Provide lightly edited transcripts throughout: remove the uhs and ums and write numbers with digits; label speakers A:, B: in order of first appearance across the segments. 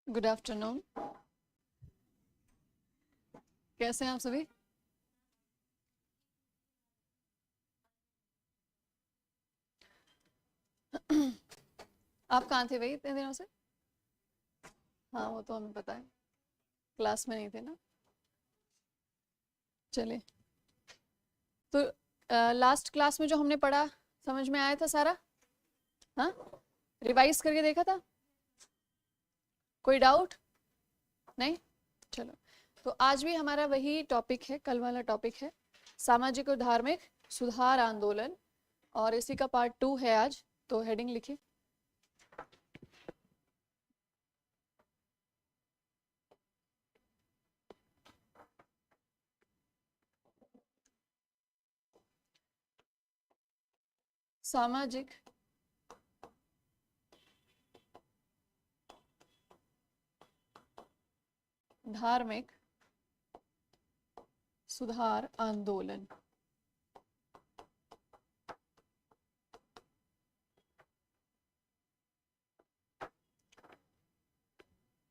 A: Good afternoon. कैसे हैं आप सभी? आप कहाँ थे भाई इतने दिनों से? हाँ, वो तो हमें पता है, क्लास में नहीं थे ना। चलिए, तो लास्ट क्लास में जो हमने पढ़ा समझ में आया था सारा? हाँ, रिवाइज करके देखा था? कोई डाउट? नहीं? चलो, तो आज भी हमारा वही टॉपिक है, कल वाला टॉपिक है, सामाजिक और धार्मिक सुधार आंदोलन, और इसी का पार्ट 2 है आज। तो हेडिंग लिखिए। सामाजिक धार्मिक सुधार आंदोलन।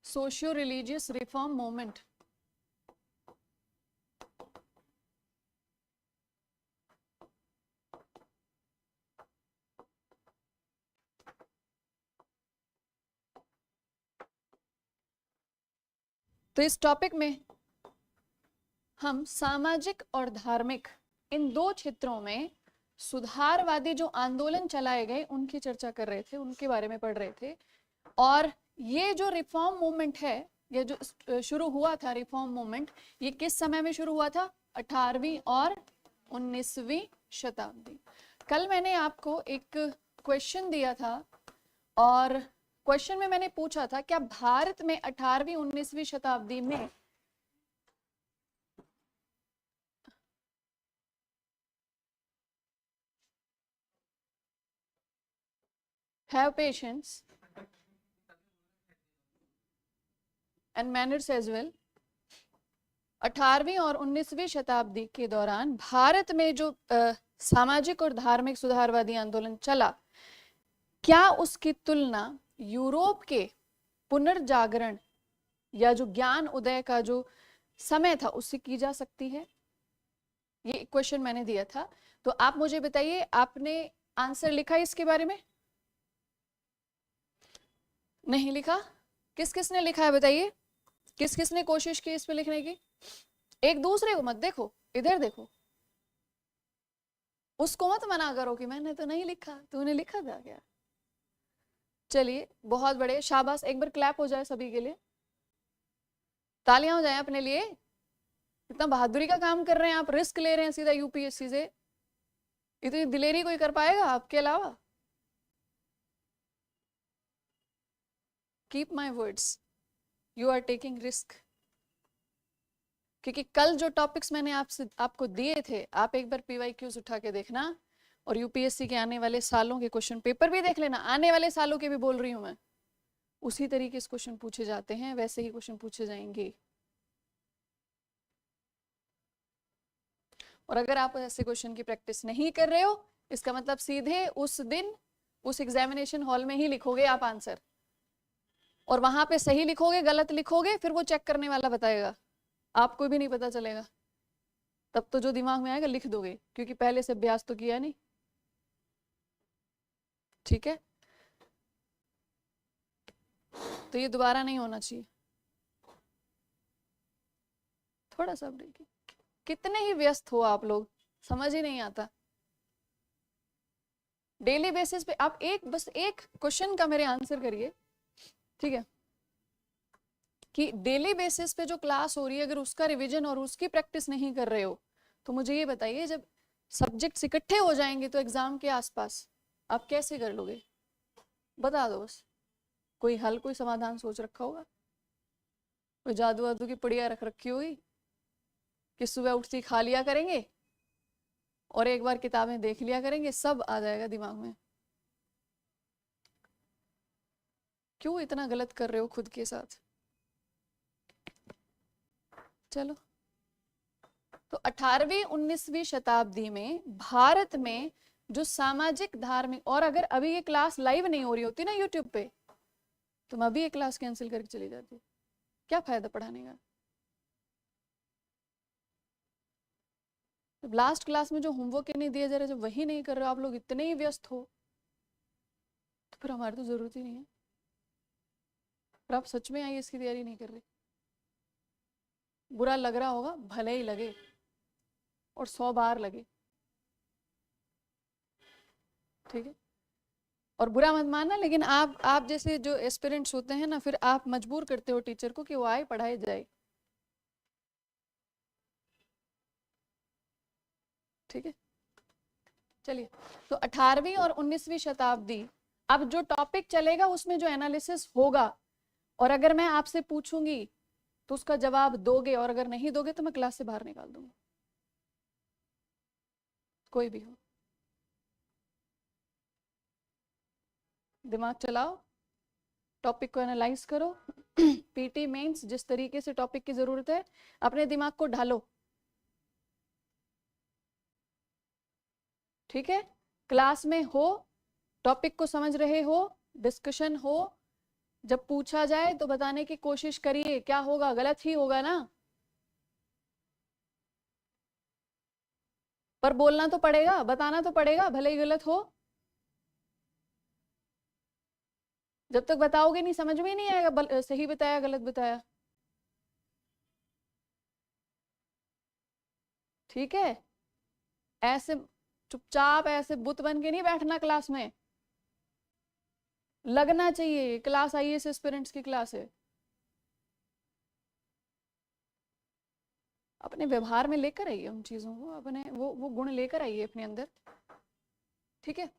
A: Socio religious reform movement. तो इस टॉपिक में हम सामाजिक और धार्मिक इन दो क्षेत्रों में सुधारवादी जो आंदोलन चलाए गए उनकी चर्चा कर रहे थे, उनके बारे में पढ़ रहे थे। और ये जो रिफॉर्म मूवमेंट है, ये जो शुरू हुआ था रिफॉर्म मूवमेंट, ये किस समय में शुरू हुआ था? 18वीं और 19वीं शताब्दी। कल मैंने आपको एक क्वेश्चन दिया था, और क्वेश्चन में मैंने पूछा था क्या भारत में 18वीं 19वीं शताब्दी में have patience and manners as well। 18वीं और 19वीं शताब्दी के दौरान भारत में जो सामाजिक और धार्मिक सुधारवादी आंदोलन चला, क्या उसकी तुलना यूरोप के पुनर्जागरण या जो ज्ञान उदय का जो समय था उससे की जा सकती है? ये क्वेश्चन मैंने दिया था। तो आप मुझे बताइए, आपने आंसर लिखा इसके बारे में? नहीं लिखा? किस किसने लिखा है बताइए? किस किसने कोशिश की इस पे लिखने की? एक दूसरे को मत देखो, इधर देखो, उसको मत मना करो कि मैंने तो नहीं लिखा, तूने लिखा था क्या? चलिए, बहुत बड़े, शाबाश। एक बार क्लैप हो जाए सभी के लिए, तालियां हो जाए अपने लिए। इतना बहादुरी का काम कर रहे हैं आप, रिस्क ले रहे हैं सीधा यूपीएससी से। इतनी दिलेरी कोई कर पाएगा आपके अलावा? Keep my words, you are taking risk. क्योंकि कल जो टॉपिक्स मैंने आपको दिए थे, आप एक बार पीवाईक्यूज उठा के देखना, और यूपीएससी के आने वाले सालों के क्वेश्चन पेपर भी देख लेना। आने वाले सालों के भी बोल रही हूं मैं, उसी तरीके से क्वेश्चन पूछे जाते हैं, वैसे ही क्वेश्चन पूछे जाएंगे। और अगर आप ऐसे क्वेश्चन की प्रैक्टिस नहीं कर रहे हो, इसका मतलब सीधे उस दिन उस एग्जामिनेशन हॉल में ही लिखोगे आप आंसर, और वहां पे सही लिखोगे गलत लिखोगे, फिर वो चेक करने वाला बताएगा, आपको भी नहीं पता चलेगा। तब तो जो दिमाग में आएगा लिख दोगे, क्योंकि पहले से अभ्यास तो किया नहीं। ठीक है, तो ये दोबारा नहीं होना चाहिए। थोड़ा सा ब्रेक। कितने ही व्यस्त हो आप लोग, समझ ही नहीं आता। डेली बेसिस पे आप बस एक क्वेश्चन का मेरे आंसर करिए, ठीक है? कि डेली बेसिस पे जो क्लास हो रही है, अगर उसका रिवीजन और उसकी प्रैक्टिस नहीं कर रहे हो, तो मुझे ये बताइए, जब सब्जेक्ट्स इकट्ठे हो जाएंगे तो एग्जाम के आसपास आप कैसे कर लोगे? बता दो बस। कोई हल, कोई समाधान सोच रखा होगा? कोई जादू वादू की पुड़िया रख रखी होगी कि सुबह उठती खा लिया करेंगे और एक बार किताबें देख लिया करेंगे, सब आ जाएगा दिमाग में? क्यों इतना गलत कर रहे हो खुद के साथ? चलो, तो 18वीं 19वीं शताब्दी में भारत में जो सामाजिक धार्मिक, और अगर अभी ये क्लास लाइव नहीं हो रही होती ना यूट्यूब पे, तुम अभी एक क्लास कैंसिल करके चली जाती, क्या फायदा पढ़ाने का? जब लास्ट क्लास में जो होमवर्क नहीं दिया जा रहा, जब वही नहीं कर रहे हो, आप लोग इतने ही व्यस्त हो, तो फिर हमारी तो जरूरत ही नहीं है। पर आप सच में आईएएस की तैयारी नहीं कर रहे। बुरा लग रहा होगा, भले ही लगे, और 100 बार लगे, ठीक है। और बुरा मत मानना, लेकिन आप जैसे जो एस्पिरेंट्स होते हैं ना, फिर आप मजबूर करते हो टीचर को कि वो आए, पढ़ाए जाए, ठीक है। चलिए, तो 18वीं और 19वीं शताब्दी, अब जो टॉपिक चलेगा उसमें जो एनालिसिस होगा, और अगर मैं आपसे पूछूंगी तो उसका जवाब दोगे, और अगर नहीं दोगे तो मैं क्लास से बाहर निकाल दूंगा, कोई भी हो। दिमाग चलाओ, टॉपिक को एनालाइज करो। पीटी मेंस जिस तरीके से टॉपिक की जरूरत है, अपने दिमाग को ढालो, ठीक है। क्लास में हो, टॉपिक को समझ रहे हो, डिस्कशन हो, जब पूछा जाए तो बताने की कोशिश करिए। क्या होगा? गलत ही होगा ना, पर बोलना तो पड़ेगा, बताना तो पड़ेगा, भले ही गलत हो। जब तक बताओगे नहीं, समझ में ही नहीं आएगा सही बताया गलत बताया, ठीक है। ऐसे चुपचाप ऐसे बुत बन के नहीं बैठना क्लास में, लगना चाहिए क्लास आईएएस एस्पिरेंट्स की क्लास है। अपने व्यवहार में लेकर आइए उन चीजों को, अपने वो गुण लेकर आइए अपने अंदर, ठीक है।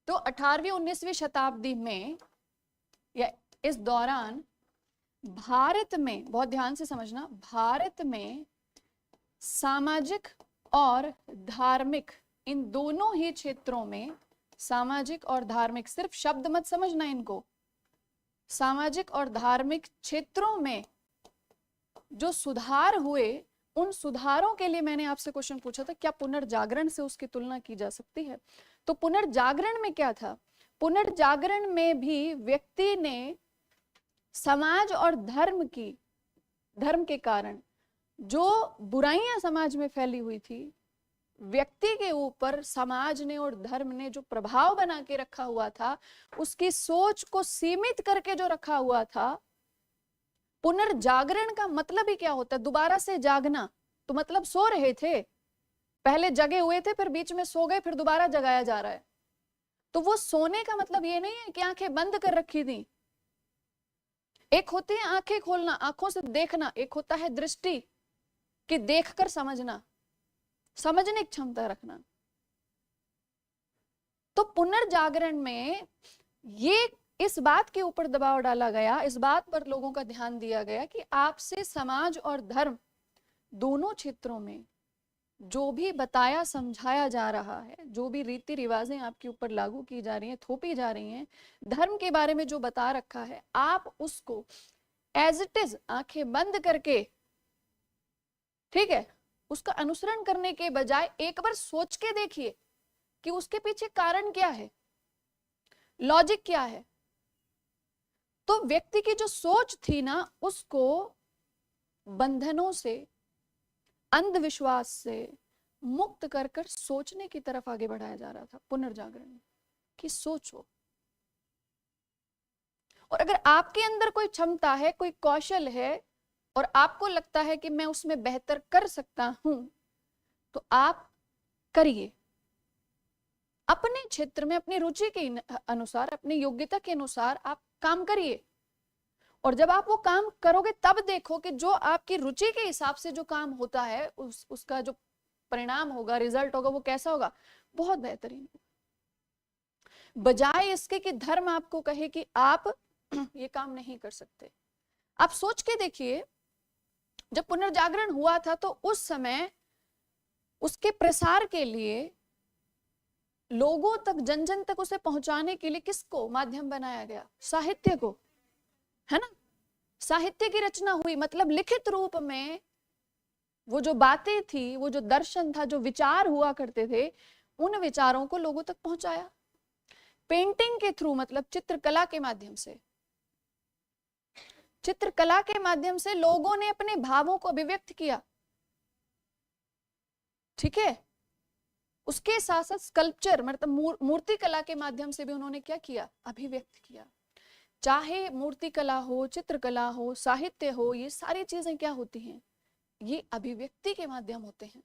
A: तो 18वीं 19वीं शताब्दी में या इस दौरान भारत में, बहुत ध्यान से समझना, भारत में सामाजिक और धार्मिक, इन दोनों ही क्षेत्रों में, सामाजिक और धार्मिक, सिर्फ शब्द मत समझना इनको, सामाजिक और धार्मिक क्षेत्रों में जो सुधार हुए, उन सुधारों के लिए मैंने आपसे क्वेश्चन पूछा था, क्या पुनर्जागरण से उसकी तुलना की जा सकती है? तो पुनर्जागरण में क्या था? पुनर्जागरण में भी व्यक्ति ने समाज और धर्म के कारण जो बुराइयां समाज में फैली हुई थी, व्यक्ति के ऊपर समाज ने और धर्म ने जो प्रभाव बना के रखा हुआ था, उसकी सोच को सीमित करके जो रखा हुआ था। पुनर्जागरण का मतलब ही क्या होता है? दोबारा से जागना। तो मतलब सो रहे थे, पहले जगे हुए थे, फिर बीच में सो गए, फिर दोबारा जगाया जा रहा है। तो वो सोने का मतलब ये नहीं है कि आंखें बंद कर रखी थी। एक होती है आंखें खोलना, आंखों से देखना, एक होता है दृष्टि, कि देखकर समझना, समझने की क्षमता रखना। तो पुनर्जागरण में ये इस बात के ऊपर दबाव डाला गया, इस बात पर लोगों का ध्यान दिया गया कि आपसे समाज और धर्म दोनों क्षेत्रों में जो भी बताया समझाया जा रहा है, जो भी रीति रिवाजें आपके ऊपर लागू की जा रही हैं, थोपी जा रही हैं, धर्म के बारे में जो बता रखा है, आप उसको एज इट इज आंखें बंद करके, ठीक है, उसका अनुसरण करने के बजाय एक बार सोच के देखिए कि उसके पीछे कारण क्या है, लॉजिक क्या है। तो व्यक्ति की जो सोच थी ना, उसको बंधनों से, अंधविश्वास से मुक्त कर कर सोचने की तरफ आगे बढ़ाया जा रहा था। पुनर्जागरण की सोचो, और अगर आपके अंदर कोई क्षमता है, कोई कौशल है, और आपको लगता है कि मैं उसमें बेहतर कर सकता हूं, तो आप करिए अपने क्षेत्र में, अपनी रुचि के अनुसार, अपनी योग्यता के अनुसार आप काम करिए। और जब आप वो काम करोगे, तब देखो कि जो आपकी रुचि के हिसाब से जो काम होता है, उसका जो परिणाम होगा, रिजल्ट होगा, वो कैसा होगा? बहुत बेहतरीन। बजाय इसके कि धर्म आपको कहे कि आप ये काम नहीं कर सकते। आप सोच के देखिए, जब पुनर्जागरण हुआ था तो उस समय उसके प्रसार के लिए, लोगों तक, जन जन तक उसे पहुंचाने के लिए किसको माध्यम बनाया गया? साहित्य को, है ना। साहित्य की रचना हुई, मतलब लिखित रूप में वो जो बातें थी, वो जो दर्शन था, जो विचार हुआ करते थे, उन विचारों को लोगों तक पहुंचाया पेंटिंग के थ्रू, मतलब चित्रकला के माध्यम से। चित्रकला के माध्यम से लोगों ने अपने भावों को अभिव्यक्त किया, ठीक है। उसके साथ साथ स्कल्पचर मतलब मूर्ति कला के माध्यम से भी उन्होंने क्या किया, अभिव्यक्त किया। चाहे मूर्ति कला हो, चित्रकला हो, साहित्य हो, ये सारी चीजें क्या होती हैं, ये अभिव्यक्ति के माध्यम होते हैं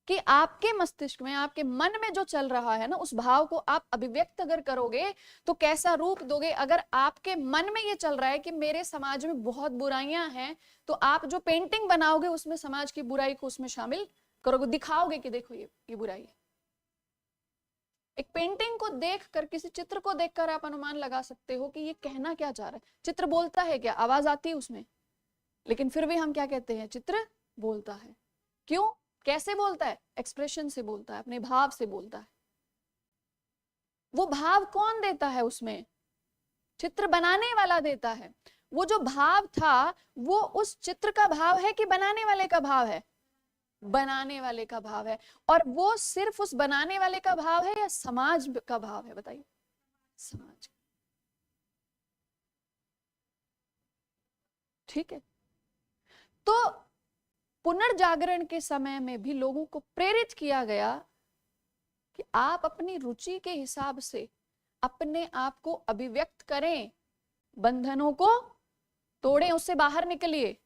A: कि आपके मस्तिष्क में, आपके मन में जो चल रहा है ना, उस भाव को आप अभिव्यक्त अगर करोगे तो कैसा रूप दोगे। अगर आपके मन में ये चल रहा है कि मेरे समाज में बहुत बुराइयां हैं, तो आप जो पेंटिंग बनाओगे उसमें समाज की बुराई को उसमें शामिल करोगे, दिखाओगे कि देखो ये बुराई है। एक पेंटिंग को देखकर, किसी चित्र को देखकर आप अनुमान लगा सकते हो कि ये कहना क्या चाह रहा है। चित्र बोलता है क्या, आवाज आती है उसमें, लेकिन फिर भी हम क्या कहते हैं, चित्र बोलता है। क्यों, कैसे बोलता है, एक्सप्रेशन से बोलता है, अपने भाव से बोलता है। वो भाव कौन देता है उसमें, चित्र बनाने वाला देता है। वो जो भाव था वो उस चित्र का भाव है कि बनाने वाले का भाव है, बनाने वाले का भाव है। और वो सिर्फ उस बनाने वाले का भाव है या समाज का भाव है, बताइए, समाज, ठीक है। तो पुनर्जागरण के समय में भी लोगों को प्रेरित किया गया कि आप अपनी रुचि के हिसाब से अपने आप को अभिव्यक्त करें, बंधनों को तोड़ें, उससे बाहर निकलिए,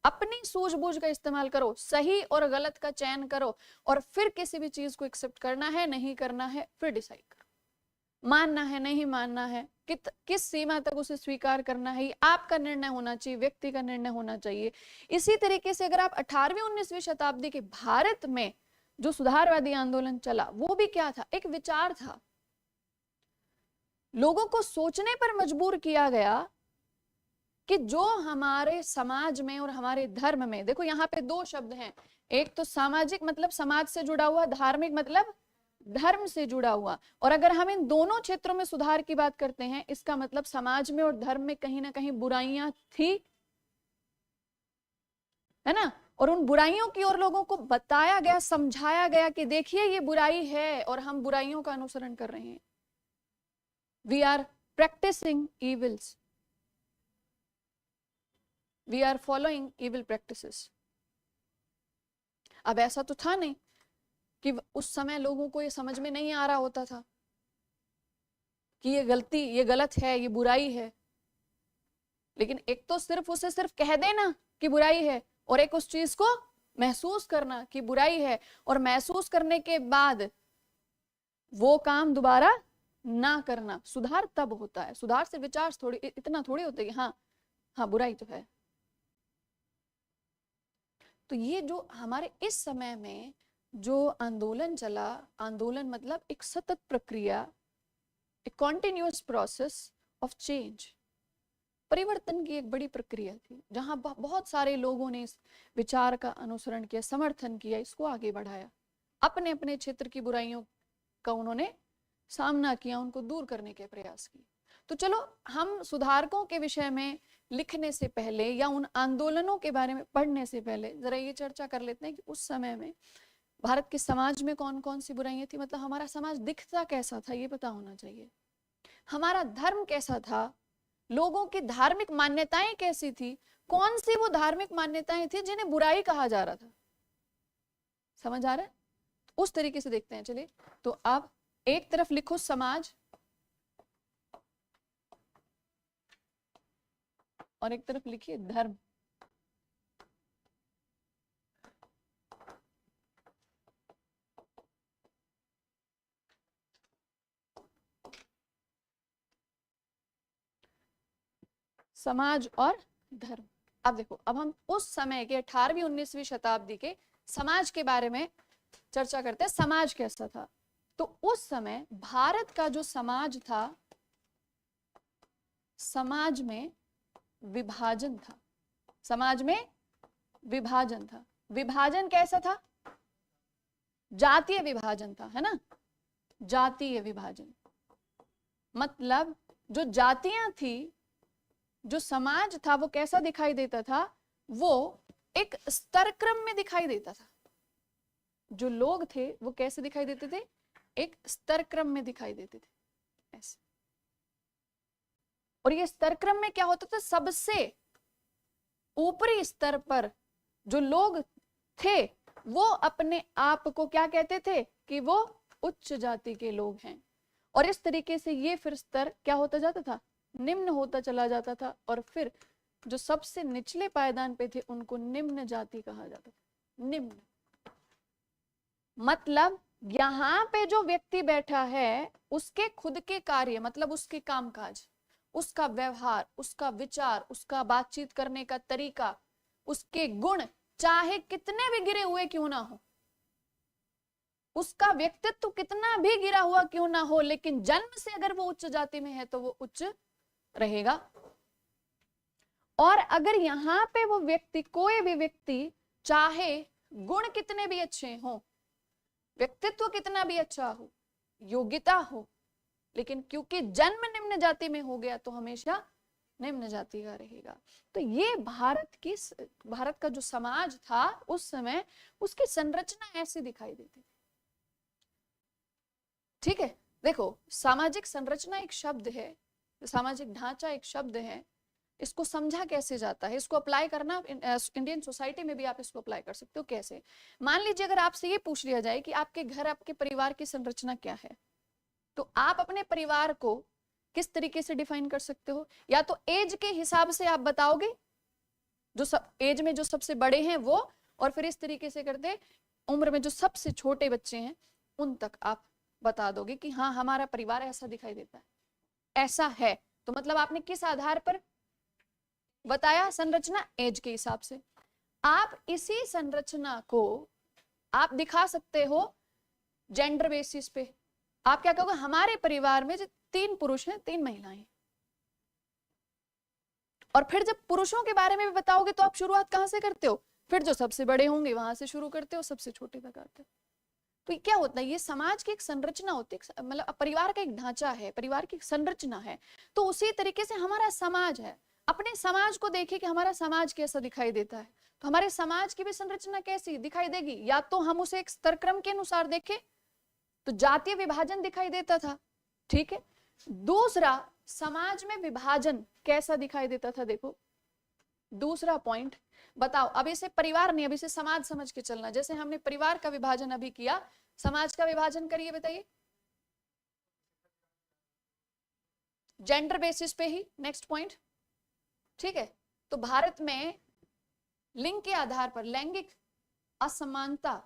A: अपनी सूझबूझ का इस्तेमाल करो, सही और गलत का चयन करो, और फिर किसी भी चीज को एक्सेप्ट करना है नहीं करना है फिर डिसाइड करो, मानना है नहीं मानना है, किस सीमा तक उसे स्वीकार करना है, ये आपका निर्णय होना चाहिए, व्यक्ति का निर्णय होना चाहिए। इसी तरीके से अगर आप 18वीं 19वीं शताब्दी के भारत में जो सुधारवादी आंदोलन चला, वो भी क्या था, एक विचार था। लोगों को सोचने पर मजबूर किया गया कि जो हमारे समाज में और हमारे धर्म में, देखो यहाँ पे दो शब्द हैं, एक तो सामाजिक मतलब समाज से जुड़ा हुआ, धार्मिक मतलब धर्म से जुड़ा हुआ। और अगर हम इन दोनों क्षेत्रों में सुधार की बात करते हैं, इसका मतलब समाज में और धर्म में कहीं ना कहीं बुराइयां थी, है ना। और उन बुराइयों की ओर लोगों को बताया गया, समझाया गया कि देखिए ये बुराई है और हम बुराइयों का अनुसरण कर रहे हैं, we are practising evils, we are following evil practices. अब ऐसा तो था नहीं कि उस समय लोगों को ये समझ में नहीं आ रहा होता था कि ये गलती, ये गलत है, ये बुराई है। लेकिन एक तो सिर्फ उसे सिर्फ कह देना कि बुराई है, और एक उस चीज को महसूस करना कि बुराई है, और महसूस करने के बाद वो काम दोबारा ना करना। सुधार तब होता है, सुधार से विचार थोड़ी इतना थोड़ी होता है कि हाँ हाँ बुराई तो है। तो ये जो हमारे इस समय में जो आंदोलन चला, आंदोलन मतलब एक सतत प्रक्रिया, एक कॉन्टिन्यूअस प्रोसेस ऑफ चेंज, परिवर्तन की एक बड़ी प्रक्रिया थी, जहां बहुत सारे लोगों ने इस विचार का अनुसरण किया, समर्थन किया, इसको आगे बढ़ाया, अपने अपने क्षेत्र की बुराइयों का उन्होंने सामना किया, उनको दूर करने के प्रयास किए। तो चलो हम सुधारकों के विषय में लिखने से पहले या उन आंदोलनों के बारे में पढ़ने से पहले जरा ये चर्चा कर लेते हैं कि उस समय में भारत के समाज में कौन कौन सी बुराइयां थी। मतलब हमारा समाज दिखता कैसा था ये पता होना चाहिए, हमारा धर्म कैसा था, लोगों की धार्मिक मान्यताएं कैसी थी, कौन सी वो धार्मिक मान्यताएं थी जिन्हें बुराई कहा जा रहा था। समझ आ रहा है, उस तरीके से देखते हैं। चलिए, तो आप एक तरफ लिखो समाज और एक तरफ लिखिए धर्म। समाज और धर्म। अब देखो, अब हम उस समय के 18वीं 19वीं शताब्दी के समाज के बारे में चर्चा करते हैं। समाज कैसा था? तो उस समय भारत का जो समाज था, समाज में विभाजन था, समाज में विभाजन था। विभाजन कैसा था? जातीय विभाजन था, है ना, जातीय विभाजन। मतलब जो जातियां थी, जो समाज था, वो कैसा दिखाई देता था? वो एक स्तर क्रम में दिखाई देता था। जो लोग थे वो कैसे दिखाई देते थे? एक स्तर क्रम में दिखाई देते थे, ऐसे। और ये स्तर क्रम में क्या होता था? सबसे ऊपरी स्तर पर जो लोग थे वो अपने आप को क्या कहते थे कि वो उच्च जाति के लोग हैं, और इस तरीके से ये फिर स्तर क्या होता जाता था, निम्न होता चला जाता था, और फिर जो सबसे निचले पायदान पे थे उनको निम्न जाति कहा जाता था। निम्न मतलब यहाँ पे जो व्यक्ति बैठा है उसके खुद के कार्य, मतलब उसके कामकाज, उसका व्यवहार, उसका विचार, उसका बातचीत करने का तरीका, उसके गुण चाहे कितने भी गिरे हुए क्यों ना हो, उसका व्यक्तित्व कितना भी गिरा हुआ क्यों ना हो, लेकिन जन्म से अगर वो उच्च जाति में है तो वो उच्च रहेगा। और अगर यहाँ पे वो व्यक्ति, कोई भी व्यक्ति चाहे गुण कितने भी अच्छे हो, व्यक्तित्व कितना भी अच्छा हो, योग्यता हो, लेकिन क्योंकि जन्म निम्न जाति में हो गया तो हमेशा निम्न जाति का रहेगा। तो ये भारत का जो समाज था उस समय, उसकी संरचना ऐसी दिखाई देती थी। ठीक है, देखो सामाजिक संरचना एक शब्द है, सामाजिक ढांचा एक शब्द है, इसको समझा कैसे जाता है, इसको अप्लाई करना इंडियन सोसाइटी में भी आप इसको अप्लाई कर सकते हो। कैसे? मान लीजिए अगर आपसे ये पूछ लिया जाए कि आपके घर, आपके परिवार की संरचना क्या है, तो आप अपने परिवार को किस तरीके से डिफाइन कर सकते हो? या तो एज के हिसाब से आप बताओगे, जो सब एज में जो सबसे बड़े हैं वो, और फिर इस तरीके से करते उम्र में जो सबसे छोटे बच्चे हैं उन तक आप बता दोगे कि हाँ हमारा परिवार ऐसा दिखाई देता है, ऐसा है। तो मतलब आपने किस आधार पर बताया संरचना? एज के हिसाब से। आप इसी संरचना को आप दिखा सकते हो जेंडर बेसिस पे। आप क्या कहोगे, हमारे परिवार में जो 3 पुरुष हैं 3 महिलाएं, और फिर जब पुरुषों के बारे में भी बताओगे तो आप शुरुआत कहां से करते हो? फिर जो सबसे बड़े होंगे वहां से शुरू करते हो, सबसे छोटे तक आते हो। तो ये क्या होता है, ये समाज की एक संरचना होती है, मतलब परिवार का एक ढांचा है, परिवार की संरचना है। तो उसी तरीके से हमारा समाज है। अपने समाज को देखिए कि हमारा समाज कैसा दिखाई देता है, तो हमारे समाज की भी संरचना कैसी दिखाई देगी। या तो हम उसे एक स्तर क्रम के अनुसार देखें तो जातीय विभाजन दिखाई देता था, ठीक है। दूसरा, समाज में विभाजन कैसा दिखाई देता था, देखो दूसरा पॉइंट बताओ। अब इसे परिवार नहीं, अब इसे समाज समझ के चलना। जैसे हमने परिवार का विभाजन अभी किया, समाज का विभाजन करिए, बताइए जेंडर बेसिस पे ही। नेक्स्ट पॉइंट, ठीक है। तो भारत में लिंग के आधार पर लैंगिक असमानता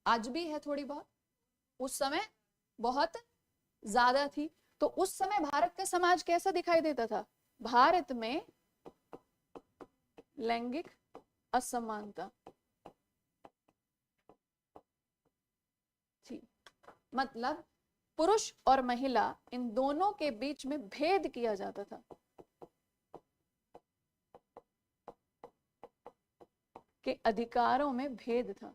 A: आज भी है थोड़ी बहुत, उस समय बहुत ज्यादा थी। तो उस समय भारत का समाज कैसा दिखाई देता था? भारत में लैंगिक असमानता थी, मतलब पुरुष और महिला इन दोनों के बीच में भेद किया जाता था। के अधिकारों में भेद था।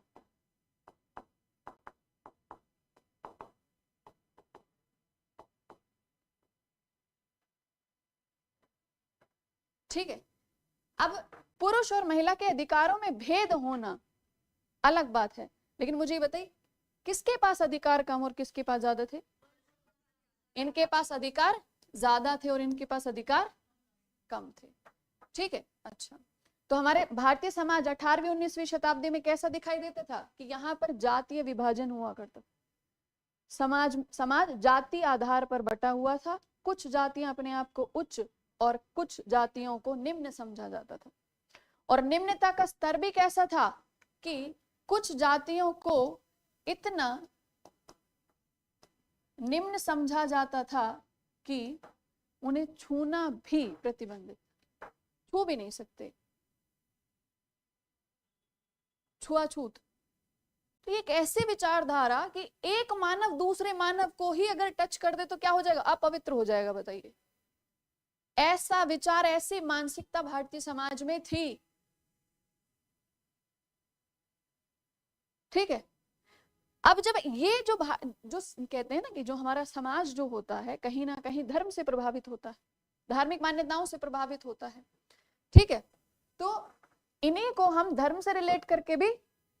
A: ठीक है, अब पुरुष और महिला के अधिकारों में भेद होना अलग बात है, लेकिन मुझे ये बताइए किसके पास अधिकार कम और किसके पास ज्यादा थे? इनके पास अधिकार ज्यादा थे और इनके पास अधिकार कम थे। ठीक है, अच्छा। तो हमारे भारतीय समाज 18वीं 19वीं शताब्दी में कैसा दिखाई देता था कि यहाँ पर जातीय विभाजन हुआ करता। समाज जाति आधार पर बटा हुआ था। कुछ जातियां अपने आप को उच्च और कुछ जातियों को निम्न समझा जाता था। और निम्नता का स्तर भी कैसा था कि कुछ जातियों को इतना निम्न समझा जाता था कि उन्हें छूना भी प्रतिबंधित, छू भी नहीं सकते, छुआछूत। तो एक ऐसी विचारधारा कि एक मानव दूसरे मानव को ही अगर टच कर दे तो क्या हो जाएगा? अपवित्र हो जाएगा। बताइए, ऐसा विचार, ऐसी मानसिकता भारतीय समाज में थी। ठीक है, अब जब ये जो कहते हैं ना कि जो हमारा समाज जो होता है कहीं ना कहीं धर्म से प्रभावित होता है, धार्मिक मान्यताओं से प्रभावित होता है। ठीक है, तो इन्हीं को हम धर्म से रिलेट करके भी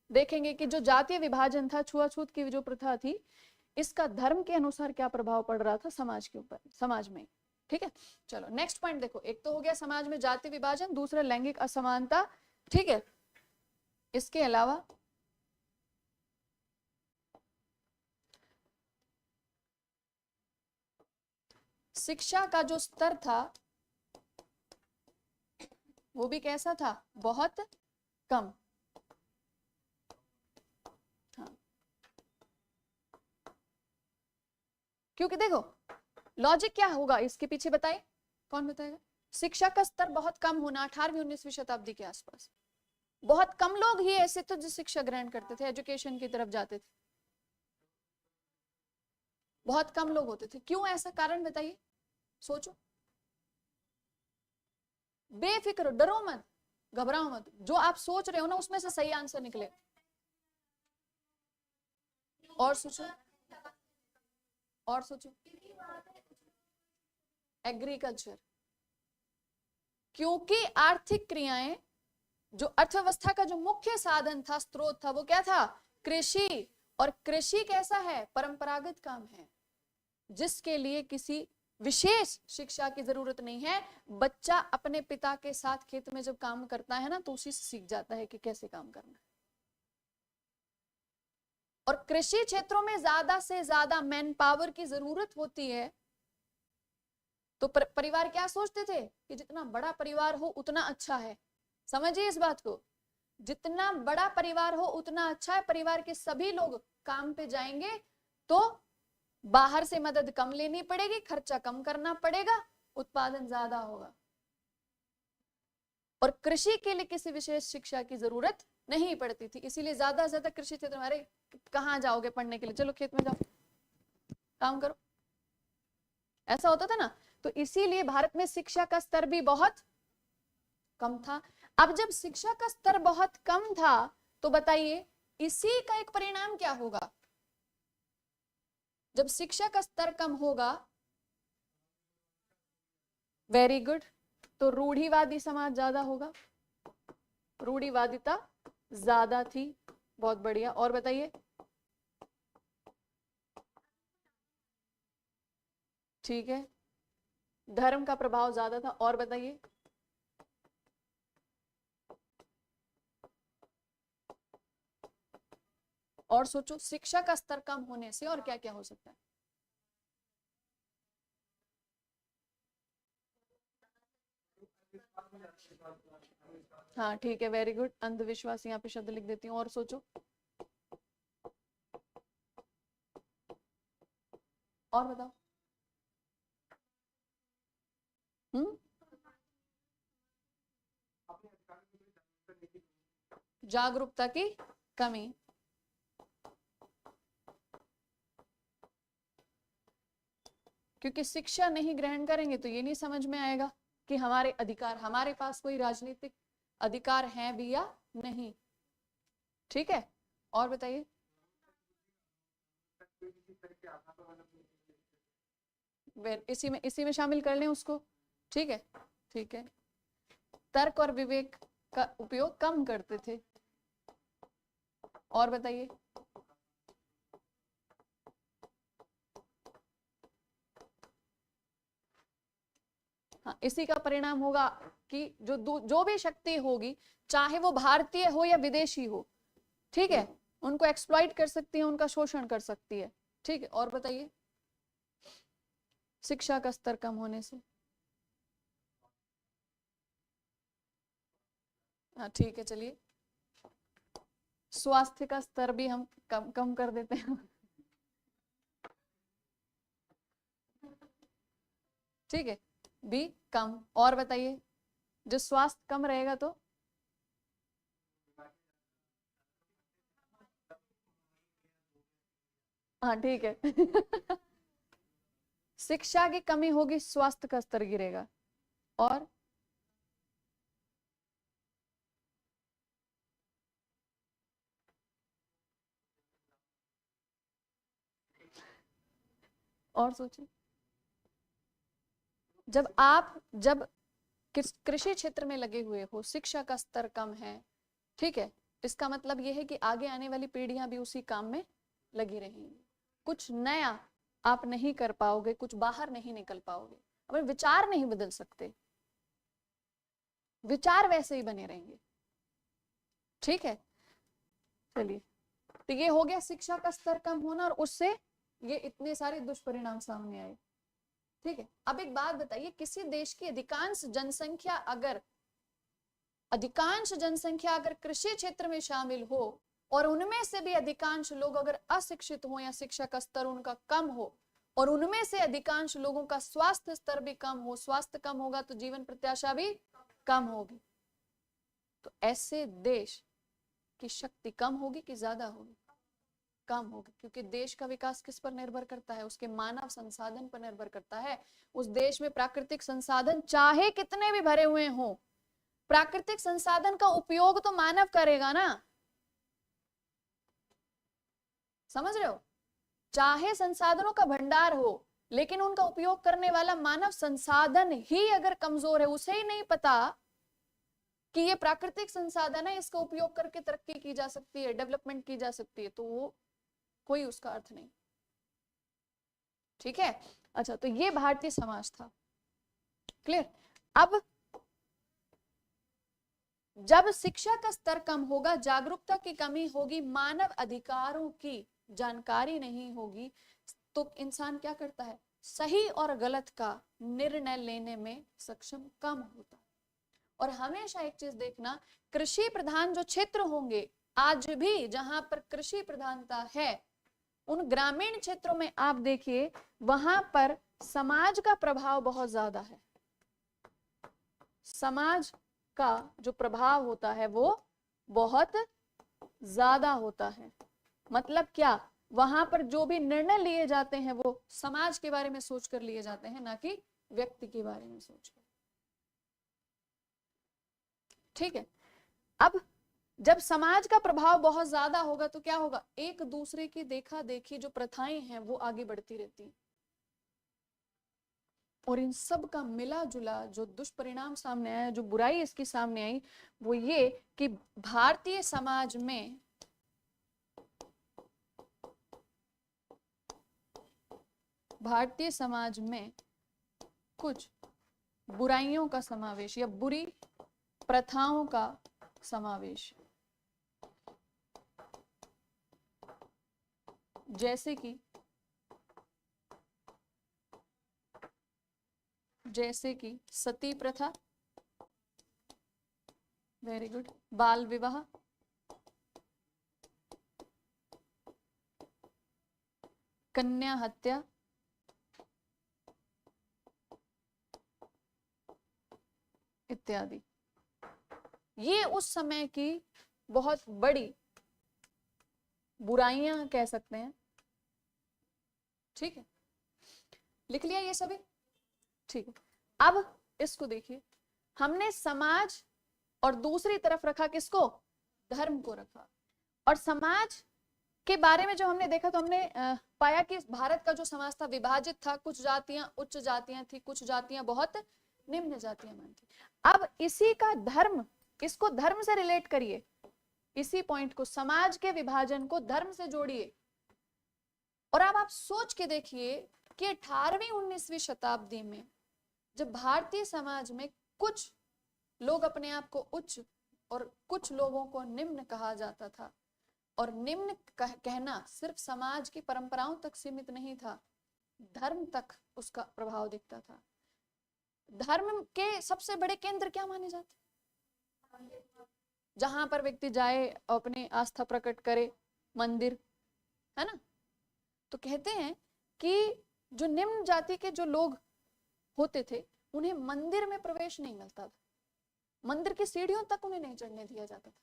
A: देखेंगे कि जो जातीय विभाजन था, छुआछूत की जो प्रथा थी, इसका धर्म के अनुसार क्या प्रभाव पड़ रहा था समाज के ऊपर, समाज में। ठीक है, चलो नेक्स्ट पॉइंट देखो। एक तो हो गया समाज में जाति विभाजन, दूसरा लैंगिक असमानता, ठीक है। इसके अलावा शिक्षा का जो स्तर था वो भी कैसा था, बहुत कम। हाँ, क्योंकि देखो लॉजिक क्या होगा इसके पीछे, बताइए, कौन बताएगा? शिक्षा का स्तर बहुत कम होना 18वीं 19वीं शताब्दी के आसपास, बहुत कम लोग ही ऐसे तो जो शिक्षा ग्रहण करते थे, एजुकेशन की तरफ जाते थे, बहुत कम लोग होते थे। क्यों, ऐसा कारण बताइए, सोचो, बेफिक्र, डरो मत, घबराओ मत, जो आप सोच रहे हो ना उसमें से सही आंसर निकले। और सोचो, और सोचो, एग्रीकल्चर, क्योंकि आर्थिक क्रियाएं, जो अर्थव्यवस्था का जो मुख्य साधन था, स्रोत था, वो क्या था, कृषि। और कृषि कैसा है, परंपरागत काम है, जिसके लिए किसी विशेष शिक्षा की जरूरत नहीं है। बच्चा अपने पिता के साथ खेत में जब काम करता है ना तो उसी से सीख जाता है कि कैसे काम करना है। और कृषि क्षेत्रों में ज्यादा से ज्यादा मैन पावर की जरूरत होती है। तो परिवार क्या सोचते थे कि जितना बड़ा परिवार हो उतना अच्छा है। समझिए इस बात को, जितना बड़ा परिवार हो उतना अच्छा है। परिवार के सभी लोग काम पे जाएंगे तो बाहर से मदद कम लेनी पड़ेगी, खर्चा कम करना पड़ेगा, उत्पादन ज्यादा होगा। और कृषि के लिए किसी विशेष शिक्षा की जरूरत नहीं पड़ती थी। इसीलिए ज्यादा से ज्यादा कृषि क्षेत्र में, अरे कहाँ जाओगे पढ़ने के लिए, चलो खेत में जाओ, काम करो, ऐसा होता था ना। तो इसीलिए भारत में शिक्षा का स्तर भी बहुत कम था। अब जब शिक्षा का स्तर बहुत कम था तो बताइए इसी का एक परिणाम क्या होगा। जब शिक्षा का स्तर कम होगा, वेरी गुड, तो रूढ़िवादी समाज ज्यादा होगा, रूढ़िवादिता ज्यादा थी, बहुत बढ़िया। और बताइए, ठीक है, धर्म का प्रभाव ज्यादा था। और बताइए, और सोचो, शिक्षा का स्तर कम होने से और क्या क्या हो सकता है। हाँ ठीक है, वेरी गुड, अंधविश्वास यहाँ पे शब्द लिख देती हूँ। और सोचो, और बताओ। जागरूकता की कमी, क्योंकि शिक्षा नहीं ग्रहण करेंगे तो ये नहीं समझ में आएगा कि हमारे अधिकार, हमारे पास कोई राजनीतिक अधिकार है भी या नहीं। ठीक है, और बताइए। इसी में शामिल कर लें उसको, ठीक है, ठीक है। तर्क और विवेक का उपयोग कम करते थे। और बताइए, हाँ, इसी का परिणाम होगा कि जो भी शक्ति होगी, चाहे वो भारतीय हो या विदेशी हो, ठीक है, उनको एक्सप्लॉइट कर सकती है, उनका शोषण कर सकती है। ठीक है, और बताइए, शिक्षा का स्तर कम होने से, हाँ ठीक है, चलिए, स्वास्थ्य का स्तर भी हम कम कम कर देते हैं। ठीक है, भी कम। और बताइए, जो स्वास्थ्य कम रहेगा तो हाँ ठीक है। शिक्षा की कमी होगी, स्वास्थ्य का स्तर गिरेगा। और और सोचिए, जब कृषि क्षेत्र में लगे हुए हो, शिक्षा का स्तर कम है, ठीक है, इसका मतलब यह है कि आगे आने वाली पीढ़ियां भी उसी काम में लगी रहेंगी। कुछ नया आप नहीं कर पाओगे, कुछ बाहर नहीं निकल पाओगे। अपने विचार नहीं बदल सकते, विचार वैसे ही बने रहेंगे। ठीक है, चलिए, तो ये हो गया शिक्षा का स्तर कम होना और उससे ये इतने सारे दुष्परिणाम सामने आए। ठीक है, अब एक बात बताइए, किसी देश की अधिकांश जनसंख्या अगर कृषि क्षेत्र में शामिल हो और उनमें से भी अधिकांश लोग अगर अशिक्षित हो या शिक्षा का स्तर उनका कम हो और उनमें से अधिकांश लोगों का स्वास्थ्य स्तर भी कम हो, स्वास्थ्य कम होगा तो जीवन प्रत्याशा भी कम होगी, तो ऐसे देश की शक्ति कम होगी कि ज्यादा होगी? कम होगी, क्योंकि देश का विकास किस पर निर्भर करता है? उसके मानव संसाधन पर निर्भर करता है। उस देश में प्राकृतिक संसाधन चाहे कितने भी भरे हुए हों, प्राकृतिक संसाधन का उपयोग तो मानव करेगा ना, समझ रहे हो? चाहे संसाधनों का भंडार हो, लेकिन उनका उपयोग करने वाला मानव संसाधन ही अगर कमजोर है, उसे ही नहीं पता कि ये प्राकृतिक संसाधन है, इसका उपयोग करके तरक्की की जा सकती है, डेवलपमेंट की जा सकती है, तो वो कोई उसका अर्थ नहीं। ठीक है, अच्छा, तो ये भारतीय समाज था। क्लियर? अब जब शिक्षा का स्तर कम होगा, जागरूकता की कमी होगी, मानव अधिकारों की जानकारी नहीं होगी, तो इंसान क्या करता है? सही और गलत का निर्णय लेने में सक्षम कम होता है। और हमेशा एक चीज देखना, कृषि प्रधान जो क्षेत्र होंगे, आज भी जहां पर कृषि प्रधानता है, उन ग्रामीण क्षेत्रों में आप देखिए, वहां पर समाज का प्रभाव बहुत ज्यादा है। समाज का जो प्रभाव होता है वो बहुत ज्यादा होता है। मतलब क्या? वहां पर जो भी निर्णय लिए जाते हैं वो समाज के बारे में सोचकर लिए जाते हैं, ना कि व्यक्ति के बारे में सोचकर। ठीक है, अब जब समाज का प्रभाव बहुत ज्यादा होगा तो क्या होगा? एक दूसरे की देखा देखी जो प्रथाएं हैं वो आगे बढ़ती रहती हैं, और इन सब का मिला जुला जो दुष्परिणाम सामने आया, जो बुराई इसकी सामने आई, वो ये कि भारतीय समाज में कुछ बुराइयों का समावेश या बुरी प्रथाओं का समावेश, जैसे कि सती प्रथा, वेरी गुड, बाल विवाह, कन्या हत्या, इत्यादि। ये उस समय की बहुत बड़ी बुराइयां कह सकते हैं। ठीक है, लिख लिया ये सभी? ठीक है, अब इसको देखिए, हमने समाज और दूसरी तरफ रखा किसको? धर्म को रखा। और समाज के बारे में जो हमने देखा तो हमने पाया कि भारत का जो समाज था विभाजित था, कुछ जातियां उच्च जातियां थी, कुछ जातियां बहुत निम्न जातियां थी। अब इसी का धर्म, इसको धर्म से रिलेट करिए, इसी पॉइंट को, समाज के विभाजन को धर्म से जोड़िए, और अब आप सोच के देखिए कि 18वीं 19वीं शताब्दी में जब भारतीय समाज में कुछ लोग अपने आप को उच्च और कुछ लोगों को निम्न कहा जाता था, और निम्न कहना सिर्फ समाज की परंपराओं तक सीमित नहीं था, धर्म तक उसका प्रभाव दिखता था। धर्म के सबसे बड़े केंद्र क्या माने जाते? जहां पर व्यक्ति जाए, अपने आस्था प्रकट करे, मंदिर, है ना? तो कहते हैं कि जो निम्न जाति के जो लोग होते थे, उन्हें मंदिर में प्रवेश नहीं मिलता था, मंदिर की सीढ़ियों तक उन्हें नहीं चढ़ने दिया जाता था।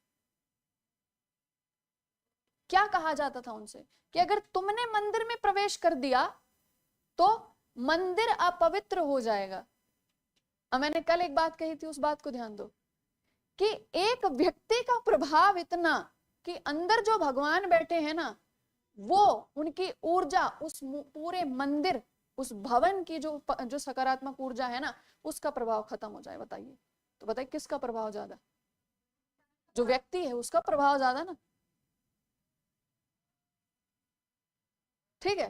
A: क्या कहा जाता था उनसे? कि अगर तुमने मंदिर में प्रवेश कर दिया तो मंदिर अपवित्र हो जाएगा। अब मैंने कल एक बात कही थी, उस बात को ध्यान दो कि एक व्यक्ति का प्रभाव इतना कि अंदर जो भगवान बैठे हैं ना, वो उनकी ऊर्जा उस पूरे मंदिर, उस भवन की जो सकारात्मक ऊर्जा है ना, उसका प्रभाव खत्म हो जाए। बताइए, तो बताइए किसका प्रभाव ज्यादा? जो व्यक्ति है उसका प्रभाव ज्यादा ना। ठीक है,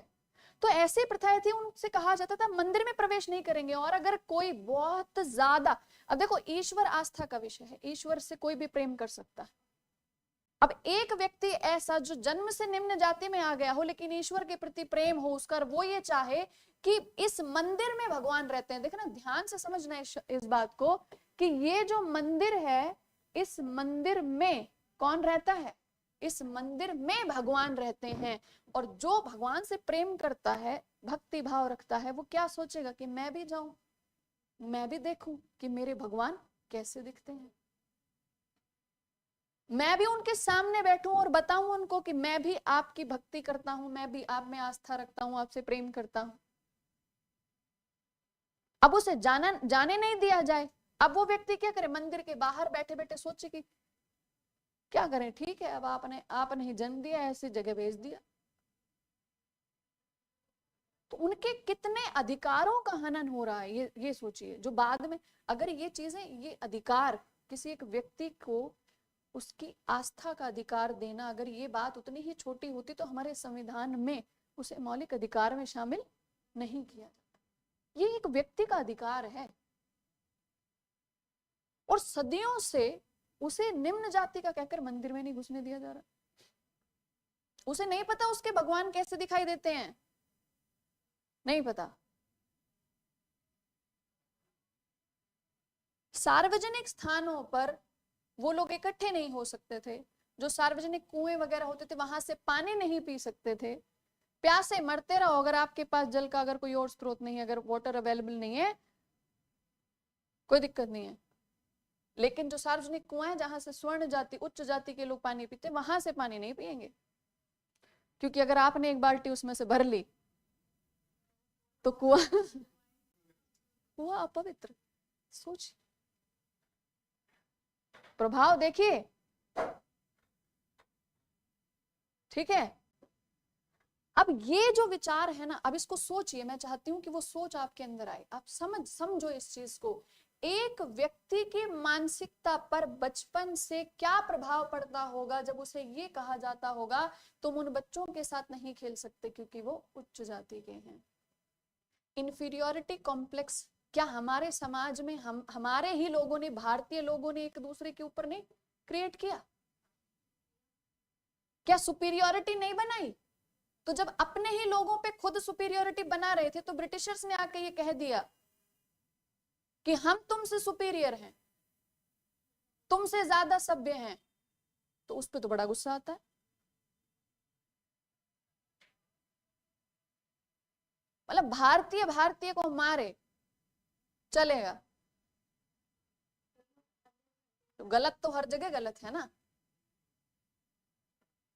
A: तो ऐसी प्रथाएं थी, उनसे कहा जाता था मंदिर में प्रवेश नहीं करेंगे। और अगर कोई बहुत ज्यादा, अब देखो ईश्वर आस्था का विषय है, ईश्वर से कोई भी प्रेम कर सकता है। अब एक व्यक्ति ऐसा जो जन्म से निम्न जाति में आ गया हो लेकिन ईश्वर के प्रति प्रेम हो उसका, वो ये चाहे कि इस मंदिर में भगवान रहते हैं। देखना, ध्यान से समझना इस बात को कि ये जो मंदिर है, इस मंदिर में कौन रहता है? इस मंदिर में भगवान रहते हैं। और जो भगवान से प्रेम करता है, भक्ति भाव रखता है, वो क्या सोचेगा कि मैं भी जाऊं, मैं भी देखूं कि मेरे भगवान कैसे दिखते हैं, मैं भी उनके सामने बैठूं और बताऊं उनको कि मैं भी आपकी भक्ति करता हूं, मैं भी आप में आस्था रखता हूं, आपसे प्रेम करता हूं। अब उसे जाने नहीं दिया जाए, अब वो व्यक्ति क्या करे? मंदिर के बाहर बैठे बैठे सोचे कि क्या करें, ठीक है, अब आपने ही जन्म दिया, ऐसी जगह भेज दिया। तो उनके कितने अधिकारों का हनन हो रहा है, ये सोचिए। जो बाद में अगर ये चीजें, ये अधिकार किसी एक व्यक्ति को उसकी आस्था का अधिकार देना, अगर ये बात उतनी ही छोटी होती तो हमारे संविधान में उसे मौलिक अधिकार में शामिल नहीं किया जाता। ये एक व्यक्ति का अधिकार है और सदियों से उसे निम्न जाति का कहकर मंदिर में नहीं घुसने दिया जा रहा। उसे नहीं पता उसके भगवान कैसे दिखाई देते हैं, नहीं पता। सार्वजनिक स्थानों पर वो लोग इकट्ठे नहीं हो सकते थे, जो सार्वजनिक कुएं वगैरह होते थे वहां से पानी नहीं पी सकते थे, प्यासे मरते रहो। अगर आपके पास जल का अगर कोई और स्रोत नहीं है, अगर वाटर अवेलेबल नहीं है, कोई दिक्कत नहीं है। लेकिन जो सार्वजनिक कुआं है जहां से स्वर्ण जाति, उच्च जाति के लोग पानी पीते, वहां से पानी नहीं पिएंगे, क्योंकि अगर आपने एक बाल्टी उसमें से भर ली तो कुआं कुआं अपवित्र। सोच, प्रभाव देखिए, ठीक है। अब ये जो विचार है ना, अब इसको सोचिए, मैं चाहती हूं कि वो सोच आपके अंदर आए, आप समझो इस चीज को। एक व्यक्ति की मानसिकता पर बचपन से क्या प्रभाव पड़ता होगा जब उसे ये कहा जाता होगा तुम उन बच्चों के साथ नहीं खेल सकते क्योंकि वो उच्च जाति के हैं। इंफीरियोरिटी कॉम्प्लेक्स क्या हमारे समाज में हमारे ही लोगों ने, भारतीय लोगों ने एक दूसरे के ऊपर नहीं क्रिएट किया? क्या सुपीरियोरिटी नहीं बनाई? तो जब अपने ही लोगों पे खुद सुपीरियोरिटी बना रहे थे तो ब्रिटिशर्स ने आके ये कह दिया कि हम तुमसे सुपीरियर हैं, तुमसे ज्यादा सभ्य हैं, तो उस पे तो बड़ा गुस्सा आता है। मतलब भारतीय को मारे चलेगा, तो गलत तो हर जगह गलत है ना।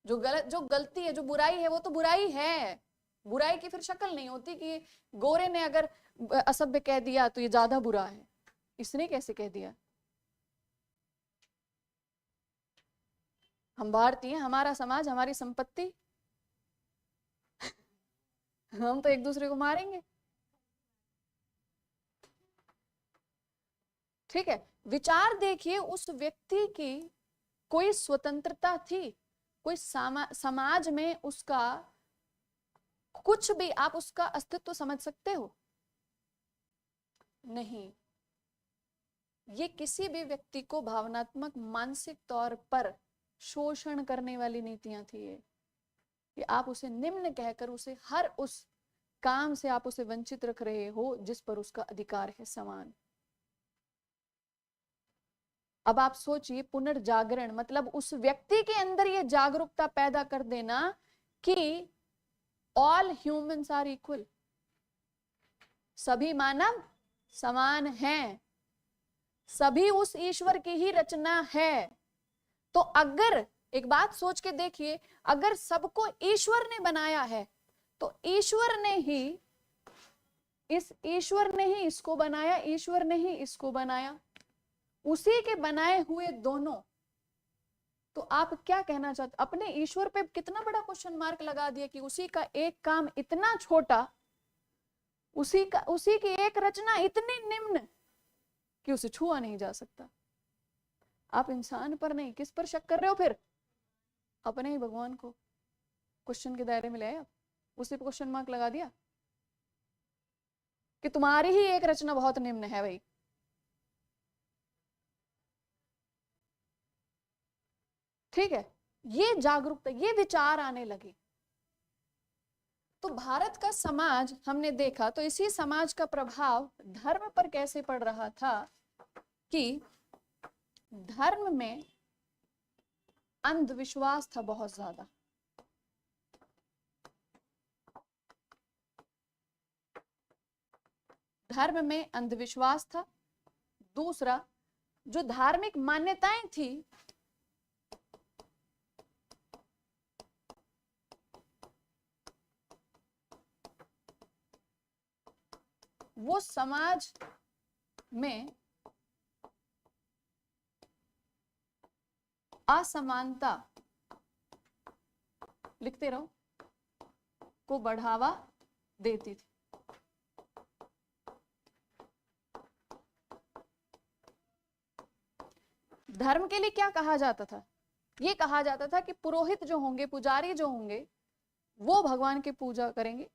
A: जो गलती है, जो बुराई है, वो तो बुराई है। बुराई की फिर शक्ल नहीं होती कि गोरे ने अगर असभ्य कह दिया तो ये ज्यादा बुरा है, इसने कैसे कह दिया। हम भारतीय, हमारा समाज, हमारी संपत्ति, हम तो एक दूसरे को मारेंगे। ठीक है, विचार देखिए, उस व्यक्ति की कोई स्वतंत्रता थी, कोई समाज में उसका कुछ भी, आप उसका अस्तित्व समझ सकते हो? नहीं। ये किसी भी व्यक्ति को भावनात्मक, मानसिक तौर पर शोषण करने वाली नीतियां थी ये कि आप उसे निम्न कहकर उसे हर उस काम से आप उसे वंचित रख रहे हो जिस पर उसका अधिकार है समान। अब आप सोचिए, पुनर्जागरण मतलब उस व्यक्ति के अंदर ये जागरूकता पैदा कर देना कि ऑल ह्यूमंस आर इक्वल, सभी मानव समान हैं, सभी उस ईश्वर की ही रचना है। तो अगर एक बात सोच के देखिए, अगर सबको ईश्वर ने बनाया है तो ईश्वर ने ही इसको बनाया, ईश्वर ने ही इसको बनाया, उसी के बनाए हुए दोनों। तो आप क्या कहना चाहते? अपने ईश्वर पे कितना बड़ा क्वेश्चन मार्क लगा दिया कि उसी का एक काम इतना छोटा, उसी की एक रचना इतनी निम्न कि उसे छुआ नहीं जा सकता। आप इंसान पर नहीं, किस पर शक कर रहे हो फिर? अपने ही भगवान को क्वेश्चन के दायरे में ले आए आप। उसी पे क्वेश्चन मार्क लगा दिया कि तुम्हारी ही एक रचना बहुत निम्न है भाई। ठीक है, ये जागरूकता, ये विचार आने लगे। तो भारत का समाज हमने देखा, तो इसी समाज का प्रभाव धर्म पर कैसे पड़ रहा था कि धर्म में अंधविश्वास था बहुत ज्यादा। धर्म में अंधविश्वास था। दूसरा, जो धार्मिक मान्यताएं थी वो समाज में असमानता, लिखते रहो, को बढ़ावा देती थी। धर्म के लिए क्या कहा जाता था? ये कहा जाता था कि पुरोहित जो होंगे, पुजारी जो होंगे, वो भगवान की पूजा करेंगे,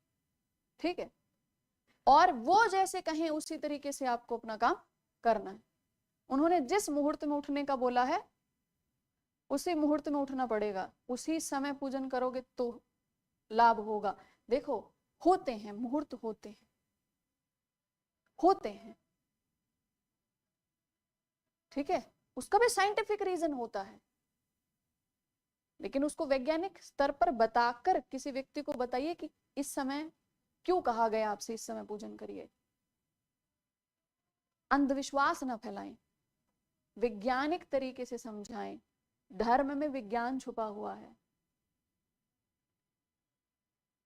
A: ठीक है, और वो जैसे कहें उसी तरीके से आपको अपना काम करना है। उन्होंने जिस मुहूर्त में उठने का बोला है उसी मुहूर्त में उठना पड़ेगा, उसी समय पूजन करोगे तो लाभ होगा। देखो, होते हैं मुहूर्त, होते हैं, ठीक है, उसका भी साइंटिफिक रीजन होता है, लेकिन उसको वैज्ञानिक स्तर पर बताकर किसी व्यक्ति को बताइए कि इस समय क्यों कहा गया आपसे इस समय पूजन करिए। अंधविश्वास न फैलाएं, वैज्ञानिक तरीके से समझाएं। धर्म में विज्ञान छुपा हुआ है,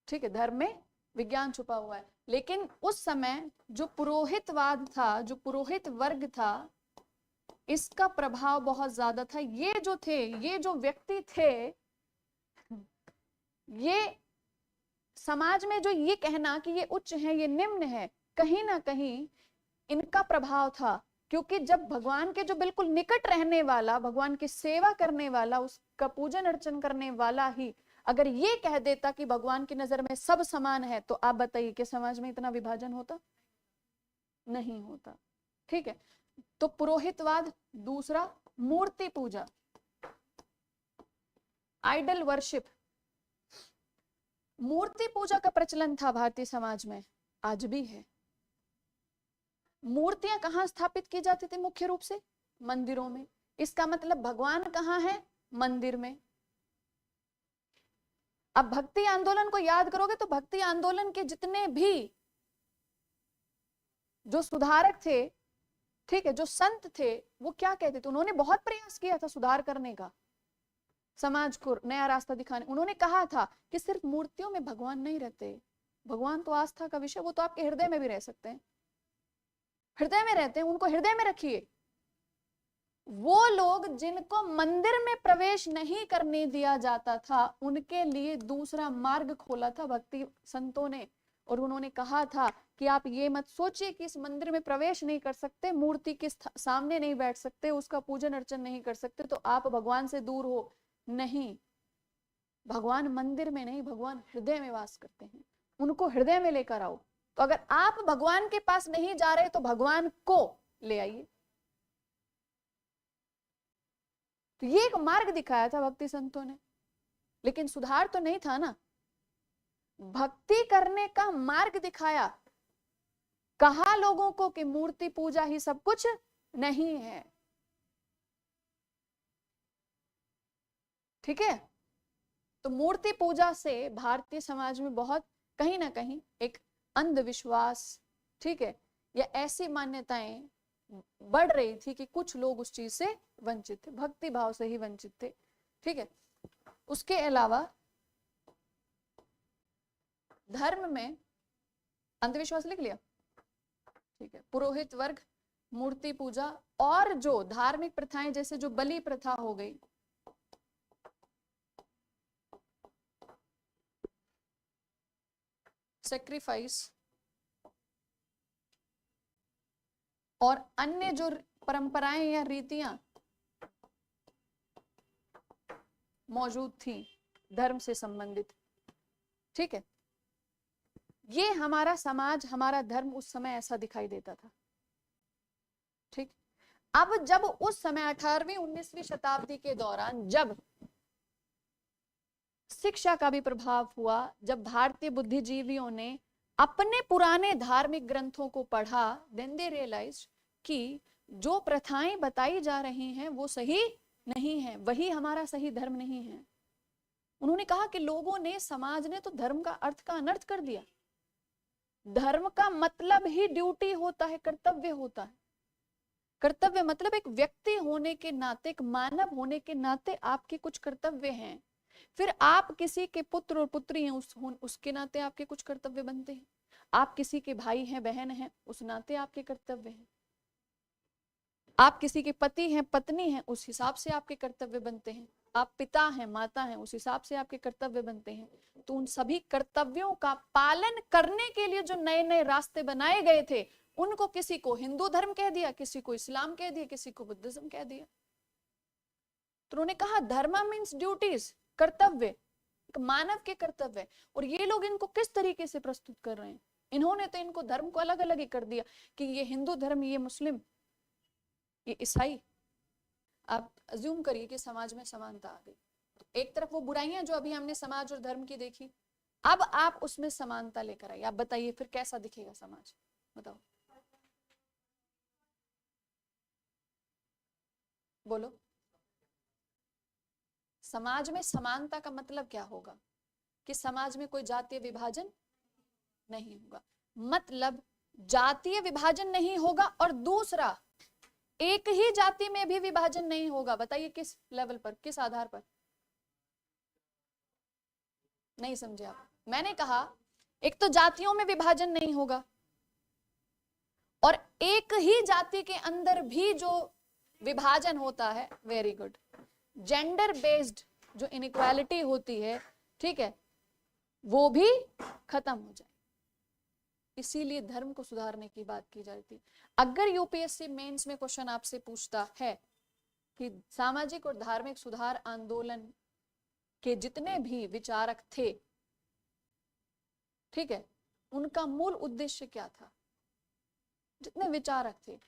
A: ठीक है, धर्म में विज्ञान छुपा हुआ है। लेकिन उस समय जो पुरोहितवाद था, जो पुरोहित वर्ग था, इसका प्रभाव बहुत ज्यादा था। ये जो थे, ये जो व्यक्ति थे, ये समाज में जो ये कहना कि ये उच्च है, ये निम्न है, कहीं ना कहीं इनका प्रभाव था। क्योंकि जब भगवान के जो बिल्कुल निकट रहने वाला, भगवान की सेवा करने वाला, उसका पूजन अर्चन करने वाला ही अगर ये कह देता कि भगवान की नजर में सब समान है, तो आप बताइए कि समाज में इतना विभाजन होता? नहीं होता। ठीक है, तो पुरोहितवाद। दूसरा, मूर्ति पूजा, आइडल वर्शिप। मूर्ति पूजा का प्रचलन था भारतीय समाज में, आज भी है। मूर्तियां कहां स्थापित की जाती थी? मुख्य रूप से मंदिरों में। इसका मतलब भगवान कहां है? मंदिर में। अब भक्ति आंदोलन को याद करोगे तो भक्ति आंदोलन के जितने भी जो सुधारक थे, ठीक है, जो संत थे, वो क्या कहते थे? उन्होंने बहुत प्रयास किया था सुधार करने का, समाज को नया रास्ता दिखाने। उन्होंने कहा था कि सिर्फ मूर्तियों में भगवान नहीं रहते, भगवान तो आस्था का विषय, वो तो आपके हृदय में भी रह सकते हैं, हृदय में रहते हैं, उनको हृदय में रखिए। वो लोग जिनको मंदिर में प्रवेश नहीं करने दिया जाता था, उनके लिए दूसरा मार्ग खोला था भक्ति संतों ने। और उन्होंने कहा था कि आप ये मत सोचिए कि इस मंदिर में प्रवेश नहीं कर सकते, मूर्ति के सामने नहीं बैठ सकते, उसका पूजन अर्चन नहीं कर सकते, तो आप भगवान से दूर हो। नहीं, भगवान मंदिर में नहीं, भगवान हृदय में वास करते हैं, उनको हृदय में लेकर आओ। तो अगर आप भगवान के पास नहीं जा रहे तो भगवान को ले आइए। तो ये एक मार्ग दिखाया था भक्ति संतों ने, लेकिन सुधार तो नहीं था ना। भक्ति करने का मार्ग दिखाया, कहा लोगों को कि मूर्ति पूजा ही सब कुछ नहीं है। ठीक है, तो मूर्ति पूजा से भारतीय समाज में बहुत कहीं ना कहीं एक अंधविश्वास, ठीक है, या ऐसी मान्यताएं बढ़ रही थी कि कुछ लोग उस चीज से वंचित थे, भक्ति भाव से ही वंचित थे। ठीक है, उसके अलावा धर्म में अंधविश्वास लिख लिया, ठीक है, पुरोहित वर्ग, मूर्ति पूजा, और जो धार्मिक प्रथाएं जैसे जो बलि प्रथा हो गई, सेक्रीफाइस, और अन्य जो परंपराएं या रीतियां मौजूद थी धर्म से संबंधित, ठीक है, ये हमारा समाज, हमारा धर्म उस समय ऐसा दिखाई देता था। ठीक, अब जब उस समय 18वीं 19वीं शताब्दी के दौरान जब शिक्षा का भी प्रभाव हुआ, जब भारतीय बुद्धिजीवियों ने अपने पुराने धार्मिक ग्रंथों को पढ़ा, देन दे रियलाइज्ड कि जो प्रथाएं बताई जा रही हैं वो सही नहीं है, वही हमारा सही धर्म नहीं है। उन्होंने कहा कि लोगों ने, समाज ने तो धर्म का अर्थ का अनर्थ कर दिया। धर्म का मतलब ही ड्यूटी होता है, कर्तव्य होता है। कर्तव्य मतलब एक व्यक्ति होने के नाते, एक मानव होने के नाते आपके कुछ कर्तव्य हैं। फिर आप किसी के पुत्र और पुत्री हैं, उसके नाते आपके कुछ कर्तव्य बनते हैं। आप किसी के भाई हैं, बहन हैं, उस नाते आपके कर्तव्य हैं। आप किसी के पति हैं, पत्नी हैं, उस हिसाब से आपके कर्तव्य बनते हैं। आप पिता हैं, माता हैं, उस हिसाब से आपके कर्तव्य बनते हैं। तो उन सभी कर्तव्यों का पालन करने के लिए जो नए नए रास्ते बनाए गए थे, उनको किसी को हिंदू धर्म कह दिया, किसी को इस्लाम कह दिया, किसी को बुद्धिज्म कह दिया। तो उन्होंने कहा धर्म मीन्स ड्यूटीज, कर्तव्य, मानव के कर्तव्य। और ये लोग इनको किस तरीके से प्रस्तुत कर रहे हैं? इन्होंने तो इनको धर्म को अलग अलग ही कर दिया कि ये हिंदू धर्म, ये मुस्लिम, ये ईसाई। आप अज्यूम करिए कि समाज में समानता आ गई। तो एक तरफ वो बुराइयां जो अभी हमने समाज और धर्म की देखी, अब आप उसमें समानता लेकर आइए। आप बताइए फिर कैसा दिखेगा समाज? बताओ, बोलो। समाज में समानता का मतलब क्या होगा? कि समाज में कोई जातीय विभाजन नहीं होगा। मतलब जातीय विभाजन नहीं होगा, और दूसरा एक ही जाति में भी विभाजन नहीं होगा। बताइए किस लेवल पर, किस आधार पर? नहीं समझे आप? मैंने कहा एक तो जातियों में विभाजन नहीं होगा, और एक ही जाति के अंदर भी जो विभाजन होता है, वेरी गुड, जेंडर बेस्ड जो इनइक्वालिटी होती है, ठीक है, वो भी खत्म हो जाए। इसीलिए धर्म को सुधारने की बात की जाती है। अगर यूपीएससी मेंस में क्वेश्चन आपसे पूछता है कि सामाजिक और धार्मिक सुधार आंदोलन के जितने भी विचारक थे, ठीक है, उनका मूल उद्देश्य क्या था, जितने विचारक थे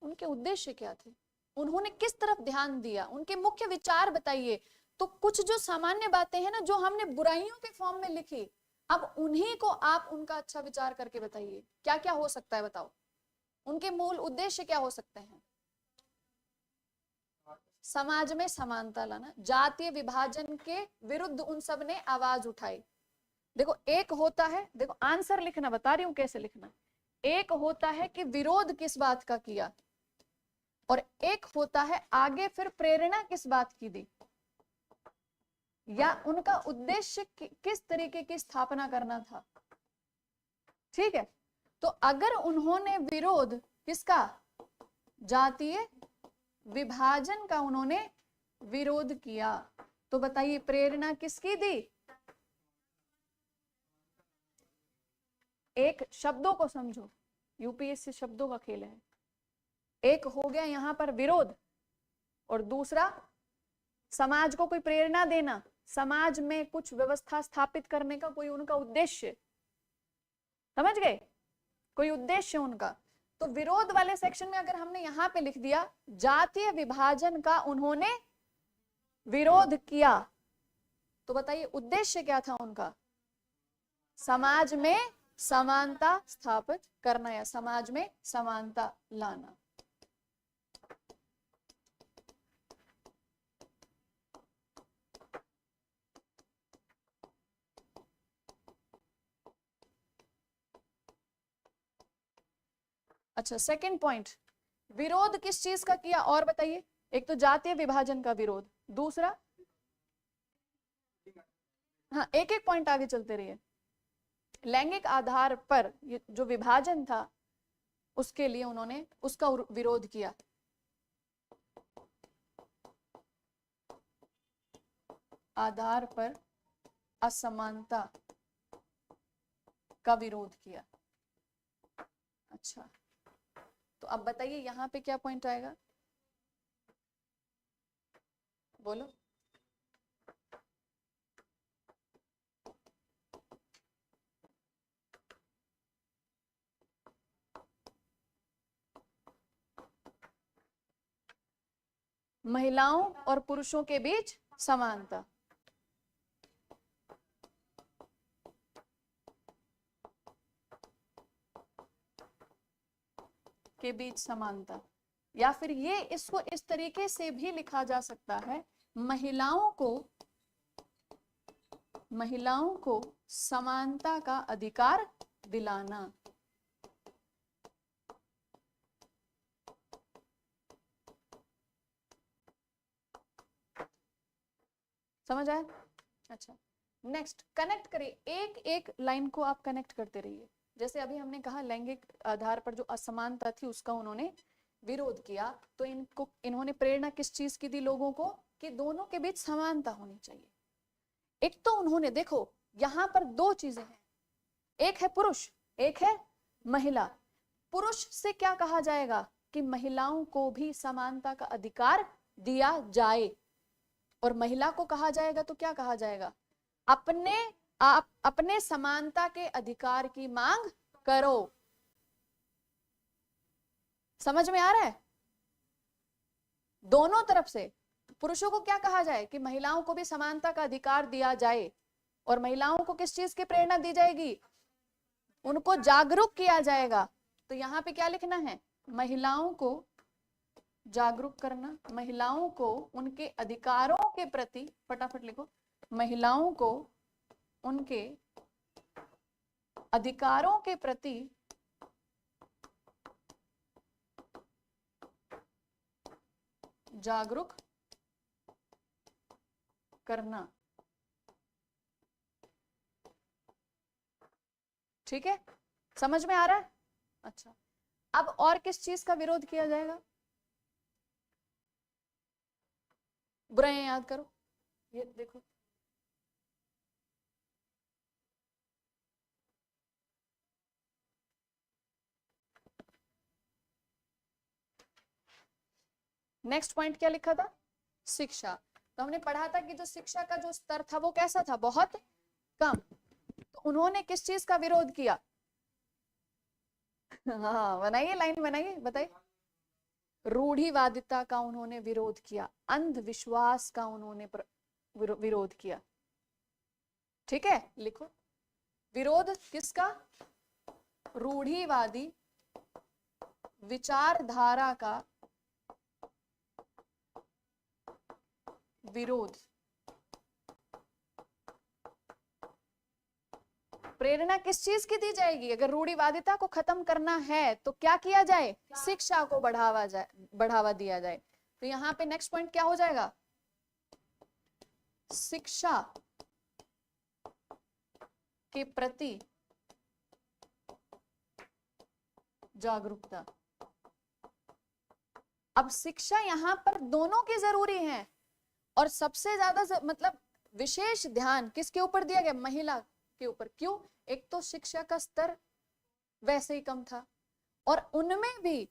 A: उनके उद्देश्य क्या थे, उन्होंने किस तरफ ध्यान दिया, उनके मुख्य विचार बताइए। तो कुछ जो सामान्य बातें हैं ना, जो हमने बुराइयों के फॉर्म में लिखी, अब उन्हीं को आप उनका अच्छा विचार करके बताइए क्या क्या हो सकता है। बताओ उनके मूल उद्देश्य क्या हो सकते हैं? समाज में समानता लाना, जातीय विभाजन के विरुद्ध उन सब ने आवाज उठाई। देखो एक होता है, देखो आंसर लिखना, बता रही हूं कैसे लिखना। एक होता है कि विरोध किस बात का किया, और एक होता है आगे फिर प्रेरणा किस बात की दी, या उनका उद्देश्य किस तरीके की स्थापना करना था। ठीक है, तो अगर उन्होंने विरोध किसका, जातीय विभाजन का उन्होंने विरोध किया, तो बताइए प्रेरणा किसकी दी? एक शब्दों को समझो, यूपीएससी शब्दों का खेल है। एक हो गया यहां पर विरोध, और दूसरा समाज को कोई प्रेरणा देना, समाज में कुछ व्यवस्था स्थापित करने का कोई उनका उद्देश्य, समझ गए, कोई उद्देश्य उनका। तो विरोध वाले सेक्शन में अगर हमने यहां पे लिख दिया जातीय विभाजन का उन्होंने विरोध किया, तो बताइए उद्देश्य क्या था उनका? समाज में समानता स्थापित करना, या समाज में समानता लाना। अच्छा, सेकंड पॉइंट, विरोध किस चीज का किया और बताइए? एक तो जातीय विभाजन का विरोध, दूसरा, हाँ एक एक पॉइंट आगे चलते रहिए। लैंगिक आधार पर जो विभाजन था उसके लिए उन्होंने उसका विरोध किया। आधार पर असमानता का विरोध किया। अच्छा, तो अब बताइए यहां पे क्या पॉइंट आएगा, बोलो। महिलाओं और पुरुषों के बीच समानता। के बीच समानता, या फिर ये इसको इस तरीके से भी लिखा जा सकता है, महिलाओं को समानता का अधिकार दिलाना। समझ आया? अच्छा, नेक्स्ट कनेक्ट करिए, एक एक लाइन को आप कनेक्ट करते रहिए। जैसे अभी हमने कहा लैंगिक आधार पर जो असमानता थी उसका उन्होंने विरोध किया, तो इन्होंने प्रेरणा किस चीज की दी लोगों को, कि दोनों के बीच समानता होनी चाहिए। एक तो उन्होंने देखो यहां पर दो चीजें हैं, एक है पुरुष, एक है महिला। पुरुष से क्या कहा जाएगा कि महिलाओं को भी समानता का अधिकार दिया जाए, और महिला को कहा जाएगा तो क्या कहा जाएगा, अपने समानता के अधिकार की मांग करो। समझ में आ रहा है? दोनों तरफ से पुरुषों को क्या कहा जाए कि महिलाओं को भी समानता का अधिकार दिया जाए, और महिलाओं को किस चीज की प्रेरणा दी जाएगी, उनको जागरूक किया जाएगा। तो यहाँ पे क्या लिखना है, महिलाओं को जागरूक करना, महिलाओं को उनके अधिकारों के प्रति, फटाफट लिखो, महिलाओं को उनके अधिकारों के प्रति जागरूक करना। ठीक है, समझ में आ रहा है? अच्छा, अब और किस चीज का विरोध किया जाएगा, बुराइयां याद करो, ये देखो, नेक्स्ट पॉइंट क्या लिखा था, शिक्षा। तो हमने पढ़ा था कि जो शिक्षा का जो स्तर था वो कैसा था, बहुत कम। तो उन्होंने किस चीज का विरोध किया, हाँ बनाइए, लाइन बनाइए, बताइए। रूढ़िवादिता का उन्होंने विरोध किया, अंधविश्वास का उन्होंने विरोध किया। ठीक है, लिखो, विरोध किसका, रूढ़िवादी विचारधारा का विरोध। प्रेरणा किस चीज की दी जाएगी, अगर रूढ़िवादिता को खत्म करना है तो क्या किया जाए, शिक्षा को बढ़ावा दिया जाए। तो यहाँ पे नेक्स्ट पॉइंट क्या हो जाएगा, शिक्षा के प्रति जागरूकता। अब शिक्षा यहाँ पर दोनों की जरूरी है, और सबसे ज्यादा मतलब विशेष ध्यान किसके ऊपर दिया गया, महिला के ऊपर। क्यों, एक तो शिक्षा का स्तर वैसे ही कम था, और उनमें भी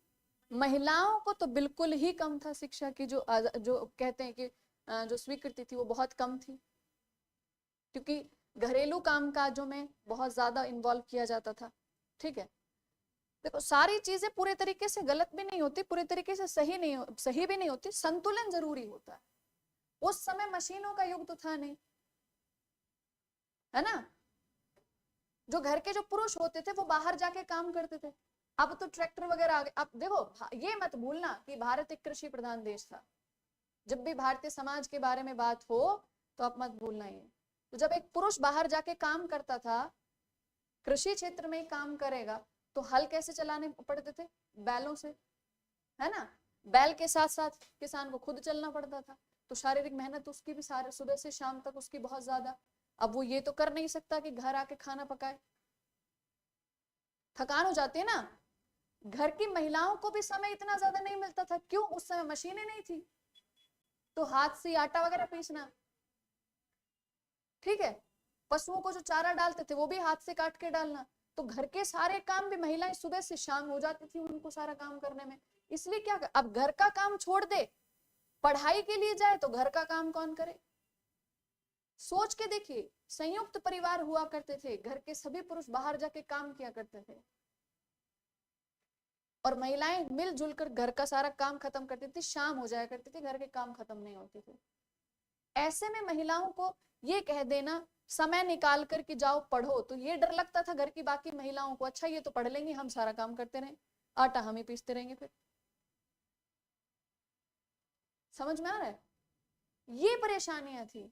A: महिलाओं को तो बिल्कुल ही कम था, शिक्षा की जो कहते हैं कि जो स्वीकृति थी वो बहुत कम थी, क्योंकि घरेलू कामकाजों में बहुत ज्यादा इन्वॉल्व किया जाता था। ठीक है, देखो सारी चीजें पूरे तरीके से गलत भी नहीं होती, पूरे तरीके से सही भी नहीं होती, संतुलन जरूरी होता है। उस समय मशीनों का युग तो था नहीं, है ना। जो घर के जो पुरुष होते थे वो बाहर जाके काम करते थे, अब तो ट्रैक्टर वगैरह आ गए। अब देखो ये मत भूलना कि भारत एक कृषि प्रधान देश था। जब भी भारतीय समाज के बारे में बात हो तो आप मत भूलना ये। तो जब एक पुरुष बाहर जाके काम करता था, कृषि क्षेत्र में काम करेगा, तो हल कैसे चलाने पड़ते थे, बैलों से, है ना। बैल के साथ साथ किसान को खुद चलना पड़ता था, तो शारीरिक मेहनत उसकी भी सारे सुबह से शाम तक उसकी बहुत ज्यादा। अब वो ये तो कर नहीं सकता कि घर आके खाना पकाए, थकान हो जाती है ना। घर की महिलाओं को भी समय इतना ज्यादा नहीं मिलता था, क्यों, उस समय मशीनें नहीं थी, तो हाथ से आटा वगैरह पीसना। ठीक है, पशुओं को जो चारा डालते थे वो भी हाथ से काट के डालना। तो घर के सारे काम भी महिलाएं सुबह से शाम हो जाती थी उनको सारा काम करने में। इसलिए क्या अब घर का काम छोड़ दे, पढ़ाई के लिए जाए तो घर का काम कौन करे। सोच के देखिए, संयुक्त परिवार हुआ करते थे, घर के सभी पुरुष बाहर जाके काम किया करते थे। और महिलाएं मिलजुल कर घर का सारा काम खत्म करती थी, शाम हो जाया करती थी, घर के काम खत्म नहीं होते थे। ऐसे में महिलाओं को ये कह देना समय निकाल कर के जाओ पढ़ो, तो ये डर लगता था घर की बाकी महिलाओं को, अच्छा ये तो पढ़ लेंगी, हम सारा काम करते रहे, आटा हम ही पीसते रहेंगे। फिर समझ में आ रहा है? ये परेशानियां थी।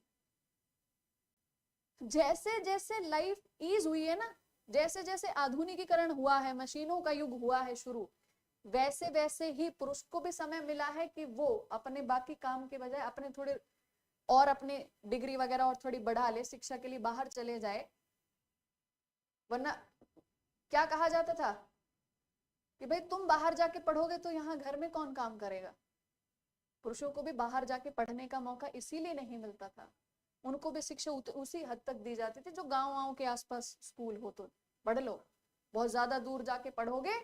A: जैसे जैसे लाइफ ईज हुई है ना, जैसे जैसे आधुनिकीकरण हुआ है, मशीनों का युग हुआ है शुरू, वैसे वैसे ही पुरुष को भी समय मिला है कि वो अपने बाकी काम के बजाय अपने थोड़े और अपने डिग्री वगैरह और थोड़ी बढ़ा ले, शिक्षा के लिए बाहर चले जाए। वरना क्या कहा जाता था कि भाई तुम बाहर जाके पढ़ोगे तो यहाँ घर में कौन काम करेगा। पुरुषों को भी बाहर जाके पढ़ने का मौका इसीलिए नहीं मिलता था, उनको भी शिक्षा उसी हद तक दी जाती थी जो गाँव के आसपास स्कूल हो तो पढ़ लो, बहुत ज्यादा दूर जाके पढ़ोगे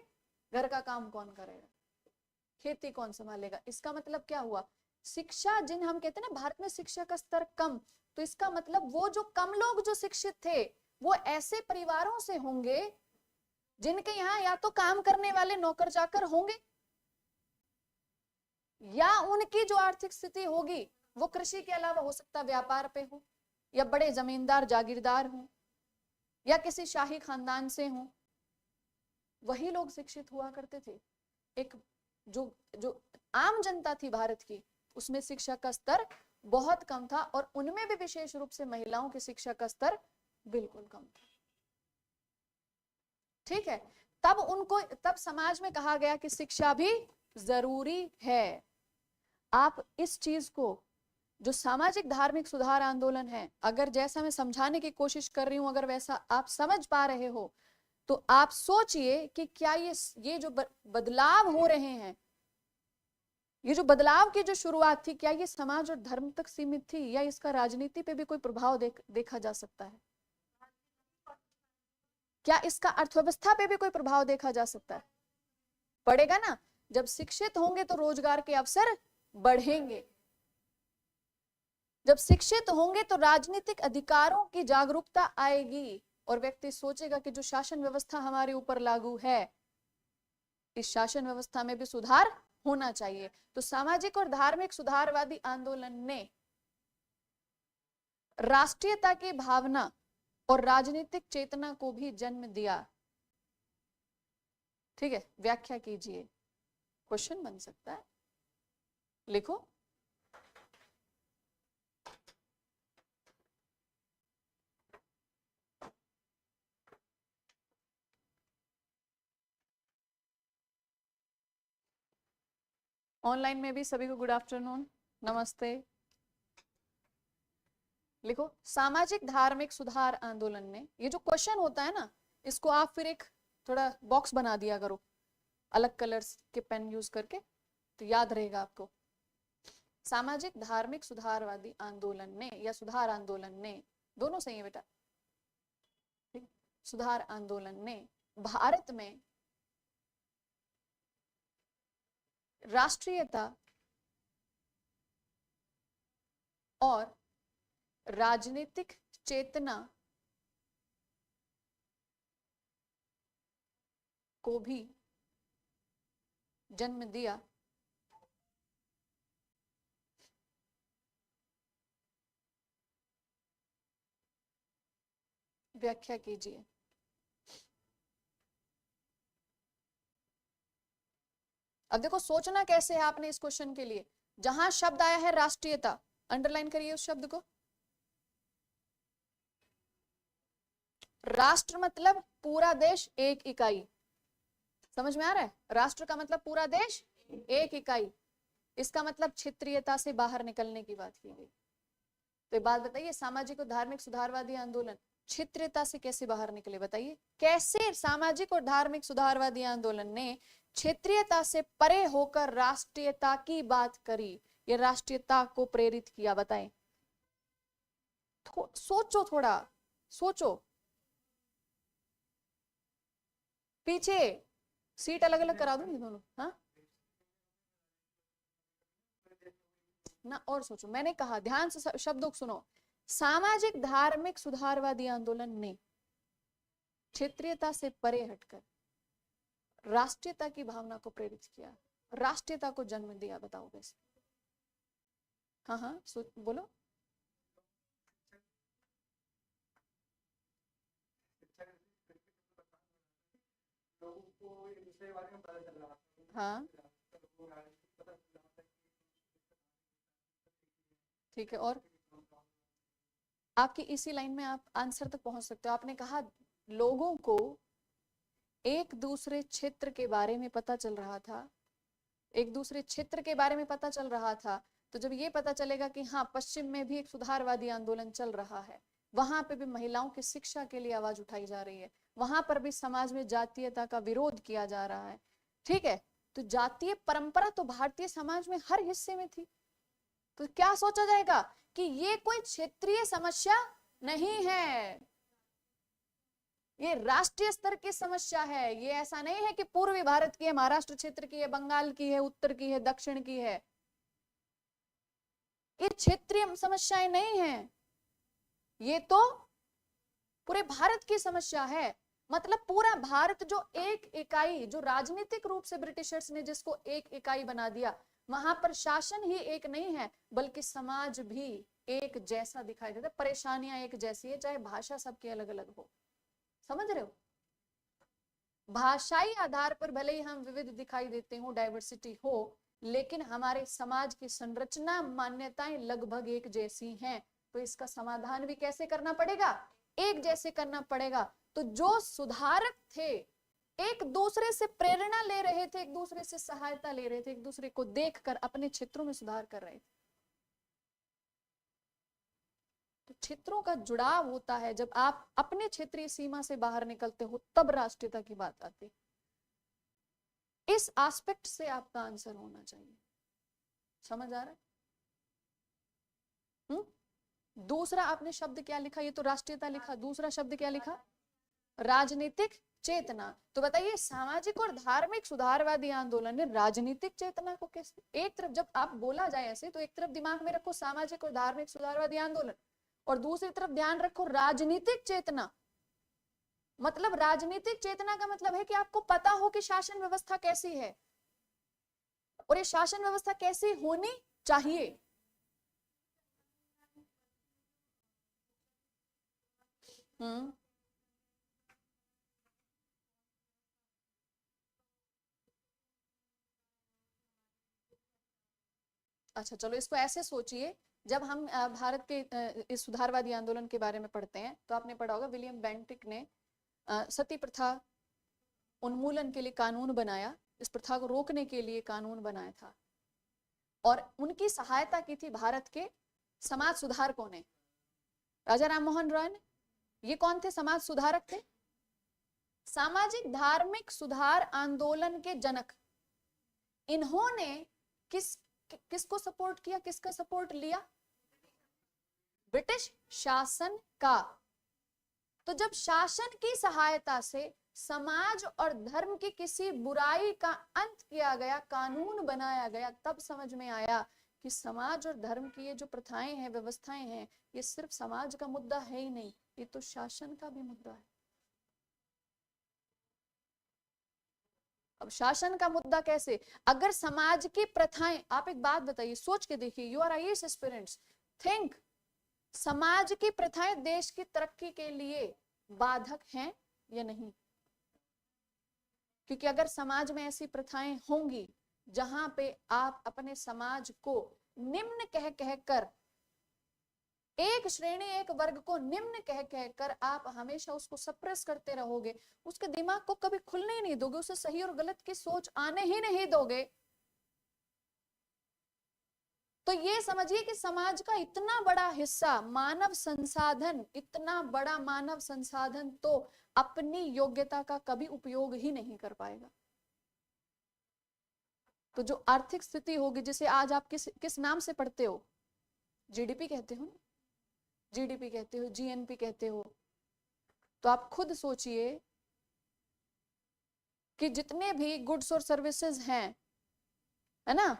A: घर का काम कौन करेगा, खेती कौन संभालेगा। इसका मतलब क्या हुआ, शिक्षा, जिन हम कहते हैं ना भारत में शिक्षा का स्तर कम, तो इसका मतलब वो जो कम लोग जो शिक्षित थे वो ऐसे परिवारों से होंगे जिनके यहाँ या तो काम करने वाले नौकर चाकर होंगे, या उनकी जो आर्थिक स्थिति होगी वो कृषि के अलावा हो सकता व्यापार पे हो, या बड़े जमींदार जागीरदार हो, या किसी शाही खानदान से हो, वही लोग शिक्षित हुआ करते थे। एक जो जो आम जनता थी भारत की, उसमें शिक्षा का स्तर बहुत कम था, और उनमें भी विशेष रूप से महिलाओं की शिक्षा का स्तर बिल्कुल कम था। ठीक है, तब समाज में कहा गया कि शिक्षा भी जरूरी है। आप इस चीज को, जो सामाजिक धार्मिक सुधार आंदोलन है, अगर जैसा मैं समझाने की कोशिश कर रही हूं अगर वैसा आप समझ पा रहे हो, तो आप सोचिए कि क्या ये जो बदलाव हो रहे हैं, ये जो बदलाव की जो शुरुआत थी, क्या ये समाज और धर्म तक सीमित थी, या इसका राजनीति पे भी कोई प्रभाव देखा जा सकता है? क्या इसका अर्थव्यवस्था पे भी कोई प्रभाव देखा जा सकता है? पड़ेगा ना। जब शिक्षित होंगे तो रोजगार के अवसर बढ़ेंगे, जब शिक्षित होंगे तो राजनीतिक अधिकारों की जागरूकता आएगी, और व्यक्ति सोचेगा कि जो शासन व्यवस्था हमारे ऊपर लागू है, इस शासन व्यवस्था में भी सुधार होना चाहिए। तो सामाजिक और धार्मिक सुधारवादी आंदोलन ने राष्ट्रीयता की भावना और राजनीतिक चेतना को भी जन्म दिया। ठीक है, व्याख्या कीजिए, क्वेश्चन बन सकता है, लिखो। ऑनलाइन में भी सभी को गुड आफ्टरनून, नमस्ते। लिखो, सामाजिक धार्मिक सुधार आंदोलन ने, ये जो क्वेश्चन होता है ना, इसको आप फिर एक थोड़ा बॉक्स बना दिया करो अलग कलर्स के पेन यूज करके, तो याद रहेगा आपको। सामाजिक धार्मिक सुधारवादी आंदोलन ने या सुधार आंदोलन ने, दोनों सही है बेटा, सुधार आंदोलन ने भारत में राष्ट्रीयता और राजनीतिक चेतना को भी जन्म दिया। व्याख्या कीजिए। अब देखो सोचना कैसे है आपने इस क्वेश्चन के लिए। जहां शब्द आया है राष्ट्रीयता, अंडरलाइन करिए उस शब्द को। राष्ट्र मतलब पूरा देश, एक इकाई। समझ में आ रहा है? राष्ट्र का मतलब पूरा देश, एक इकाई। इसका मतलब क्षेत्रीयता से बाहर निकलने की बात की गई। तो बात बताइए, सामाजिक और धार्मिक सुधारवादी आंदोलन क्षेत्रीयता से कैसे बाहर निकले? बताइए कैसे सामाजिक और धार्मिक सुधारवादी आंदोलन ने क्षेत्रीयता से परे होकर राष्ट्रीयता की बात करी, या राष्ट्रीयता को प्रेरित किया? बताएं, सोचो, थोड़ा सोचो। पीछे सीट अलग अलग करा दूंगी दोनों, हाँ ना, और सोचो। मैंने कहा ध्यान से शब्दों को सुनो। सामाजिक धार्मिक सुधारवादी आंदोलन ने क्षेत्रीयता से परे हटकर राष्ट्रीयता की भावना को प्रेरित किया, राष्ट्रीयता को जन्म दिया? बताओ कैसे? हाँ हाँ बोलो। हाँ ठीक है, और आपकी इसी लाइन में आप आंसर तक पहुंच सकते हो। आपने कहा लोगों को एक दूसरे क्षेत्र के बारे में पता चल रहा था, एक दूसरे क्षेत्र के बारे में पता चल रहा था। तो जब ये पता चलेगा कि हाँ पश्चिम में भी एक सुधारवादी आंदोलन चल रहा है, वहां पे भी महिलाओं की शिक्षा के लिए आवाज उठाई जा रही है, वहां पर भी समाज में जातीयता का विरोध किया जा रहा है, ठीक है, तो जातीय परंपरा तो भारतीय समाज में हर हिस्से में थी। तो क्या सोचा जाएगा कि ये कोई क्षेत्रीय समस्या नहीं है, ये राष्ट्रीय स्तर की समस्या है। ये ऐसा नहीं है कि पूर्वी भारत की है, महाराष्ट्र क्षेत्र की है, बंगाल की है, उत्तर की है, दक्षिण की है। ये क्षेत्रीय समस्याएं नहीं है, ये तो पूरे भारत की समस्या है। मतलब पूरा भारत जो एक इकाई, जो राजनीतिक रूप से ब्रिटिशर्स ने जिसको एक इकाई बना दिया, वहां पर शासन ही एक नहीं है बल्कि समाज भी एक जैसा दिखाई देता है, परेशानियां एक जैसी है, चाहे भाषा सबकी अलग अलग हो। समझ रहे हो? भाषाई आधार पर भले ही हम विविध दिखाई देते हो, डाइवर्सिटी हो, लेकिन हमारे समाज की संरचना, मान्यताएं लगभग एक जैसी हैं। तो इसका समाधान भी कैसे करना पड़ेगा? एक जैसे करना पड़ेगा। तो जो सुधारक थे एक दूसरे से प्रेरणा ले रहे थे, एक दूसरे से सहायता ले रहे थे, एक दूसरे को देखकर अपने क्षेत्रों में सुधार कर रहे थे। तो क्षेत्रों का जुड़ाव होता है जब आप अपने क्षेत्रीय सीमा से बाहर निकलते हो, तब राष्ट्रीयता की बात आती। इस एस्पेक्ट से आपका आंसर होना चाहिए। समझ आ रहा है? दूसरा आपने शब्द क्या लिखा? ये तो राष्ट्रीयता लिखा, दूसरा शब्द क्या लिखा? राजनीतिक चेतना। तो बताइए सामाजिक और धार्मिक सुधारवादी आंदोलन ने राजनीतिक चेतना को कैसे? एक तरफ जब आप बोला जाए ऐसे तो एक तरफ दिमाग में रखो सामाजिक और धार्मिक सुधारवादी आंदोलन, और दूसरी तरफ ध्यान रखो राजनीतिक चेतना। मतलब राजनीतिक चेतना का मतलब है कि आपको पता हो कि शासन व्यवस्था कैसी है और ये शासन व्यवस्था कैसी होनी चाहिए। अच्छा चलो इसको ऐसे सोचिए, जब हम भारत के इस सुधारवादी आंदोलन के बारे में पढ़ते हैं तो आपने पढ़ा होगा विलियम बेंटिक ने सती प्रथा उन्मूलन के लिए कानून बनाया, इस प्रथा को रोकने के लिए कानून बनाया था, और उनकी सहायता की थी भारत के समाज सुधारकों ने, राजा राम मोहन रॉय ने। ये कौन थे? समाज सुधारक थे, सामाजिक धार्मिक सुधार आंदोलन के जनक। इन्होंने किसको सपोर्ट किया, किसका सपोर्ट लिया? ब्रिटिश शासन का। तो जब शासन की सहायता से समाज और धर्म की किसी बुराई का अंत किया गया, कानून बनाया गया, तब समझ में आया कि समाज और धर्म की ये जो प्रथाएं हैं, व्यवस्थाएं हैं, ये सिर्फ समाज का मुद्दा है ही नहीं, ये तो शासन का भी मुद्दा है। अब शासन का मुद्दा कैसे? अगर समाज की प्रथाएं, आप एक बात बताइए, सोच के देखिए, you are IAS aspirants, think, समाज की प्रथाएं देश की तरक्की के लिए बाधक हैं या नहीं? क्योंकि अगर समाज में ऐसी प्रथाएं होंगी जहां पे आप अपने समाज को निम्न कह कहकर, एक श्रेणी एक वर्ग को निम्न कह कहकर आप हमेशा उसको सप्रेस करते रहोगे, उसके दिमाग को कभी खुलने ही नहीं दोगे, उसे सही और गलत की सोच आने ही नहीं दोगे, तो ये समझिए कि समाज का इतना बड़ा हिस्सा मानव संसाधन, इतना बड़ा मानव संसाधन तो अपनी योग्यता का कभी उपयोग ही नहीं कर पाएगा। तो जो आर्थिक स्थिति होगी, जिसे आज आप किस नाम से पढ़ते हो? जीडीपी कहते हो, जीडीपी कहते हो, जीएनपी कहते हो। तो आप खुद सोचिए कि जितने भी गुड्स और सर्विसेज हैं, है ना,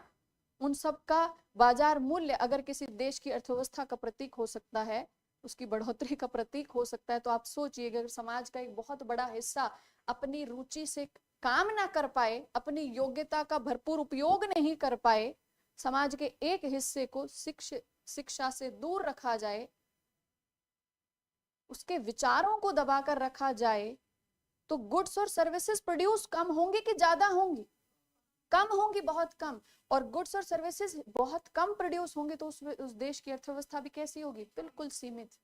A: उन सब का बाजार मूल्य अगर किसी देश की अर्थव्यवस्था का प्रतीक हो सकता है, उसकी बढ़ोतरी का प्रतीक हो सकता है, तो आप सोचिए अगर समाज का एक बहुत बड़ा हिस्सा अपनी रुचि से काम ना कर पाए, अपनी योग्यता का भरपूर उपयोग नहीं कर पाए, समाज के एक हिस्से को शिक्षा से दूर रखा जाए, उसके विचारों को दबाकर रखा जाए, तो गुड्स और सर्विसेज प्रोड्यूस कम होंगी कि ज्यादा होंगी? कम होंगी, बहुत कम। और गुड्स और सर्विसेज बहुत कम प्रोड्यूस होंगे तो उस देश की अर्थव्यवस्था भी कैसी होगी? बिल्कुल सीमित।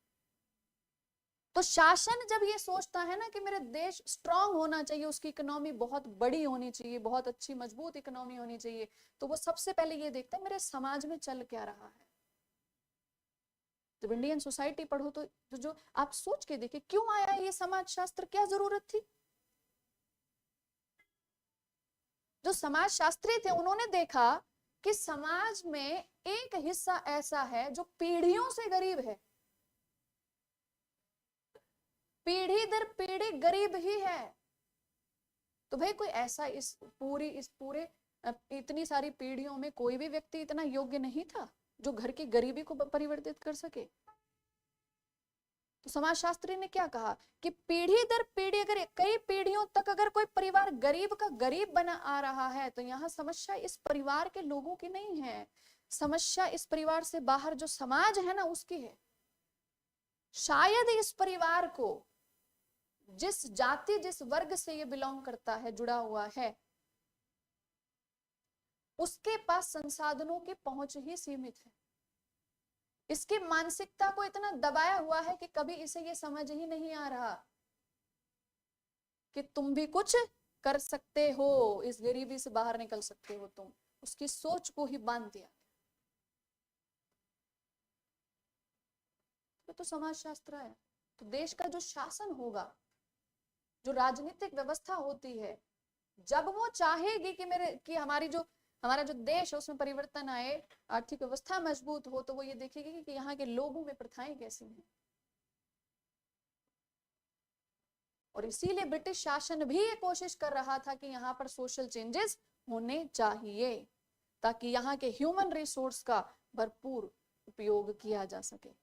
A: तो शासन जब ये सोचता है ना कि मेरे देश स्ट्रांग होना चाहिए, उसकी इकोनॉमी बहुत बड़ी होनी चाहिए, बहुत अच्छी मजबूत इकोनॉमी होनी चाहिए, तो वो सबसे पहले ये देखता है मेरे समाज में चल क्या रहा है। जब इंडियन सोसाइटी पढ़ो तो जो आप सोच के देखिए, क्यों आया ये समाज शास्त्र, क्या जरूरत थी? जो समाज शास्त्री थे उन्होंने देखा कि समाज में एक हिस्सा ऐसा है जो पीढ़ियों से गरीब है, पीढ़ी दर पीढ़ी गरीब ही है। तो भाई कोई ऐसा इस पूरे इतनी सारी पीढ़ियों में कोई भी व्यक्ति इतना योग्य नहीं था जो घर की गरीबी को परिवर्तित कर सके। तो समाजशास्त्री ने क्या कहा कि पीढ़ी दर पीढ़ी, अगर कई पीढ़ियों तक अगर कोई परिवार गरीब का गरीब बना आ रहा है, तो यहाँ समस्या इस परिवार के लोगों की नहीं है, समस्या इस परिवार से बाहर जो समाज है ना उसकी है। शायद इस परिवार को जिस जाति जिस वर्ग से ये बिलोंग करता है, जुड़ा हुआ है, उसके पास संसाधनों की पहुंच ही सीमित है। इसकी मानसिकता को इतना दबाया हुआ है कि कभी इसे ये समझ ही नहीं आ रहा कि तुम भी कुछ कर सकते हो, इस गरीबी से बाहर निकल सकते हो तुम। उसकी सोच को ही बांध दिया। तो समाजशास्त्र है। तो देश का जो शासन होगा, जो राजनीतिक व्यवस्था होती है, जब वो चाहेगी कि हमारा जो देश है उसमें परिवर्तन आए, आर्थिक व्यवस्था मजबूत हो, तो वो ये देखेगी कि यहाँ के लोगों में प्रथाएं कैसी हैं। और इसीलिए ब्रिटिश शासन भी ये कोशिश कर रहा था कि यहाँ पर सोशल चेंजेस होने चाहिए, ताकि यहाँ के ह्यूमन रिसोर्स का भरपूर उपयोग किया जा सके।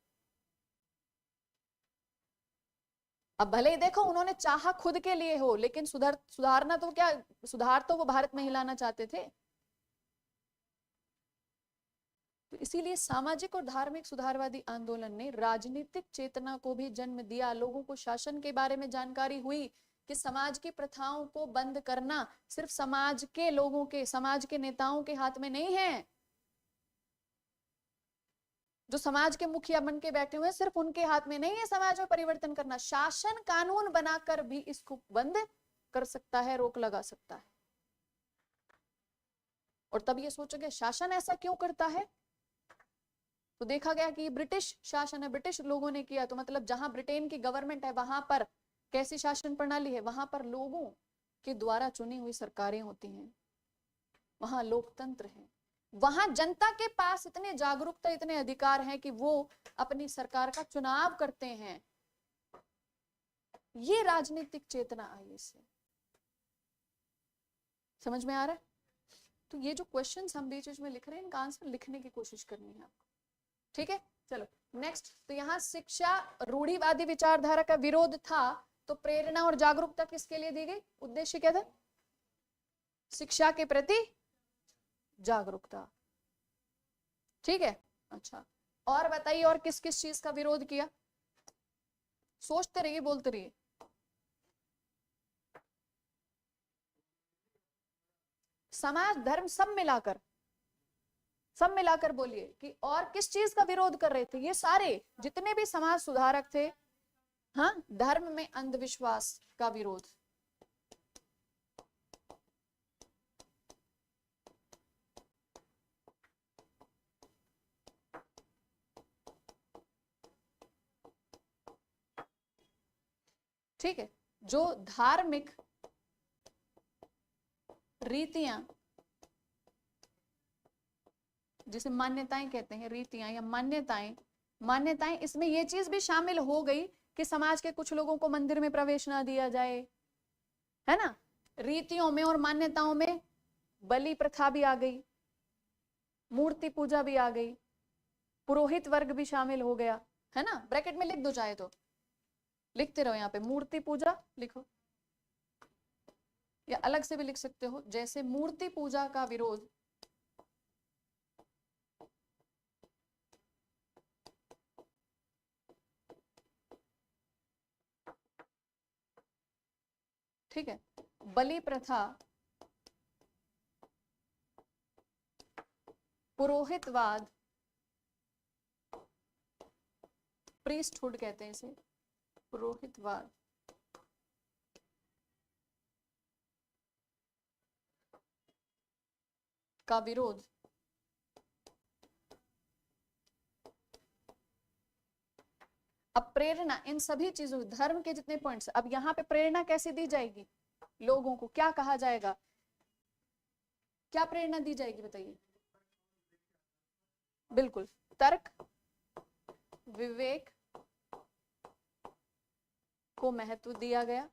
A: अब भले ही देखो उन्होंने चाहा खुद के लिए हो, लेकिन सुधार तो वो भारत में ही लाना चाहते थे। तो इसीलिए सामाजिक और धार्मिक सुधारवादी आंदोलन ने राजनीतिक चेतना को भी जन्म दिया। लोगों को शासन के बारे में जानकारी हुई कि समाज की प्रथाओं को बंद करना सिर्फ समाज के लोगों के, समाज के नेताओं के हाथ में नहीं है। जो समाज के मुखिया बन के बैठे हुए हैं, सिर्फ उनके हाथ में नहीं है समाज में परिवर्तन करना। शासन कानून बनाकर भी इसको बंद कर सकता है, रोक लगा सकता है। और तब ये सोचोगे शासन ऐसा क्यों करता है, तो देखा गया कि ब्रिटिश शासन है, ब्रिटिश लोगों ने किया। तो मतलब जहां ब्रिटेन की गवर्नमेंट है वहां पर कैसी शासन प्रणाली है? वहां पर लोगों के द्वारा चुनी हुई सरकारें होती हैं, वहां लोकतंत्र है, वहां जनता के पास इतने जागरूकता, इतने अधिकार हैं कि वो अपनी सरकार का चुनाव करते हैं। ये राजनीतिक चेतना आई इससे। समझ में आ रहा है? तो ये जो क्वेश्चंस हम बीच में लिख रहे हैं, इनका आंसर लिखने की कोशिश करनी है आपको। ठीक है, चलो नेक्स्ट। तो यहाँ शिक्षा रूढ़िवादी विचारधारा का विरोध था, तो प्रेरणा और जागरूकता किसके लिए दी गई? उद्देश्य क्या था? शिक्षा के प्रति जागरूकता। ठीक है, अच्छा और बताइए, और किस किस चीज का विरोध किया? सोचते रहिए, बोलते रहिए। समाज धर्म सब मिलाकर बोलिए कि और किस चीज का विरोध कर रहे थे ये सारे जितने भी समाज सुधारक थे। हाँ, धर्म में अंधविश्वास का विरोध। ठीक है, जो धार्मिक रीतियां, जिसे मान्यताएं कहते हैं, रीतियां या मान्यताएं, इसमें यह चीज भी शामिल हो गई कि समाज के कुछ लोगों को मंदिर में प्रवेश ना दिया जाए, है ना। रीतियों में और मान्यताओं में बलि प्रथा भी आ गई, मूर्ति पूजा भी आ गई, पुरोहित वर्ग भी शामिल हो गया, है ना। ब्रैकेट में लिख दो, चाहे तो लिखते रहो, यहाँ पे मूर्ति पूजा लिखो, या अलग से भी लिख सकते हो, जैसे मूर्ति पूजा का विरोध ठीक है, बलि प्रथा, पुरोहितवाद, प्रीस्टहुड कहते हैं इसे, पुरोहितवाद का विरोध, अब प्रेरणा, इन सभी चीजों, धर्म के जितने पॉइंट्स, अब यहाँ पे प्रेरणा कैसे दी जाएगी, लोगों को क्या कहा जाएगा, क्या प्रेरणा दी जाएगी बताइए। बिल्कुल, तर्क विवेक को महत्व दिया गया,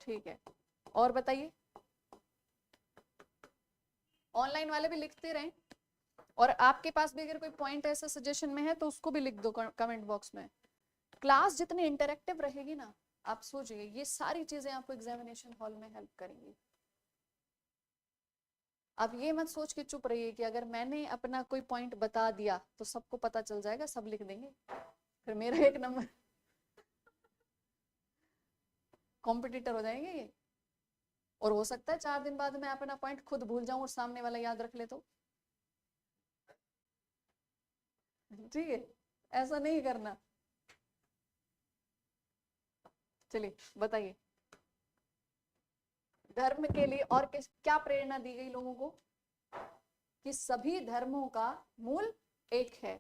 A: ठीक है। और बताइए, ऑनलाइन वाले भी लिखते रहें, और आपके पास भी अगर कोई पॉइंट ऐसा सजेशन में है तो उसको भी लिख दो कमेंट बॉक्स में। क्लास जितनी इंटरेक्टिव रहेगी ना, आप सोचिए ये सारी चीजें आपको एग्जामिनेशन हॉल में हेल्प करेंगी। अब ये मत सोच के चुप रहिए कि अगर मैंने अपना कोई पॉइंट बता दिया तो सबको पता चल जाएगा, सब लिख देंगे, फिर मेरा एक नंबर कॉम्पिटिटर हो जाएंगे ये। और हो सकता है 4 दिन बाद मैं अपना पॉइंट खुद भूल जाऊं और सामने वाला याद रख ले तो। ठीक है, ऐसा नहीं करना। चलिए बताइए, धर्म के लिए और क्या प्रेरणा दी गई लोगों को, कि सभी धर्मों का मूल एक है।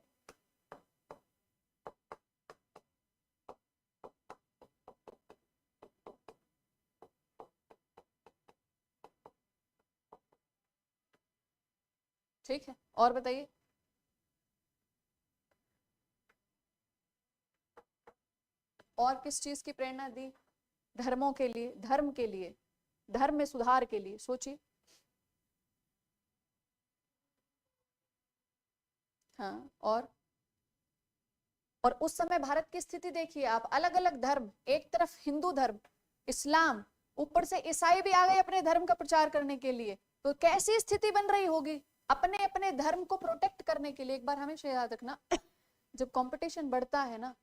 A: ठीक है, और बताइए। और किस चीज की प्रेरणा दी, धर्मों के लिए, धर्म के लिए, धर्म में सुधार के लिए, सोचिए। हाँ, और उस समय भारत की स्थिति देखिए आप, अलग अलग धर्म, एक तरफ हिंदू धर्म, इस्लाम, ऊपर से ईसाई भी आ गए अपने धर्म का प्रचार करने के लिए, तो कैसी स्थिति बन रही होगी अपने अपने धर्म को प्रोटेक्ट करने के लिए। एक बार हमेशा याद रखना, जब कंपटीशन बढ़ता है ना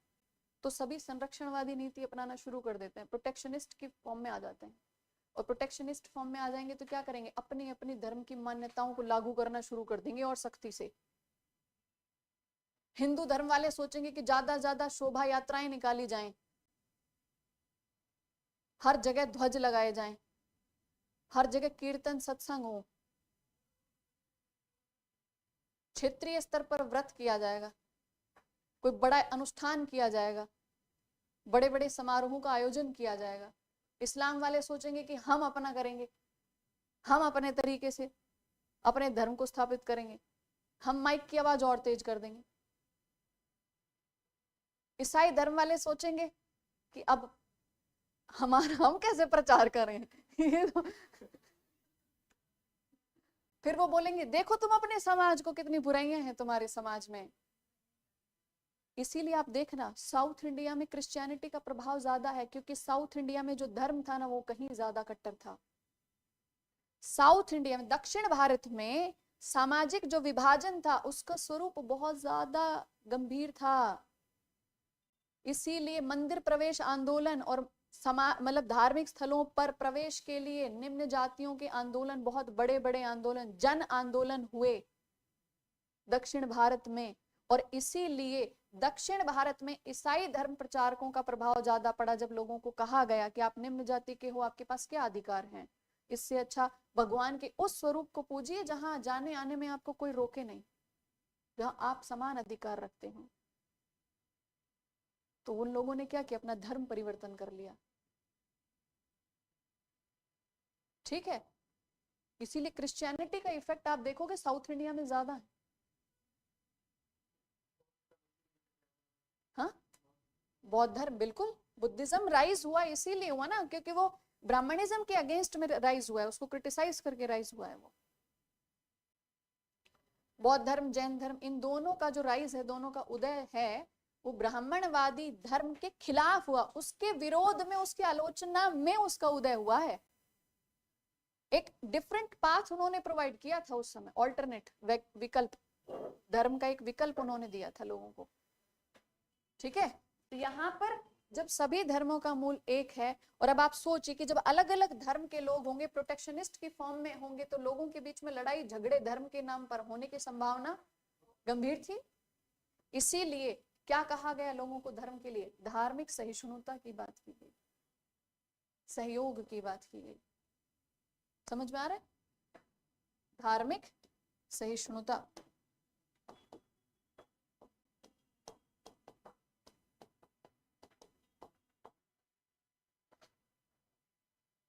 A: तो सभी संरक्षणवादी नीति अपनाना शुरू कर देते हैं, प्रोटेक्शनिस्ट की फॉर्म में आ जाते हैं, और प्रोटेक्शनिस्ट फॉर्म में आ जाएंगे तो क्या करेंगे, अपनी अपनी धर्म की मान्यताओं को लागू करना शुरू कर देंगे और सख्ती से। हिंदू धर्म वाले सोचेंगे कि ज्यादा शोभा यात्राएं निकाली जाएं, हर जगह ध्वज लगाए जाएं, हर जगह कीर्तन सत्संग हो, क्षेत्रीय स्तर पर व्रत किया जाएगा, कोई बड़ा अनुष्ठान किया जाएगा, बड़े बड़े समारोहों का आयोजन किया जाएगा। इस्लाम वाले सोचेंगे कि हम अपना करेंगे, हम अपने तरीके से अपने धर्म को स्थापित करेंगे, हम माइक की आवाज और तेज कर देंगे। ईसाई धर्म वाले सोचेंगे कि अब हम कैसे प्रचार करें ये तो फिर वो बोलेंगे देखो तुम अपने समाज को, कितनी बुराइयां हैं तुम्हारे समाज में। इसीलिए आप देखना साउथ इंडिया में क्रिश्चियनिटी का प्रभाव ज्यादा है, क्योंकि साउथ इंडिया में जो धर्म था ना वो कहीं ज्यादा कट्टर था। साउथ इंडिया में, दक्षिण भारत में सामाजिक जो विभाजन था उसका स्वरूप बहुत ज्यादा गंभीर था। इसीलिए मंदिर प्रवेश आंदोलन और मतलब धार्मिक स्थलों पर प्रवेश के लिए निम्न जातियों के आंदोलन, बहुत बड़े बड़े आंदोलन, जन आंदोलन हुए दक्षिण भारत में। और इसीलिए दक्षिण भारत में ईसाई धर्म प्रचारकों का प्रभाव ज्यादा पड़ा, जब लोगों को कहा गया कि आप निम्न जाति के हो, आपके पास क्या अधिकार हैं, इससे अच्छा भगवान के उस स्वरूप को पूजिए जहां जाने आने में आपको कोई रोके नहीं, जहां आप समान अधिकार रखते हो। तो उन लोगों ने क्या किया, अपना धर्म परिवर्तन कर लिया। ठीक है, इसीलिए क्रिश्चियनिटी का इफेक्ट आप देखोगे साउथ इंडिया में ज्यादा है। हाँ, बौद्ध धर्म, बिल्कुल, बुद्धिज्म राइज हुआ इसीलिए हुआ ना, क्योंकि वो ब्राह्मणिज्म के अगेंस्ट में राइज हुआ है, उसको क्रिटिसाइज करके राइज हुआ है वो। बौद्ध धर्म, जैन धर्म, इन दोनों का जो राइज है, दोनों का उदय है, वो ब्राह्मणवादी धर्म के खिलाफ हुआ, उसके विरोध में, उसकी आलोचना में उसका उदय हुआ है। एक डिफरेंट पाथ उन्होंने प्रोवाइड किया था उस समय, ऑल्टरनेट विकल्प, धर्म का एक विकल्प उन्होंने दिया था लोगों को। ठीक है, तो यहाँ पर जब सभी धर्मों का मूल एक है, और अब आप सोचिए कि जब अलग अलग धर्म के लोग होंगे, प्रोटेक्शनिस्ट की फॉर्म में होंगे, तो लोगों के बीच में लड़ाई झगड़े धर्म के नाम पर होने की संभावना गंभीर थी। इसीलिए क्या कहा गया लोगों को धर्म के लिए? धार्मिक सहिष्णुता की बात की गई, सहयोग की बात की गई। समझ में आ रहा है? धार्मिक सहिष्णुता।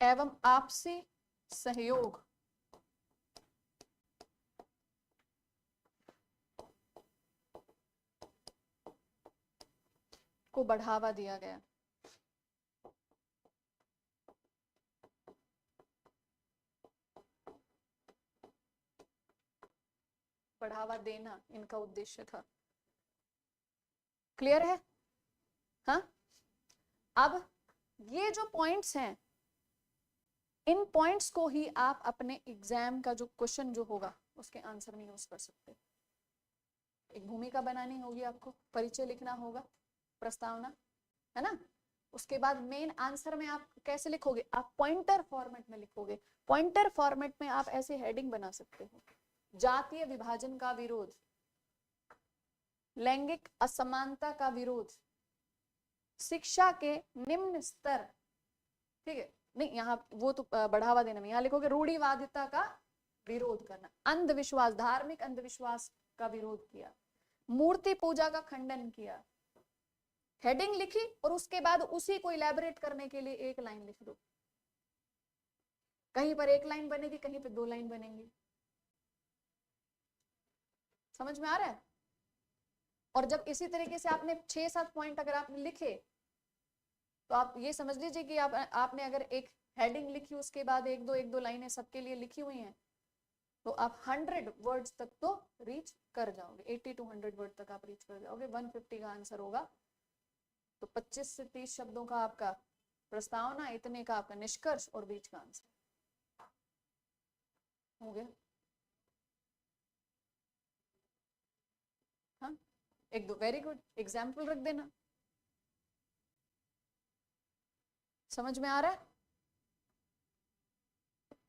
A: एवं आपसी सहयोग को बढ़ावा दिया गया। बढ़ावा देना इनका उद्देश्य था। क्लियर है? हाँ, अब ये जो पॉइंट्स हैं, इन पॉइंट्स को ही आप अपने एग्जाम का जो क्वेश्चन जो होगा उसके आंसर में यूज कर सकते। एक भूमिका बनानी होगी आपको, परिचय लिखना होगा, प्रस्तावना, है ना। उसके बाद मेन आंसर में आप कैसे लिखोगे? आप पॉइंटर फॉर्मेट में लिखोगे। पॉइंटर फॉर्मेट में आप ऐसे हेडिंग बना सकते हो: जातीय विभाजन का विरोध, लैंगिक असमानता का विरोध, शिक्षा के निम्न स्तर, ठीक है, नहीं यहाँ वो तो बढ़ावा देना में, यहाँ लिखोगे रूढ़िवादिता का विरोध करना, अंधविश्वास, धार्मिक अंधविश्वास का विरोध किया, मूर्ति पूजा का खंडन किया। हेडिंग लिखी और उसके बाद उसी को इलैबोरेट करने के लिए एक लाइन लिख दो। कहीं पर एक लाइन बनेगी, कहीं पर 2 लाइन बनेंगी। समझ में आ रहा है? और जब इसी तरीके से आपने 6-7 पॉइंट अगर आपने लिखे, तो आप ये समझ लीजिए कि आपने अगर एक हेडिंग लिखी, उसके बाद एक दो लाइनें सबके लिए लिखी हुई हैं, तो आप 100 वर्ड्स तक तो रीच कर जाओगे। 80 to 100 वर्ड तक आप रीच कर जाओगे। 150 का आंसर होगा, तो 25 से 30 शब्दों का आपका प्रस्तावना, इतने का आपका निष्कर्ष, और बीच का आंसर हो गया। हाँ, 1-2 वेरी गुड एग्जाम्पल रख देना। समझ में आ रहा है?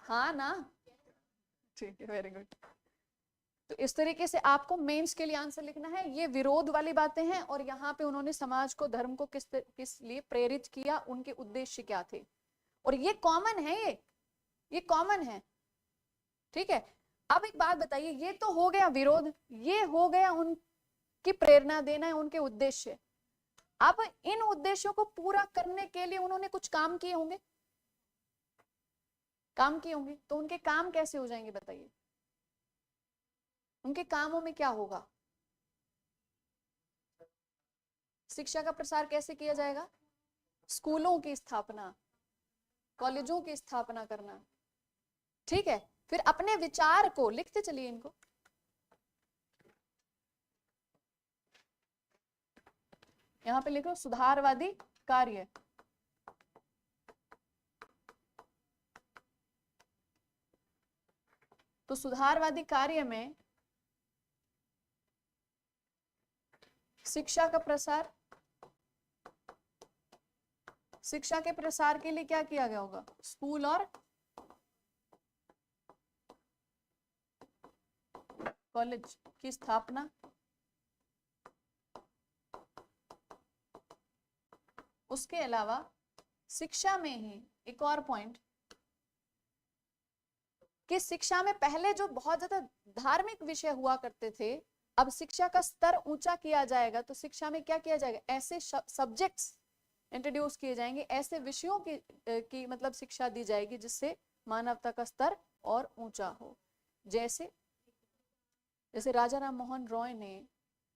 A: हाँ ना, ठीक है, वेरी गुड। तो इस तरीके से आपको मेंस के लिए आंसर लिखना है। ये विरोध वाली बातें हैं, और यहाँ पे उन्होंने समाज को, धर्म को किस लिए प्रेरित किया, उनके उद्देश्य क्या थे, और ये कॉमन है, ये कॉमन है। ठीक है, अब एक बात बताइए, ये तो हो गया विरोध, ये हो गया उनकी प्रेरणा देना है, उनके उद्देश्य। अब इन उद्देश्यों को पूरा करने के लिए उन्होंने कुछ काम किए होंगे, तो उनके काम कैसे हो जाएंगे बताइए? उनके कामों में क्या होगा? शिक्षा का प्रसार कैसे किया जाएगा? स्कूलों की स्थापना, कॉलेजों की स्थापना करना। ठीक है, फिर अपने विचार को लिखते चलिए इनको। यहां पे लिखो सुधारवादी कार्य। तो सुधारवादी कार्य में शिक्षा का प्रसार, शिक्षा के प्रसार के लिए क्या किया गया होगा? स्कूल और कॉलेज की स्थापना। उसके अलावा शिक्षा में ही एक और पॉइंट, कि शिक्षा में पहले जो बहुत ज्यादा धार्मिक विषय हुआ करते थे, अब शिक्षा का स्तर ऊंचा किया जाएगा, तो शिक्षा में क्या किया जाएगा? ऐसे सब्जेक्ट्स इंट्रोड्यूस किए जाएंगे, ऐसे विषयों की मतलब शिक्षा दी जाएगी जिससे मानवता का स्तर और ऊंचा हो। जैसे राजा राम मोहन रॉय ने,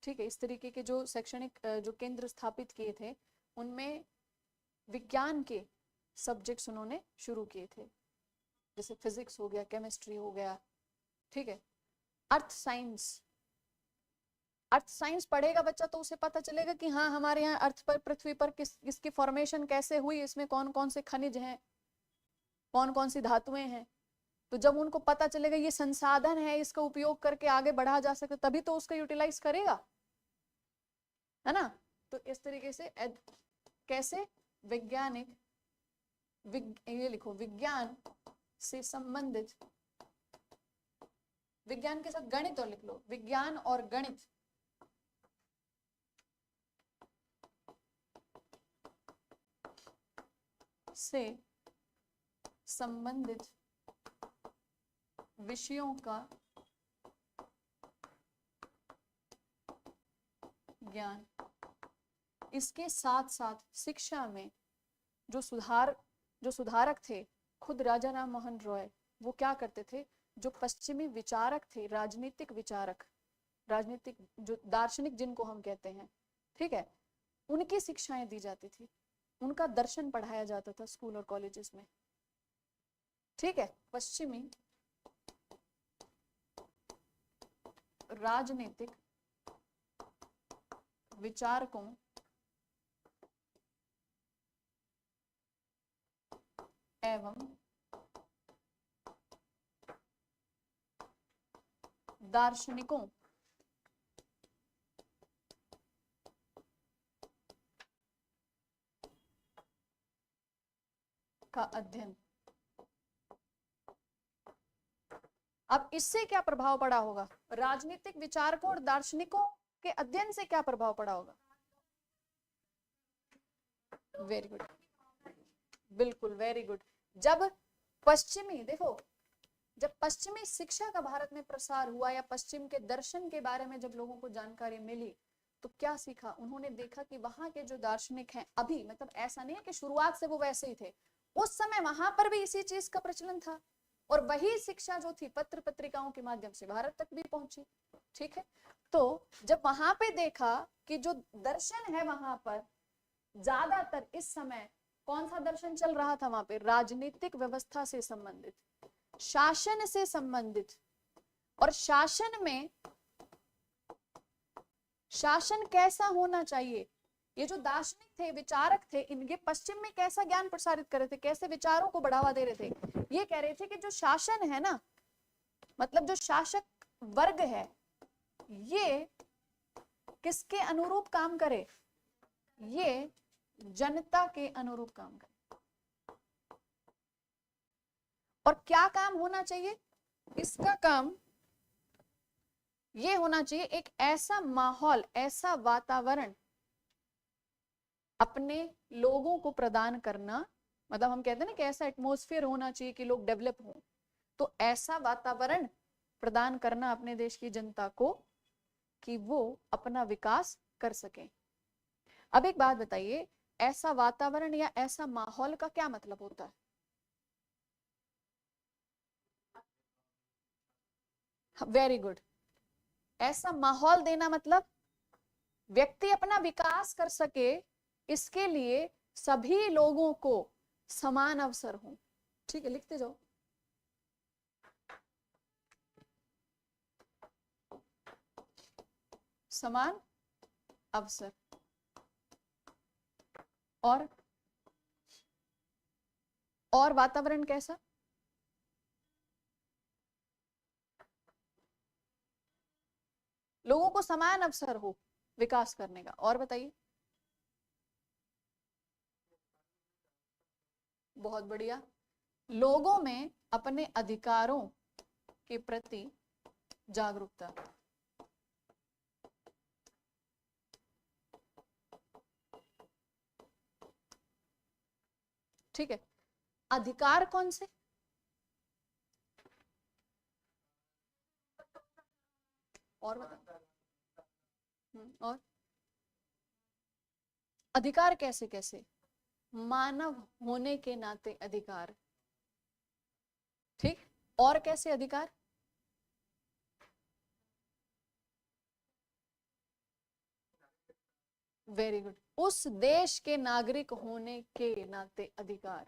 A: ठीक है, इस तरीके के जो शैक्षणिक जो केंद्र स्थापित किए थे, उनमें विज्ञान के सब्जेक्ट्स उन्होंने शुरू किए थे, जैसे फिजिक्स हो गया, केमिस्ट्री हो गया, ठीक है, अर्थ साइंस, अर्थ साइंस पढ़ेगा बच्चा तो उसे पता चलेगा कि हाँ हमारे यहाँ अर्थ पर, पृथ्वी पर किसकी फॉर्मेशन कैसे हुई, इसमें कौन कौन से खनिज हैं, कौन कौन सी धातुएं हैं। तो जब उनको पता चलेगा ये संसाधन है, इसका उपयोग करके आगे बढ़ा जा सकता, तभी तो उसका यूटिलाइज करेगा, है ना। तो इस तरीके से कैसे वैज्ञानिक ये लिखो, विज्ञान से संबंधित, विज्ञान के साथ गणित और लिख लो, विज्ञान और गणित से संबंधित विषयों का ज्ञान। इसके साथ साथ शिक्षा में जो सुधारक थे, खुद राजा राम मोहन रॉय, वो क्या करते थे, जो पश्चिमी विचारक थे, राजनीतिक विचारक, राजनीतिक जो दार्शनिक जिनको हम कहते हैं, ठीक है, उनकी शिक्षाएं दी जाती थी, उनका दर्शन पढ़ाया जाता था स्कूल और कॉलेजेस में, ठीक है। पश्चिमी राजनीतिक विचारकों एवं दार्शनिकों का अध्ययन। अब इससे क्या प्रभाव पड़ा होगा, राजनीतिक विचारकों और दार्शनिकों के अध्ययन से क्या प्रभाव पड़ा होगा। वेरी गुड, बिल्कुल वेरी गुड। जब पश्चिमी, देखो जब पश्चिमी शिक्षा का भारत में प्रसार हुआ या पश्चिम के दर्शन के बारे में जब लोगों को जानकारी मिली, तो क्या सीखा, उन्होंने देखा कि वहां के जो दार्शनिक हैं, अभी मतलब ऐसा नहीं है कि शुरुआत से वो वैसे ही थे, उस समय वहां पर भी इसी चीज का प्रचलन था, और वही शिक्षा जो थी पत्र पत्रिकाओं के माध्यम से भारत तक भी पहुंची, ठीक है। तो जब वहां पे देखा कि जो दर्शन है वहां पर ज्यादातर इस समय कौन सा दर्शन चल रहा था वहां पे, राजनीतिक व्यवस्था से संबंधित, शासन से संबंधित, और शासन में शासन कैसा होना चाहिए, ये जो दार्शनिक थे, विचारक थे, इनके पश्चिम में कैसा ज्ञान प्रसारित कर रहे थे, कैसे विचारों को बढ़ावा दे रहे थे, ये कह रहे थे कि जो शासन है ना, मतलब जो शासक वर्ग है, ये किसके अनुरूप काम करे, ये जनता के अनुरूप काम करे। और क्या काम होना चाहिए, इसका काम ये होना चाहिए, एक ऐसा माहौल, ऐसा वातावरण अपने लोगों को प्रदान करना, मतलब हम कहते हैं ना कि ऐसा एटमॉस्फेयर होना चाहिए कि लोग डेवलप हों, तो ऐसा वातावरण प्रदान करना अपने देश की जनता को कि वो अपना विकास कर सके। अब एक बात बताइए, ऐसा वातावरण या ऐसा माहौल का क्या मतलब होता है। वेरी गुड, ऐसा माहौल देना मतलब व्यक्ति अपना विकास कर सके, इसके लिए सभी लोगों को समान अवसर हो, ठीक है, लिखते जाओ। समान अवसर और वातावरण कैसा, लोगों को समान अवसर हो विकास करने का। और बताइए, बहुत बढ़िया, लोगों में अपने अधिकारों के प्रति जागरूकता, ठीक है। अधिकार कौन से, और बता, और अधिकार कैसे कैसे, मानव होने के नाते अधिकार, ठीक, और कैसे अधिकार, वेरी गुड, उस देश के नागरिक होने के नाते अधिकार।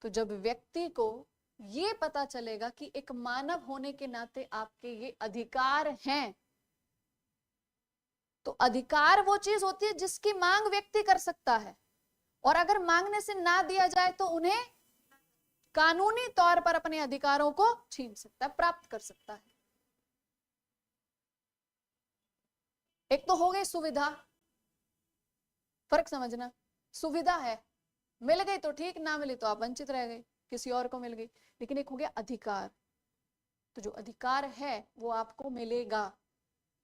A: तो जब व्यक्ति को ये पता चलेगा कि एक मानव होने के नाते आपके ये अधिकार हैं, तो अधिकार वो चीज होती है जिसकी मांग व्यक्ति कर सकता है, और अगर मांगने से ना दिया जाए तो उन्हें कानूनी तौर पर अपने अधिकारों को छीन सकता है, प्राप्त कर सकता है। एक तो हो गई सुविधा, फर्क समझना, सुविधा है, मिल गई तो ठीक, ना मिली तो आप वंचित रह गए, किसी और को मिल गई। लेकिन एक हो गया अधिकार, तो जो अधिकार है वो आपको मिलेगा।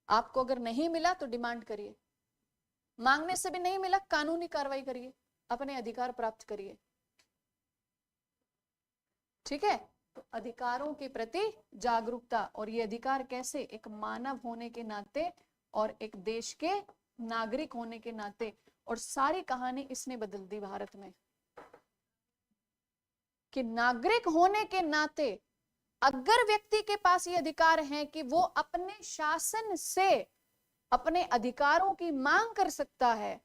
A: आपको अगर नहीं मिला तो डिमांड करिए, मांगने से भी नहीं मिला कानूनी कार्रवाई करिए, अपने अधिकार प्राप्त करिए। ठीक है, तो अधिकारों के प्रति जागरूकता, और ये अधिकार कैसे, एक मानव होने के नाते और एक देश के नागरिक होने के नाते। और सारी कहानी इसने बदल दी भारत में, कि नागरिक होने के नाते अगर व्यक्ति के पास ये अधिकार है कि वो अपने शासन से अपने अधिकारों की मांग कर सकता है,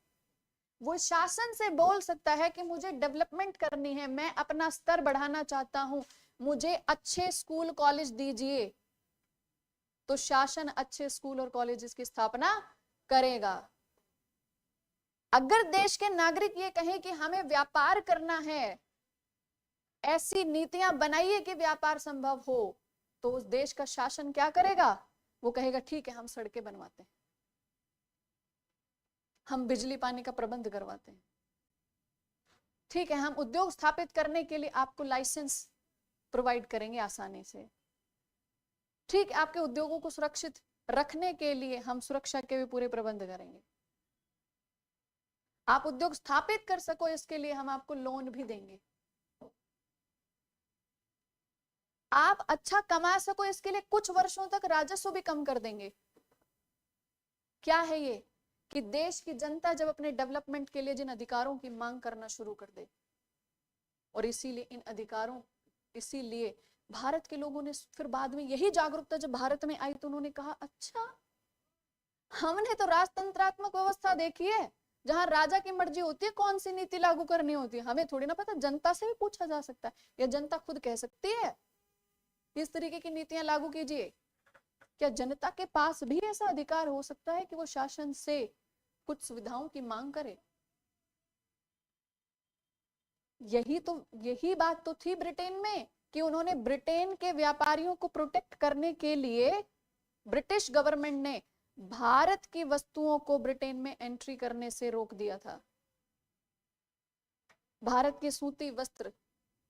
A: वो शासन से बोल सकता है कि मुझे डेवलपमेंट करनी है, मैं अपना स्तर बढ़ाना चाहता हूं, मुझे अच्छे स्कूल कॉलेज दीजिए, तो शासन अच्छे स्कूल और कॉलेजेस की स्थापना करेगा। अगर देश के नागरिक ये कहें कि हमें व्यापार करना है, ऐसी नीतियां बनाइए कि व्यापार संभव हो, तो उस देश का शासन क्या करेगा, वो कहेगा ठीक है हम सड़कें बनवाते हैं, हम बिजली पानी का प्रबंध करवाते हैं, ठीक है हम उद्योग स्थापित करने के लिए आपको लाइसेंस प्रोवाइड करेंगे आसानी से, ठीक है आपके उद्योगों को सुरक्षित रखने के लिए हम सुरक्षा के भी पूरे प्रबंध करेंगे, आप उद्योग स्थापित कर सको इसके लिए हम आपको लोन भी देंगे, आप अच्छा कमा सको इसके लिए कुछ वर्षों तक राजस्व भी कम कर देंगे। क्या है ये, कि देश की जनता जब अपने डेवलपमेंट के लिए जिन अधिकारों की मांग करना शुरू कर दे, और इसीलिए इन अधिकारों, इसीलिए भारत के लोगों ने फिर बाद में यही जागरूकता जब भारत में आई तो उन्होंने कहा अच्छा हमने तो राजतंत्रात्मक व्यवस्था देखी है जहां राजा की मर्जी होती है कौन सी नीति लागू करनी होती है, हमें थोड़ी ना पता, जनता से भी पूछा जा सकता है, या जनता खुद कह सकती है इस तरीके की नीतियां लागू कीजिए। क्या जनता के पास भी ऐसा अधिकार हो सकता है कि वो शासन से कुछ सुविधाओं की मांग करे? यही बात तो थी ब्रिटेन में, कि उन्होंने ब्रिटेन के व्यापारियों को प्रोटेक्ट करने के लिए ब्रिटिश गवर्नमेंट ने भारत की वस्तुओं को ब्रिटेन में एंट्री करने से रोक दिया था। भारत के सूती वस्त्र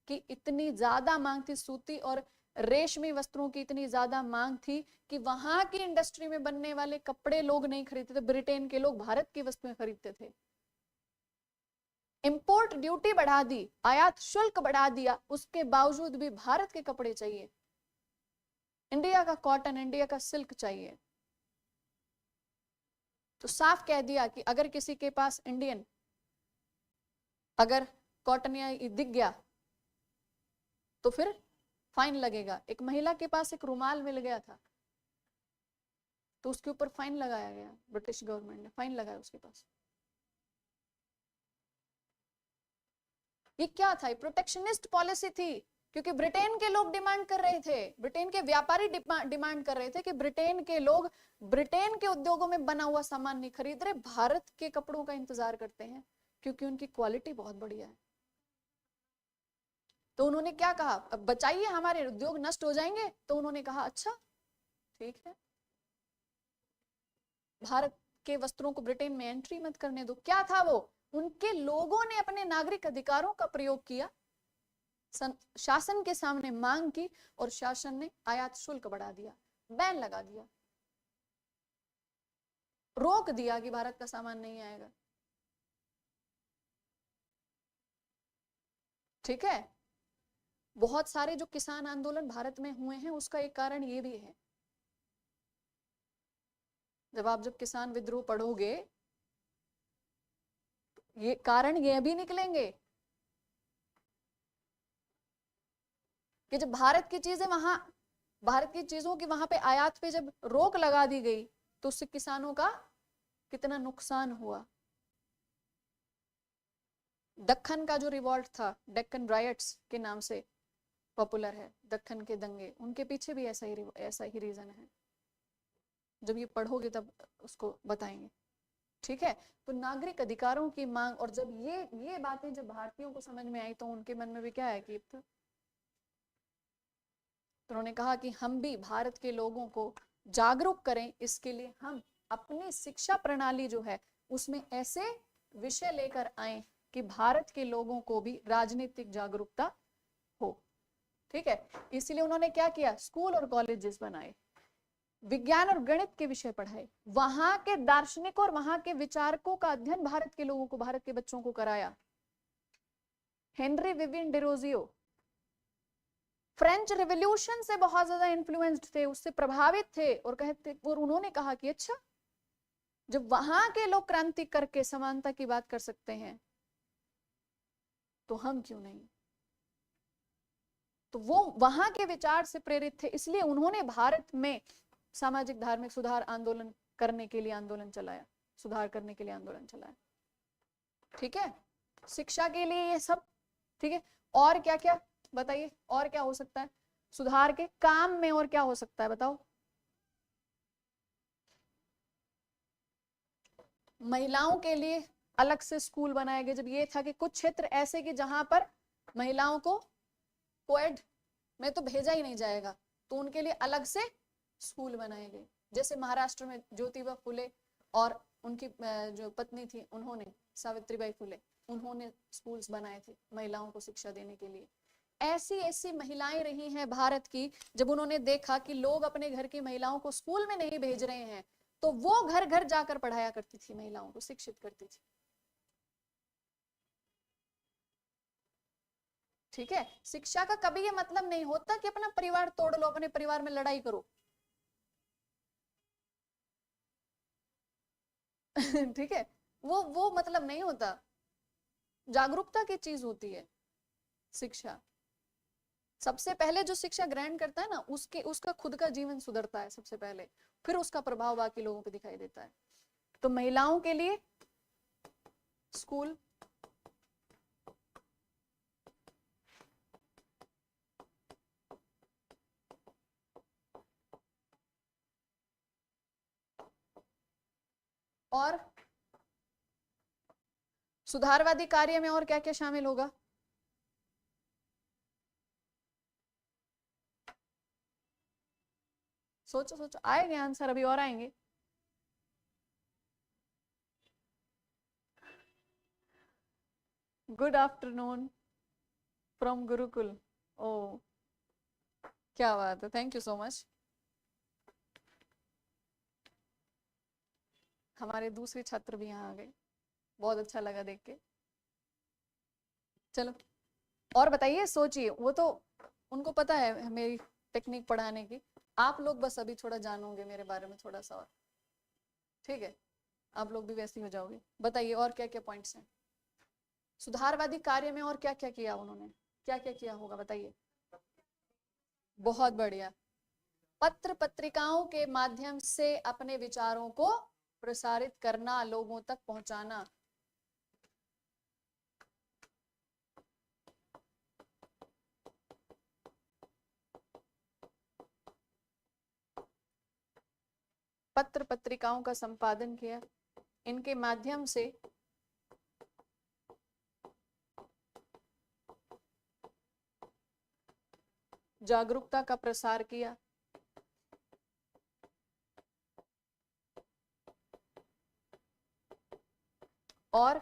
A: की इतनी ज्यादा मांग थी, सूती और रेशमी वस्त्रों की इतनी ज्यादा मांग थी कि वहां की इंडस्ट्री में बनने वाले कपड़े लोग नहीं खरीदते थे, ब्रिटेन के लोग भारत की वस्तुएं खरीदते थे। इंपोर्ट ड्यूटी बढ़ा दी, आयात शुल्क बढ़ा दिया, उसके बावजूद भी भारत के कपड़े चाहिए, इंडिया का कॉटन, इंडिया का सिल्क चाहिए। तो साफ कह दिया कि अगर किसी के पास इंडियन अगर कॉटन या दिख गया तो फिर फाइन लगेगा। एक महिला के पास एक रुमाल मिल गया था तो उसके ऊपर फाइन लगाया गया, ब्रिटिश गवर्नमेंट ने फाइन लगाया उसके पास। ये क्या था, प्रोटेक्शनिस्ट पॉलिसी थी, क्योंकि ब्रिटेन के लोग डिमांड कर रहे थे, ब्रिटेन के व्यापारी डिमांड कर रहे थे कि ब्रिटेन के लोग ब्रिटेन के उद्योगों में बना हुआ सामान नहीं खरीद रहे, भारत के कपड़ों का इंतजार करते हैं क्योंकि उनकी क्वालिटी बहुत बढ़िया है। तो उन्होंने क्या कहा, अब बचाइए हमारे उद्योग नष्ट हो जाएंगे, तो उन्होंने कहा अच्छा ठीक है भारत के वस्त्रों को ब्रिटेन में एंट्री मत करने दो। क्या था वो, उनके लोगों ने अपने नागरिक अधिकारों का प्रयोग किया, शासन के सामने मांग की, और शासन ने आयात शुल्क बढ़ा दिया, बैन लगा दिया, रोक दिया कि भारत का सामान नहीं आएगा। ठीक है, बहुत सारे जो किसान आंदोलन भारत में हुए हैं उसका एक कारण ये भी है। जब किसान विद्रोह पढ़ोगे ये कारण ये भी निकलेंगे कि जब भारत की चीजें वहां, भारत की चीजों की वहां पे आयात पे जब रोक लगा दी गई तो उससे किसानों का कितना नुकसान हुआ। दक्कन का जो रिवॉल्ट था, डेक्कन रायट्स के नाम से पॉपुलर है, दक्कन के दंगे, उनके पीछे भी ऐसा ही रीजन है। जब ये पढ़ोगे तब उसको बताएंगे, ठीक है। तो नागरिक अधिकारों की मांग, और जब ये बातें जब भारतीयों को समझ में आई तो उनके मन में भी क्या है कि तो उन्होंने कहा कि हम भी भारत के लोगों को जागरूक करें, इसके लिए हम अपनी शिक्षा प्रणाली जो है उसमें ऐसे विषय लेकर आए कि भारत के लोगों को भी राजनीतिक जागरूकता हो, ठीक है। इसलिए उन्होंने क्या किया, स्कूल और कॉलेजेस बनाए, विज्ञान और गणित के विषय पढ़ाए, वहां के दार्शनिक और वहां के विचारकों का अध्ययन भारत के लोगों को, भारत के बच्चों को कराया। Henry Vivian Derozio French revolution से बहुत ज्यादा इन्फ्लुएंस्ड थे, उससे प्रभावित थे, और कहते, और उन्होंने कहा कि अच्छा, जब वहां के लोग क्रांति करके समानता की बात कर सकते हैं तो हम क्यों नहीं। तो वो वहां के विचार से प्रेरित थे, इसलिए उन्होंने भारत में सामाजिक धार्मिक सुधार आंदोलन करने के लिए आंदोलन चलाया, सुधार करने के लिए आंदोलन चलाया, ठीक है। शिक्षा के लिए ये सब, ठीक है। और क्या क्या बताइए, और क्या हो सकता है सुधार के काम में, और क्या हो सकता है बताओ। महिलाओं के लिए अलग से स्कूल बनाए गए, जब ये था कि कुछ क्षेत्र ऐसे कि जहां पर महिलाओं को कोएड में तो भेजा ही नहीं जाएगा, तो उनके लिए अलग से स्कूल बनाए गए। जैसे महाराष्ट्र में ज्योतिबा फुले और उनकी जो पत्नी थी, उन्होंने, सावित्रीबाई फुले, उन्होंने स्कूल्स बनाए थे महिलाओं को शिक्षा देने के लिए। ऐसी ऐसी महिलाएं रही हैं भारत की, जब उन्होंने देखा कि लोग अपने घर की महिलाओं को स्कूल में नहीं भेज रहे हैं, तो वो घर घर जाकर पढ़ाया करती थी, महिलाओं को शिक्षित करती थी, ठीक है। शिक्षा का कभी ये मतलब नहीं होता कि अपना परिवार तोड़ लो, अपने परिवार में लड़ाई करो ठीक है, वो मतलब नहीं होता। जागरूकता की चीज होती है शिक्षा। सबसे पहले जो शिक्षा ग्रहण करता है ना, उसका खुद का जीवन सुधरता है सबसे पहले, फिर उसका प्रभाव बाकी लोगों पे दिखाई देता है। तो महिलाओं के लिए स्कूल, और सुधारवादी कार्य में और क्या क्या शामिल होगा। सोचो सोचो, आएंगे आंसर, अभी और आएंगे। Good afternoon from Gurukul. ओ, क्या बात है, थैंक यू सो मच। हमारे दूसरे छात्र भी यहाँ आ गए, बहुत अच्छा लगा देख के। चलो और बताइए, सोचिए, वो तो उनको पता है मेरी टेक्निक पढ़ाने की, आप लोग बस अभी थोड़ा जानोगे मेरे बारे में थोड़ा सा और, ठीक है। आप लोग भी वैसे ही हो जाओगे। बताइए और क्या क्या पॉइंट्स हैं सुधारवादी कार्य में, और क्या क्या किया उन्होंने, क्या क्या किया होगा बताइए। बहुत बढ़िया, पत्र पत्रिकाओं के माध्यम से अपने विचारों को प्रसारित करना, लोगों तक पहुंचाना। पत्र पत्रिकाओं का संपादन किया, इनके माध्यम से जागरूकता का प्रसार किया, और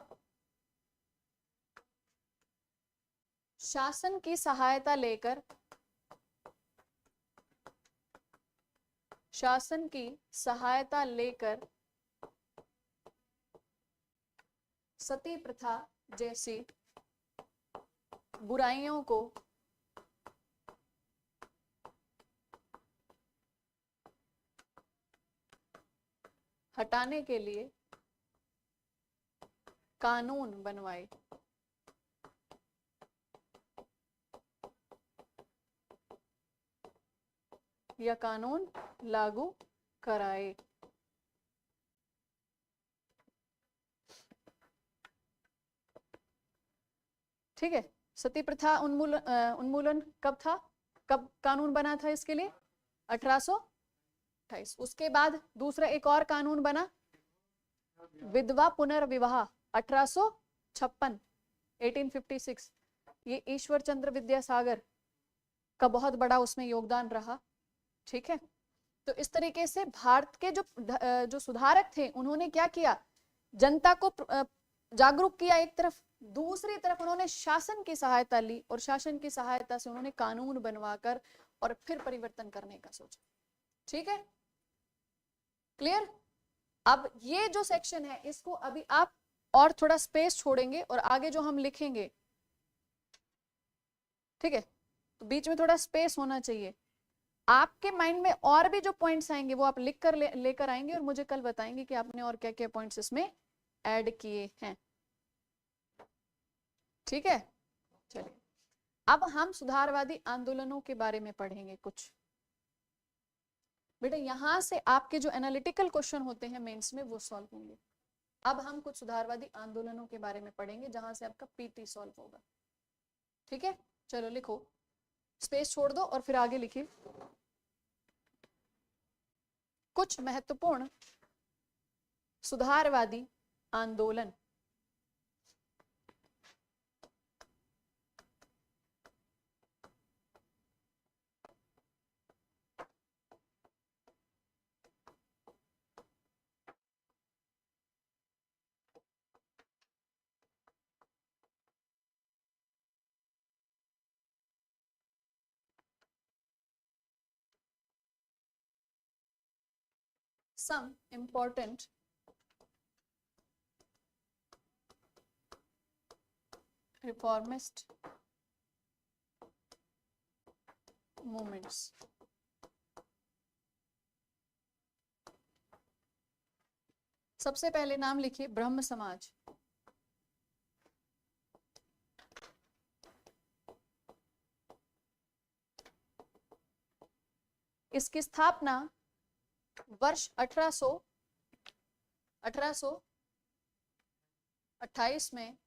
A: शासन की सहायता लेकर, शासन की सहायता लेकर सती प्रथा जैसी बुराइयों को हटाने के लिए कानून बनवाए। या कानून लागू कराए। ठीक है, सती प्रथा उन्मूलन कब था, कब कानून बना था इसके लिए? 1800 28। उसके बाद दूसरा एक और कानून बना, विधवा पुनर्विवाह 1856, 1856। ये ईश्वर चंद्र विद्यासागर का बहुत बड़ा उसमें योगदान रहा। ठीक है, तो इस तरीके से भारत के जो सुधारक थे उन्होंने क्या किया, जनता को जागरूक किया एक तरफ, दूसरी तरफ उन्होंने शासन की सहायता ली और शासन की सहायता से उन्होंने कानून बनवाकर और फिर परिवर्तन करने का सोचा। ठीक है, क्लियर। अब ये जो सेक्शन है इसको अभी आप और थोड़ा स्पेस छोड़ेंगे और आगे जो हम लिखेंगे, ठीक है, तो बीच में थोड़ा स्पेस होना चाहिए। आपके माइंड में और भी जो पॉइंट्स आएंगे वो आप लिख कर लेकर आएंगे और मुझे कल बताएंगे कि आपने और क्या क्या पॉइंट्स इसमें ऐड किए हैं। ठीक है, चलिए अब हम सुधारवादी आंदोलनों के बारे में पढ़ेंगे कुछ। बेटा यहां से आपके जो एनालिटिकल क्वेश्चन होते हैं मेंस में वो सॉल्व होंगे। अब हम कुछ सुधारवादी आंदोलनों के बारे में पढ़ेंगे जहां से आपका पीटी सॉल्व होगा। ठीक है, चलो लिखो, स्पेस छोड़ दो और फिर आगे लिखिए। कुछ महत्वपूर्ण सुधारवादी आंदोलन। Some important reformist movements। सबसे पहले नाम लिखिए ब्रह्म समाज। इसकी स्थापना वर्ष 1828 में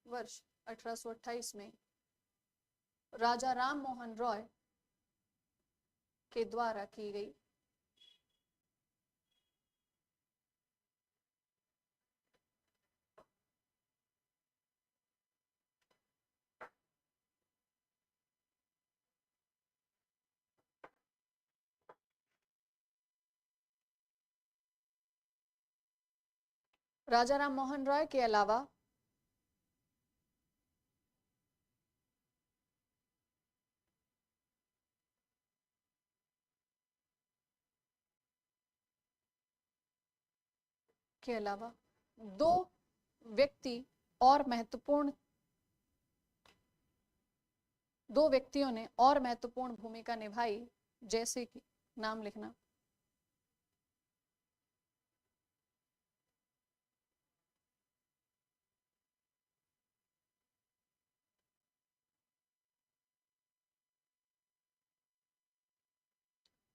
A: वर्ष 1828 में राजा राम मोहन रॉय के द्वारा की गई। राजा राम मोहन रॉय के अलावा दो व्यक्तियों ने और महत्वपूर्ण भूमिका निभाई, जैसे कि नाम लिखना।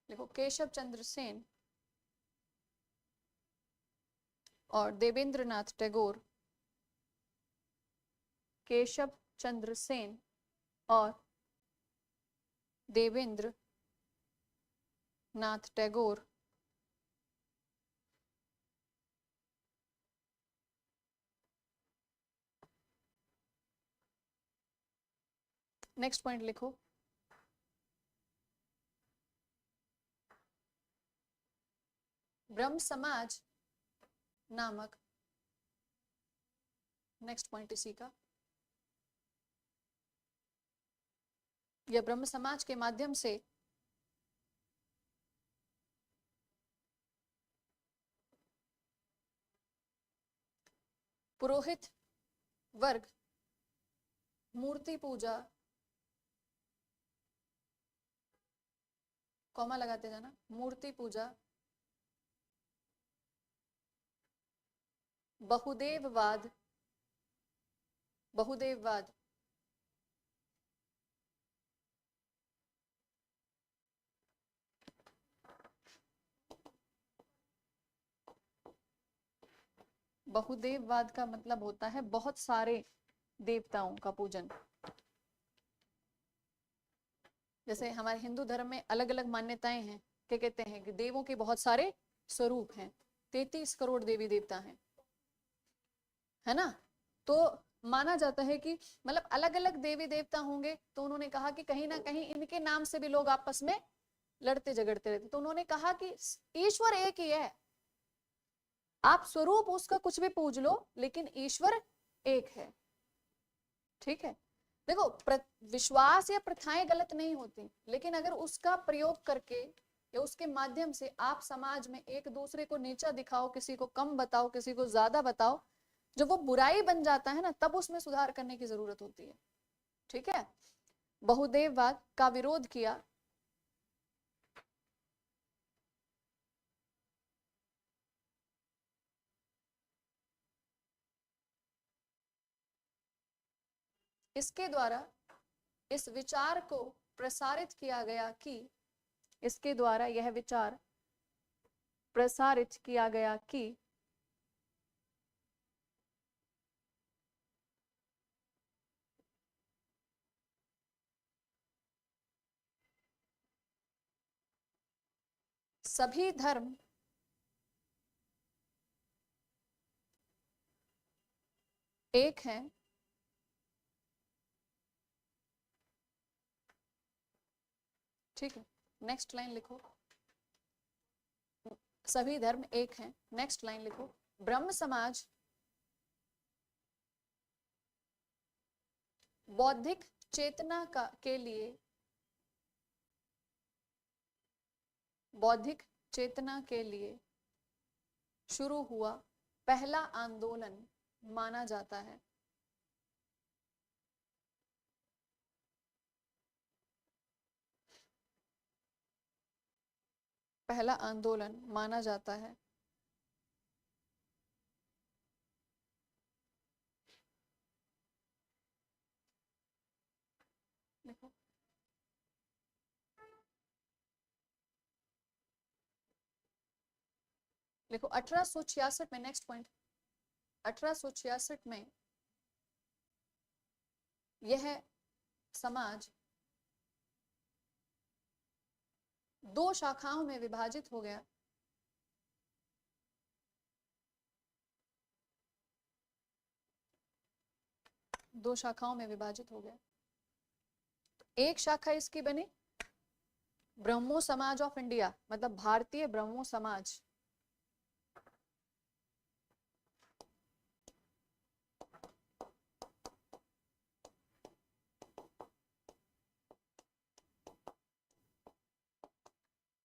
A: देखो, केशव चंद्र सेन और देवेंद्र नाथ टैगोर। केशव चंद्र सेन और देवेंद्र नाथ टैगोर नेक्स्ट पॉइंट लिखो, ब्रह्म समाज नामक, नेक्स्ट पॉइंट इसी का, यह ब्रह्म समाज के माध्यम से पुरोहित वर्ग मूर्ति पूजा, कॉमा लगाते जाना, मूर्ति पूजा, बहुदेववाद बहुदेववाद का मतलब होता है बहुत सारे देवताओं का पूजन। जैसे हमारे हिंदू धर्म में अलग अलग मान्यताएं हैं, क्या कहते हैं कि देवों के बहुत सारे स्वरूप हैं, 33 करोड़ देवी देवता हैं, है ना। तो माना जाता है कि मतलब अलग अलग देवी देवता होंगे, तो उन्होंने कहा कि कहीं ना कहीं इनके नाम से भी लोग आपस में लड़ते झगड़ते रहते, तो उन्होंने कहा कि ईश्वर एक ही है, आप स्वरूप उसका कुछ भी पूज लो, लेकिन ईश्वर एक है। ठीक है, देखो विश्वास या प्रथाएं गलत नहीं होती, लेकिन अगर उसका प्रयोग करके या उसके माध्यम से आप समाज में एक दूसरे को नीचा दिखाओ, किसी को कम बताओ, किसी को ज्यादा बताओ, जब वो बुराई बन जाता है ना, तब उसमें सुधार करने की जरूरत होती है। ठीक है, बहुदेववाद का विरोध किया इसके द्वारा इस विचार को प्रसारित किया गया कि इसके द्वारा यह विचार प्रसारित किया गया कि सभी धर्म एक हैं, ठीक है, नेक्स्ट लाइन लिखो, सभी धर्म एक हैं, नेक्स्ट लाइन लिखो, ब्रह्म समाज बौद्धिक चेतना के लिए, बौद्धिक चेतना के लिए शुरू हुआ पहला आंदोलन माना जाता है। पहला आंदोलन माना जाता है। देखो देखो 1866 में, नेक्स्ट पॉइंट, 1866 में यह समाज दो शाखाओं में विभाजित हो गया। दो शाखाओं में विभाजित हो गया। एक शाखा इसकी बनी ब्रह्मो समाज ऑफ इंडिया, मतलब भारतीय ब्रह्मो समाज।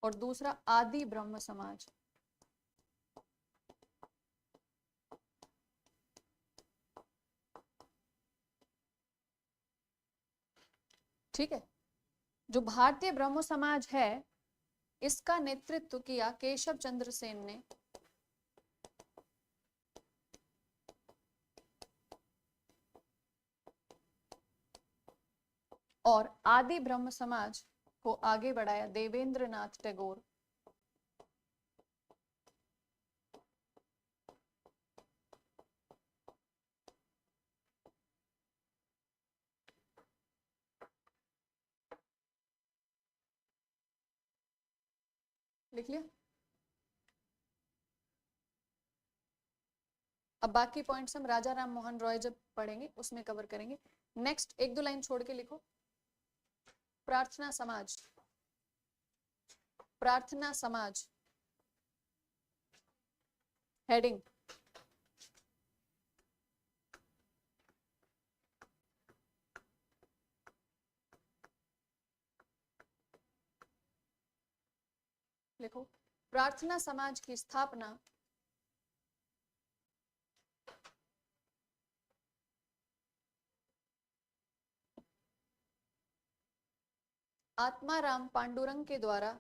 A: और दूसरा आदि ब्रह्म समाज। ठीक है, जो भारतीय ब्रह्म समाज है, इसका नेतृत्व किया केशव चंद्र सेन ने। और आदि ब्रह्म समाज को आगे बढ़ाया देवेंद्र नाथ टैगोर। लिख लिया। अब बाकी पॉइंट्स हम राजा राम मोहन रॉय जब पढ़ेंगे उसमें कवर करेंगे। नेक्स्ट एक दो लाइन छोड़ के लिखो, प्रार्थना समाज। प्रार्थना समाज हेडिंग, लिखो, प्रार्थना समाज की स्थापना आत्माराम पांडुरंग के द्वारा,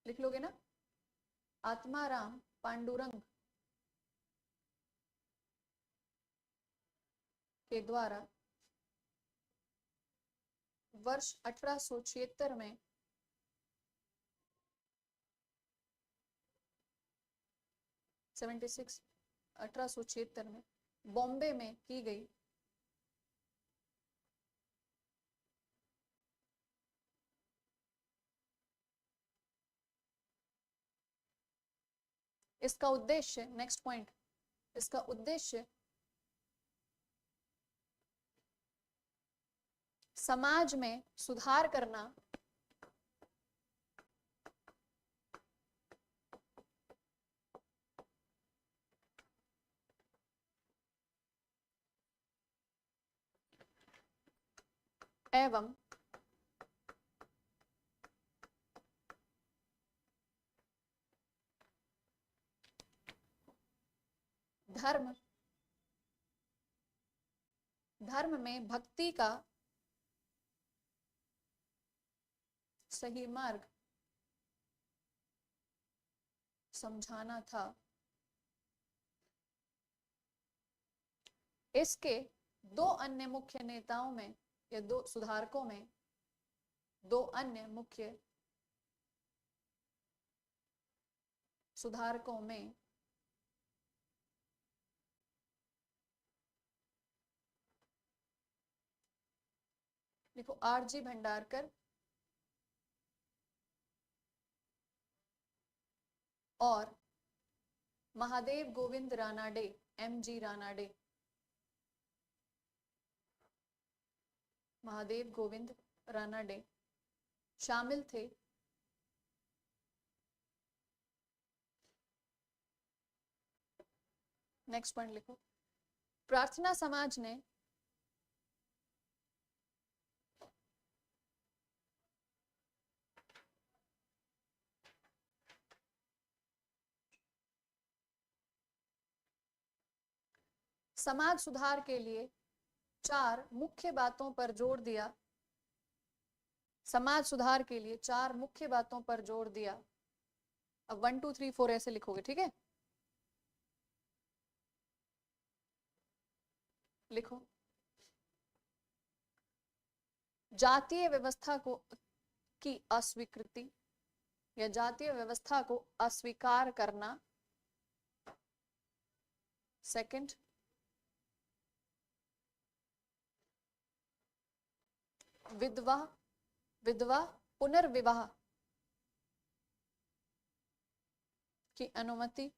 A: लिख लोगे ना, आत्माराम पांडुरंग के द्वारा वर्ष 1876 में 1876 में बॉम्बे में की गई इसका उद्देश्य, नेक्स्ट पॉइंट, इसका उद्देश्य समाज में सुधार करना एवं धर्म में भक्ति का सही मार्ग समझाना था। इसके दो अन्य मुख्य नेताओं में या दो सुधारकों में, दो अन्य मुख्य सुधारकों में देखो आरजी भंडारकर और महादेव गोविंद रानाडे, एमजी रानाडे, महादेव गोविंद रानाडे शामिल थे। नेक्स्ट पॉइंट लिखो, प्रार्थना समाज ने समाज सुधार के लिए चार मुख्य बातों पर जोर दिया। समाज सुधार के लिए चार मुख्य बातों पर जोर दिया। अब 1 2 3 4 ऐसे लिखोगे, ठीक है? लिखो, जातीय व्यवस्था को की अस्वीकृति या जातीय व्यवस्था को अस्वीकार करना। सेकंड, विधवा पुनर्विवाह की अनुमति।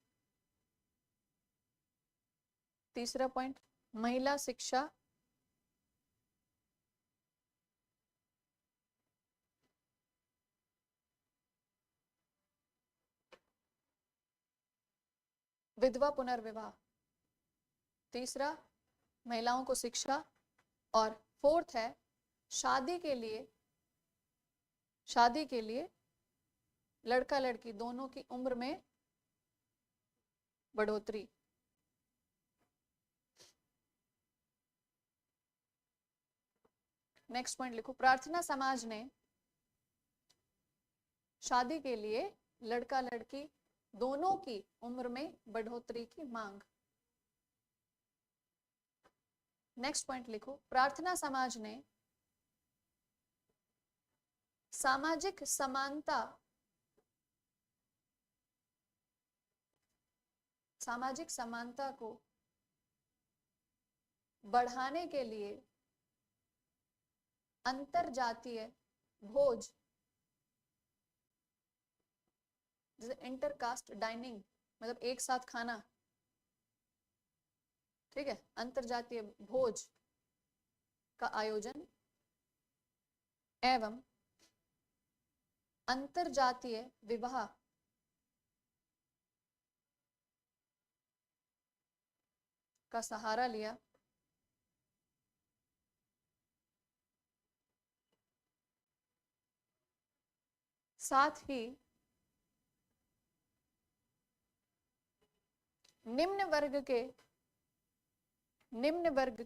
A: तीसरा पॉइंट, महिला शिक्षा। विधवा पुनर्विवाह, तीसरा महिलाओं को शिक्षा, और फोर्थ है शादी के लिए लड़का लड़की दोनों की उम्र में बढ़ोतरी। नेक्स्ट पॉइंट लिखो, प्रार्थना समाज ने शादी के लिए लड़का लड़की दोनों की उम्र में बढ़ोतरी की मांग। नेक्स्ट पॉइंट लिखो, प्रार्थना समाज ने सामाजिक समानता को बढ़ाने के लिए अंतरजातीय भोज, जैसे इंटरकास्ट डाइनिंग, मतलब एक साथ खाना, ठीक है, अंतरजातीय भोज का आयोजन एवं अंतरजातीय विवाह का सहारा लिया। साथ ही निम्न वर्ग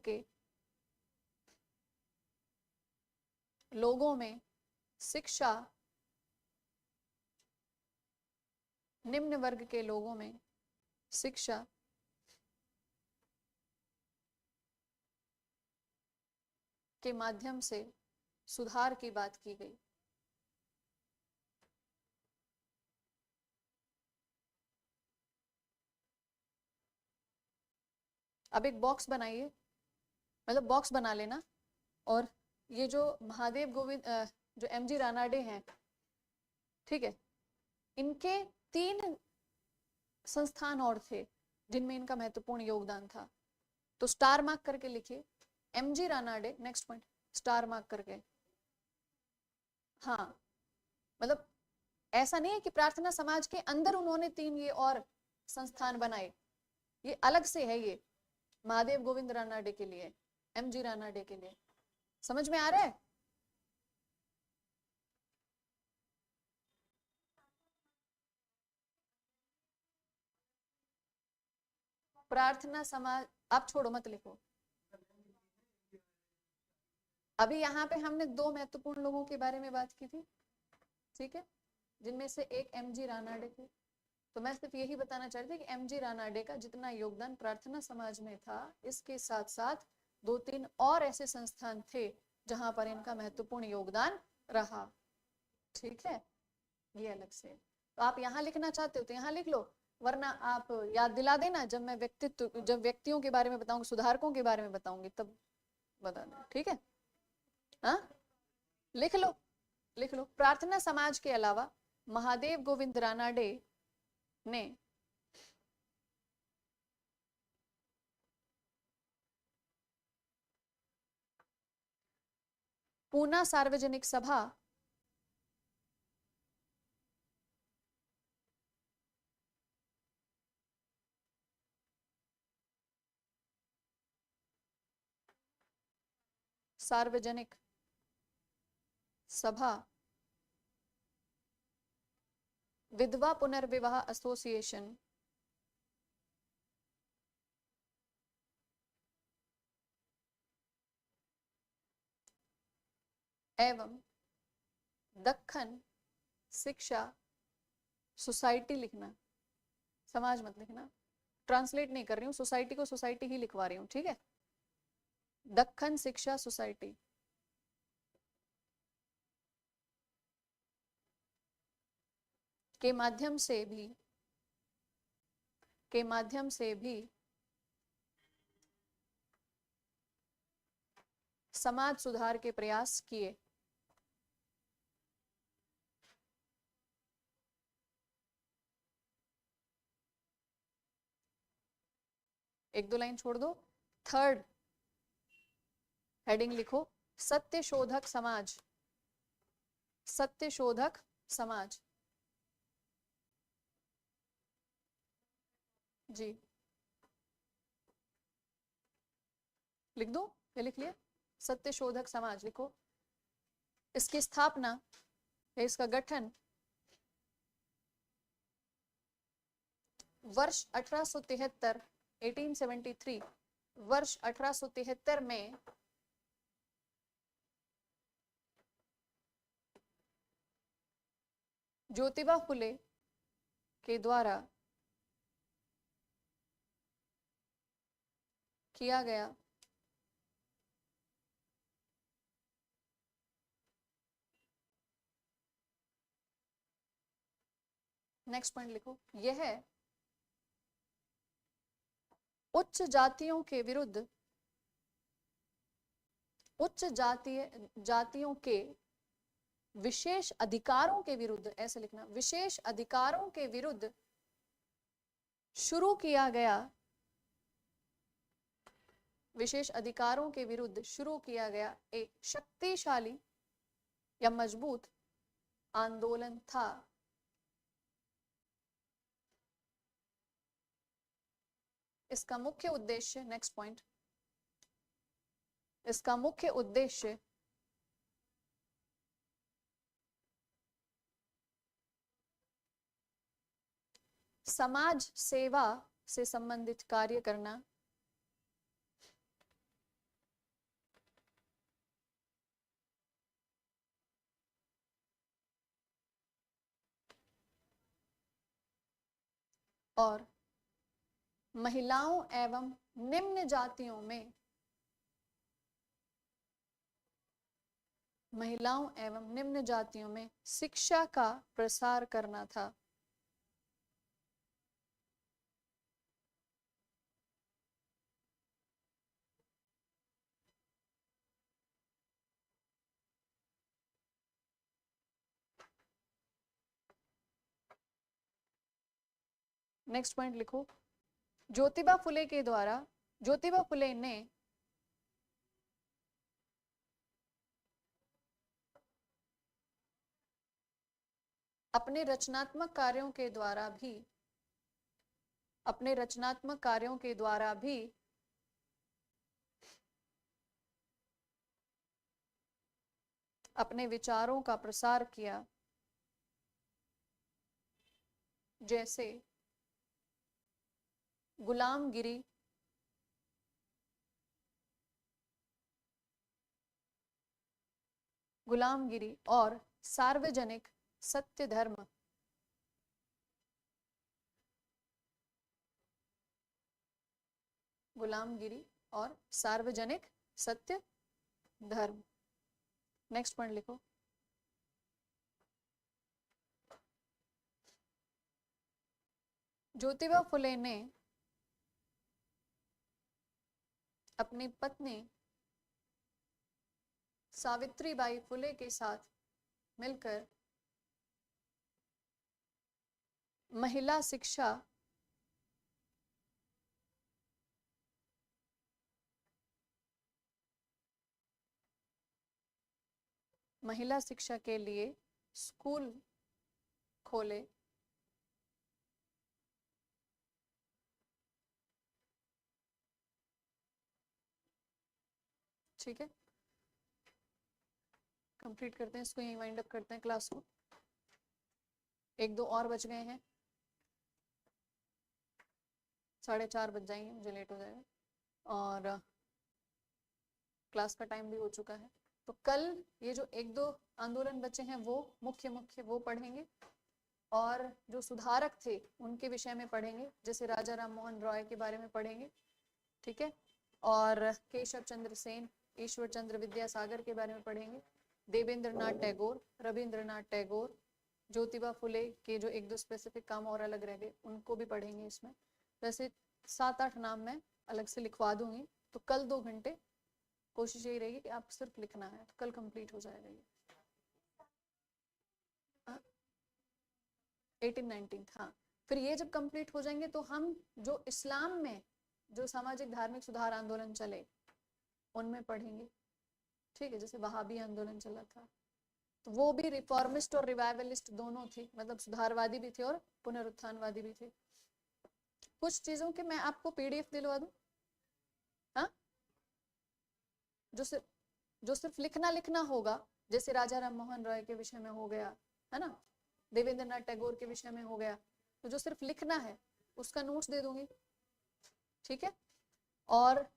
A: के लोगों में शिक्षा, निम्न वर्ग के लोगों में शिक्षा के माध्यम से सुधार की बात की गई। अब एक बॉक्स बनाइए, मतलब बॉक्स बना लेना, और ये जो महादेव गोविंद जो एमजी रानाडे हैं, ठीक है, इनके 3 संस्थान और थे जिनमें इनका महत्वपूर्ण योगदान था। तो स्टार मार्क करके लिखिए, MG Ranade, next point, star mark करके। हाँ, मतलब ऐसा नहीं है कि प्रार्थना समाज के अंदर उन्होंने 3 ये और संस्थान बनाए, ये अलग से है, ये महादेव गोविंद रानाडे के लिए, एमजी रानाडे के लिए। समझ में आ रहा है? प्रार्थना समाज आप छोड़ो, मत लिखो। अभी यहाँ पे हमने 2 महत्वपूर्ण लोगों के बारे में बात की थी, ठीक है, जिनमें से एक एमजी रानाडे थे। तो मैं सिर्फ यही बताना चाहती थी कि एमजी रानाडे का जितना योगदान प्रार्थना समाज में था, इसके साथ साथ 2-3 और ऐसे संस्थान थे जहां पर इनका महत्वपूर्ण योगदान रहा। ठीक है, ये अलग से। तो आप यहाँ लिखना चाहते हो तो यहाँ लिख लो, वरना आप याद दिला देना जब मैं जब व्यक्तियों के बारे में बताऊंगी, सुधारकों के बारे में बताऊंगी, तब बता देना, ठीक है? हाँ, लिख लो, लिख लो। प्रार्थना समाज के अलावा महादेव गोविंद रानाडे ने पूना सार्वजनिक सभा सार्वजनिक सभा विधवा पुनर्विवाह एसोसिएशन एवं दक्खन शिक्षा सोसाइटी, लिखना, समाज मत लिखना, ट्रांसलेट नहीं कर रही हूँ, सोसाइटी को सोसाइटी ही लिखवा रही हूँ, ठीक है? दक्खन शिक्षा सोसाइटी के माध्यम से भी समाज सुधार के प्रयास किए। एक दो लाइन छोड़ दो, थर्ड हेडिंग लिखो, सत्य शोधक समाज, सत्य शोधक समाज जी, लिख दो, ये लिख लिया, सत्य शोधक समाज लिखो। इसकी स्थापना, इसका गठन वर्ष 1873, 1873, वर्ष 1873 में ज्योतिबा फुले के द्वारा किया गया। नेक्स्ट पॉइंट लिखो, यह उच्च जातियों के विरुद्ध, उच्च जातियों के विशेष अधिकारों के विरुद्ध, ऐसे लिखना, विशेष अधिकारों के विरुद्ध शुरू किया गया, विशेष अधिकारों के विरुद्ध शुरू किया गया एक शक्तिशाली या मजबूत आंदोलन था। इसका मुख्य उद्देश्य, नेक्स्ट पॉइंट, इसका मुख्य उद्देश्य समाज सेवा से संबंधित कार्य करना, और महिलाओं एवं निम्न जातियों में, महिलाओं एवं निम्न जातियों में शिक्षा का प्रसार करना था। नेक्स्ट पॉइंट लिखो, ज्योतिबा फुले के द्वारा, ज्योतिबा फुले ने अपने रचनात्मक कार्यों के द्वारा भी, अपने रचनात्मक कार्यों के द्वारा भी अपने विचारों का प्रसार किया, जैसे गुलामगिरी, गुलामगिरी और सार्वजनिक सत्य धर्म, गुलामगिरी और सार्वजनिक सत्य धर्म। नेक्स्ट पॉइंट लिखो, ज्योतिबा फुले ने अपनी पत्नी सावित्रीबाई फुले के साथ मिलकर महिला शिक्षा के लिए स्कूल खोले, ठीक है। कंप्लीट करते हैं इसको, यहीं वाइंड अप करते हैं क्लास को। एक दो और बच गए हैं, 4:30 बज जाएंगे, मुझे लेट हो जाएगा और क्लास का टाइम भी हो चुका है। तो कल ये जो एक दो आंदोलन बचे हैं वो मुख्य वो पढ़ेंगे, और जो सुधारक थे उनके विषय में पढ़ेंगे, जैसे राजा राम मोहन रॉय के बारे में पढ़ेंगे, ठीक है। और केशव चंद्र सेन, ईश्वर चंद्र विद्यासागर के बारे में पढ़ेंगे, देवेंद्रनाथ टैगोर, रविंद्रनाथ टैगोर, ज्योतिबा फुले के जो एक दो स्पेसिफिक काम और अलग रह गए उनको भी पढ़ेंगे इसमें। वैसे 7-8 नाम मैं अलग से लिखवा दूंगी। तो कल 2 घंटे कोशिश यही रहेगी कि आप सिर्फ लिखना है, तो कल कंप्लीट हो जाएगा ये। 18-19, हाँ। फिर ये जब कंप्लीट हो जाएंगे तो हम जो इस्लाम में जो सामाजिक धार्मिक सुधार आंदोलन चले उनमें पढ़ेंगे, ठीक है। जैसे वहाबी आंदोलन चला था, तो वो भी रिफॉर्मिस्ट और रिवाइवलिस्ट दोनों थे, मतलब सुधारवादी भी थे और पुनरुत्थानवादी भी थे। कुछ चीजों के मैं आपको पीडीएफ दिलवा दूं, हाँ, जो सिर्फ लिखना होगा, जैसे राजा राम मोहन रॉय के विषय में हो गया है ना, देवेंद्रनाथ टैगोर के विषय में हो गया, तो जो सिर्फ लिखना है उसका नोट्स दे दूंगी, ठीक है। और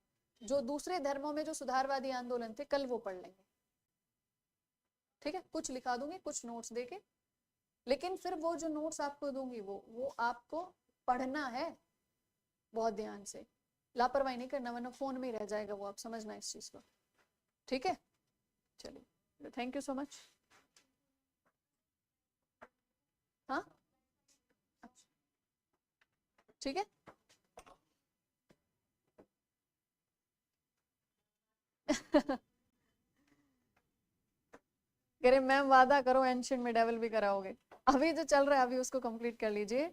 A: जो दूसरे धर्मों में जो सुधारवादी आंदोलन थे कल वो पढ़ लेंगे, ठीक है। कुछ लिखा दूंगी, कुछ नोट्स देके, लेकिन फिर वो जो नोट्स आपको दूंगी वो आपको पढ़ना है बहुत ध्यान से, लापरवाही नहीं करना, वरना फोन में ही रह जाएगा वो, आप समझना इस चीज को, ठीक है। चलिए, थैंक यू सो मच। हाँ, ठीक है। करे मैम वादा करो एंशिएंट मिडाइवल भी कराओगे, अभी जो चल रहा है अभी उसको कंप्लीट कर लीजिए।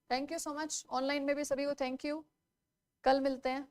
A: Thank you so much, online में भी सभी को थैंक यू, कल मिलते हैं।